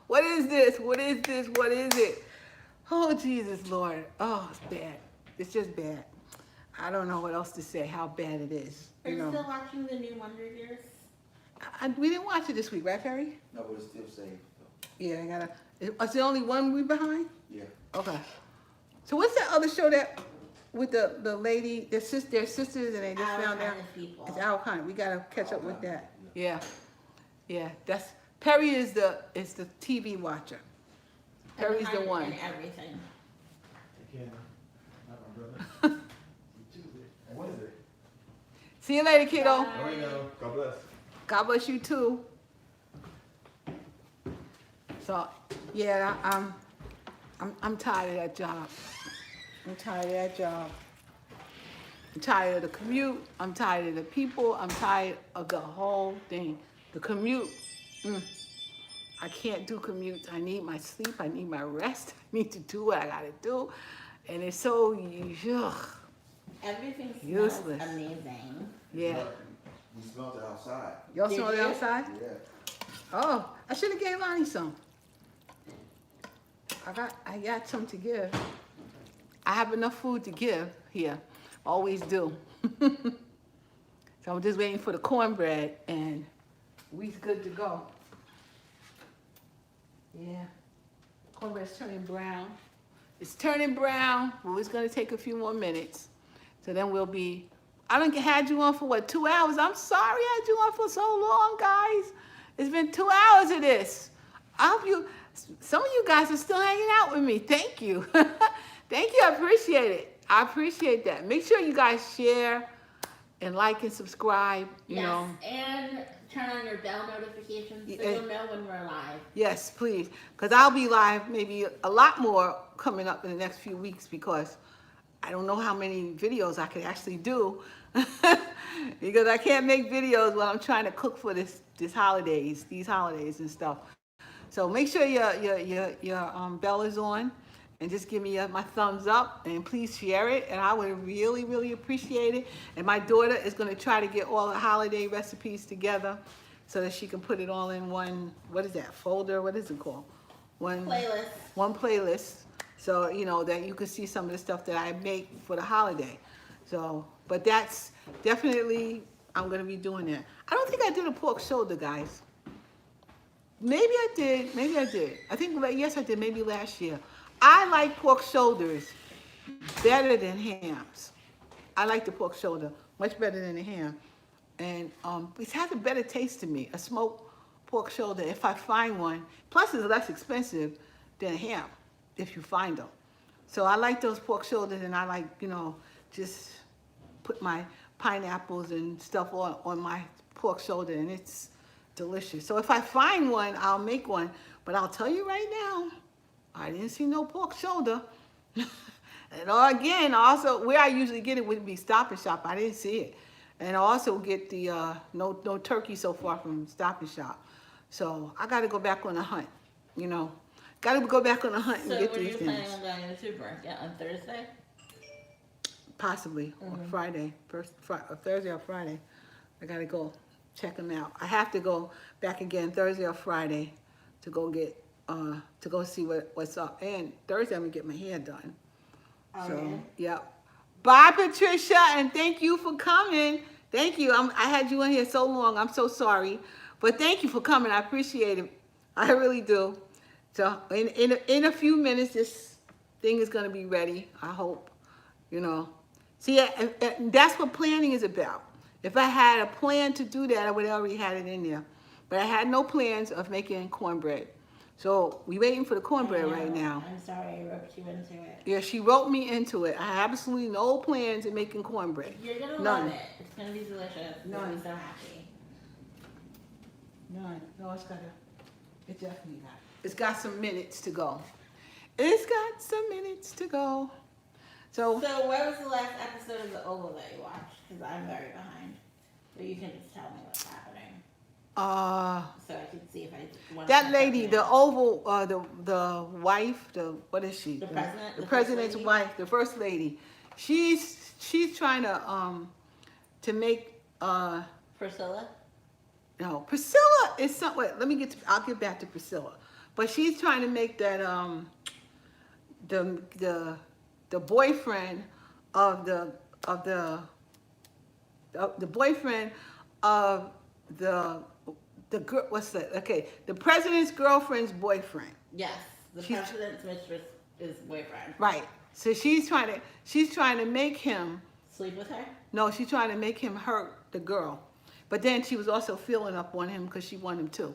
What is it? Oh Jesus, Lord. Oh, it's bad. It's just bad. I don't know what else to say. How bad it is. Are you still watching the new Wonder Years? We didn't watch it this week, right, Perry? No, but it's still safe. Yeah, I gotta. Is there only one we behind? Yeah. Okay. So what's that other show that with the lady, their sisters, and they just Our found out? Kind of People. It's our kind. We gotta catch up with Kind. that. Yeah. That's Perry is the TV watcher. Perry's the one. And everything. Again, not my brother. Tuesday. On Wednesday. See you later, kiddo. Bye. There we go. God bless. God bless you too. So yeah, I'm tired of that job. I'm tired of the commute. I'm tired of the people. I'm tired of the whole thing. The commute. I can't do commutes. I need my sleep. I need my rest. I need to do what I gotta do. And it's so, ugh. Everything smells Useless. amazing. Yeah. We smelled it outside. Y'all Did smell it you? outside? Yeah. Oh, I should have gave Lonnie some. I got some to give. I have enough food to give here. Always do. So I'm just waiting for the cornbread and we's good to go. Yeah. Cornbread's turning brown. It's turning brown. Well, it's gonna take a few more minutes. So then we'll be, I done had you on for what, 2 hours? I'm sorry I had you on for so long, guys. It's been 2 hours of this. I hope you, some of you guys are still hanging out with me. Thank you. Thank you, I appreciate it. I appreciate that. Make sure you guys share and like and subscribe, you know. And turn on your bell notifications so Yeah. you'll know when we're live. Yes, please. Because I'll be live maybe a lot more coming up in the next few weeks because I don't know how many videos I could actually do because I can't make videos while I'm trying to cook for these holidays and stuff. So make sure your bell is on and just give me my thumbs up and please share it and I would really, really appreciate it. And my daughter is going to try to get all the holiday recipes together so that she can put it all in one, what is that, folder? What is it called? One playlist. So, you know, that you can see some of the stuff that I make for the holiday. So, but that's definitely, I'm going to be doing that. I don't think I did a pork shoulder, guys. Maybe I did. I think, yes, I did, maybe last year. I like pork shoulders better than hams. I like the pork shoulder much better than the ham. And it has a better taste to me, a smoked pork shoulder, if I find one. Plus, it's less expensive than a ham, if you find them. So I like those pork shoulders, and I like, you know, just put my pineapples and stuff on my pork shoulder, and it's delicious. So if I find one, I'll make one. But I'll tell you right now, I didn't see no pork shoulder. And again, also, where I usually get it would be Stop and Shop. I didn't see it. And I also get the no turkey so far from Stop and Shop. So I got to go back on the hunt, you know. Got to go back on the hunt and get these things. So when are you planning on going to the supermarket? On Thursday? Possibly, or Friday, Thursday or Friday. I got to go check them out. I have to go back again Thursday or Friday to go get, to go see what's up. And Thursday I'm going to get my hair done. So, yep. Bye, Patricia, and thank you for coming. Thank you. I had you in here so long. I'm so sorry. But thank you for coming. I appreciate it. I really do. So, in a few minutes, this thing is going to be ready, I hope. You know. See, and that's what planning is about. If I had a plan to do that, I would have already had it in there. But I had no plans of making cornbread. So we're waiting for the cornbread right now. I'm sorry I roped you into it. Yeah, she roped me into it. I have absolutely no plans of making cornbread. You're going to None. love it. It's going to be delicious. None. You'll be so happy. None. No, it definitely got. It's got some minutes to go. It's got some minutes to go. So what was the last episode of The Oval that you watched? Because I'm very behind. But you can just tell me what's happening. So I can see if I want that lady, the Oval, the wife, what is she? The president? The The president's first lady? wife, the first lady. She's trying to make Priscilla? no, Priscilla is some. Wait, I'll get back to Priscilla. But she's trying to make that the boyfriend of the boyfriend of the girl. What's that? Okay, the president's girlfriend's boyfriend. Yes. The She's- president's mistress is boyfriend. Right. So she's trying to make him. Sleep with her? No, she's trying to make him hurt the girl. But then she was also feeling up on him because she wanted him too.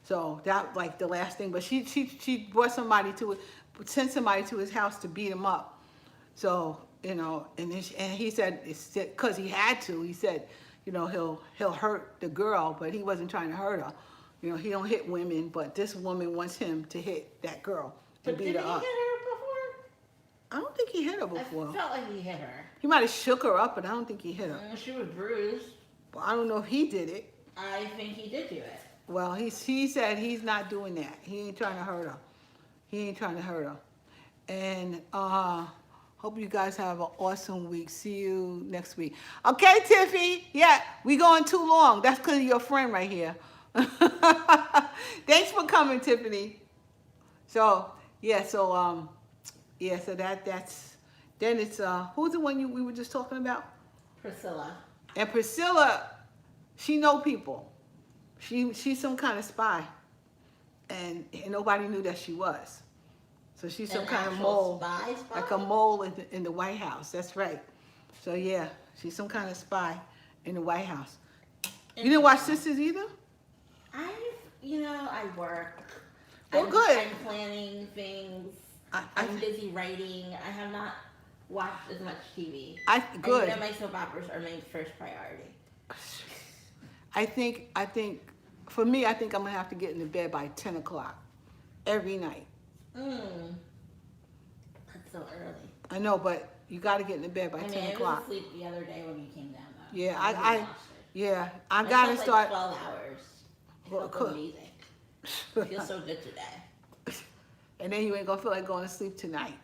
So that like the last thing. But she brought somebody sent somebody to his house to beat him up. So, you know, and he said, because he had to, he said, you know, he'll hurt the girl, but he wasn't trying to hurt her. You know, he don't hit women, but this woman wants him to hit that girl and But beat did he her hit up. her before? I don't think he hit her I before. felt like he hit her. He might have shook her up, but I don't think he hit her. She was bruised. Well, I don't know if he did it. I think he did do it. Well, he said he's not doing that. He ain't trying to hurt her. He ain't trying to hurt her. And hope you guys have an awesome week. See you next week. Okay, Tiffy. Yeah, we going too long. That's because of your friend right here. Thanks for coming, Tiffany. So yeah, so that's then it's who's the one we were just talking about? Priscilla. And Priscilla, she know people. She's some kind of spy, and nobody knew that she was. So she's some kind of mole, spy? like a mole in the White House. That's right. So yeah, she's some kind of spy in the White House. You didn't watch Sisters either? I work. Well, good. I'm planning things. I'm busy writing. I have not watched as much TV. Good. And my soap operas are my first priority. I think for me, I think I'm gonna have to get into bed by 10 o'clock every night. That's so early. I know, but you got to get into bed by 10 o'clock. I was asleep the other day when you came down, though. Yeah, I I gotta slept start. like 12 hours. It Well, felt amazing. I feel so good today. And then you ain't gonna feel like going to sleep tonight.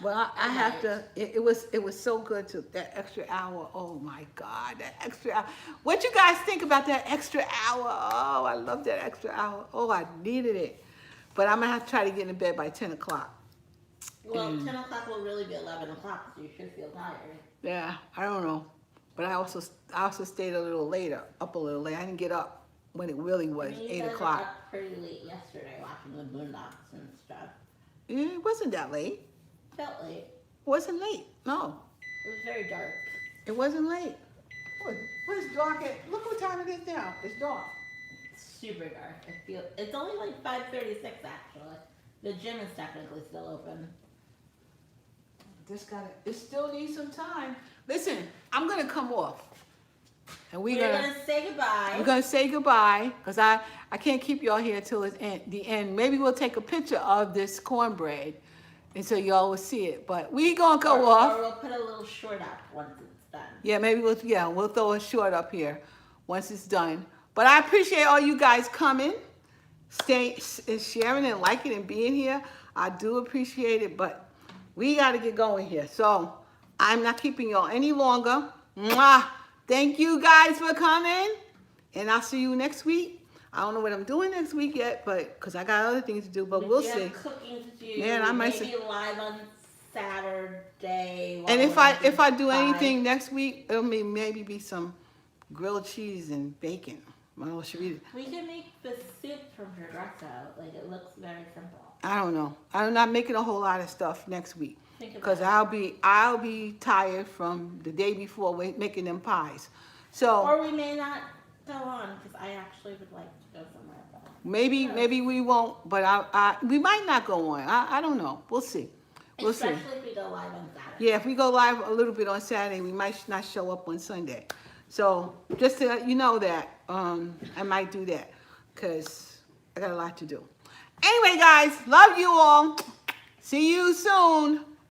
Well, I have to. It was so good to that extra hour. Oh my God, that extra hour. What you guys think about that extra hour? Oh, I love that extra hour. Oh, I needed it. But I'm gonna have to try to get in bed by 10 o'clock. Well, 10 o'clock will really be 11 o'clock, so you should feel tired. Yeah, I don't know. But I also stayed a little later, up a little late. I didn't get up when it really was 8 You o'clock. were up pretty late yesterday watching the Boondocks and stuff. Yeah, it wasn't that late. Felt late. It wasn't late. No, It was very dark. it wasn't late. What is dark at? Look what time it is now. It's dark. It's super dark. It's only like 5:36 actually. The gym is technically still open. It still needs some time. Listen, I'm gonna come off, and We're gonna say goodbye. I'm gonna say goodbye because I can't keep y'all here till the end. Maybe we'll take a picture of this cornbread, and so y'all will see it. But we gonna go off. Or we'll put a little short up once it's done. Yeah, maybe we'll throw a short up here once it's done. But I appreciate all you guys coming, sharing and liking and being here. I do appreciate it, but we got to get going here. So I'm not keeping y'all any longer. Mwah! Thank you guys for coming, and I'll see you next week. I don't know what I'm doing next week yet, but because I got other things to do, but we'll see. Cooking to do. Man, I might maybe live on Saturday. And if I do anything next week, it'll maybe be some grilled cheese and bacon. Well, should we can make the soup from Progresso. Like, it looks very simple. I don't know. I'm not making a whole lot of stuff next week Think about because I'll be tired from the day before making them pies. So Or we may not go on because I actually would like to go somewhere. maybe we won't, but we might not go on. I don't know. We'll see. We'll see. Especially if we go live on Saturday. Yeah, if we go live a little bit on Saturday, we might not show up on Sunday. So just to let you know that I might do that because I got a lot to do. Anyway, guys, love you all. See you soon.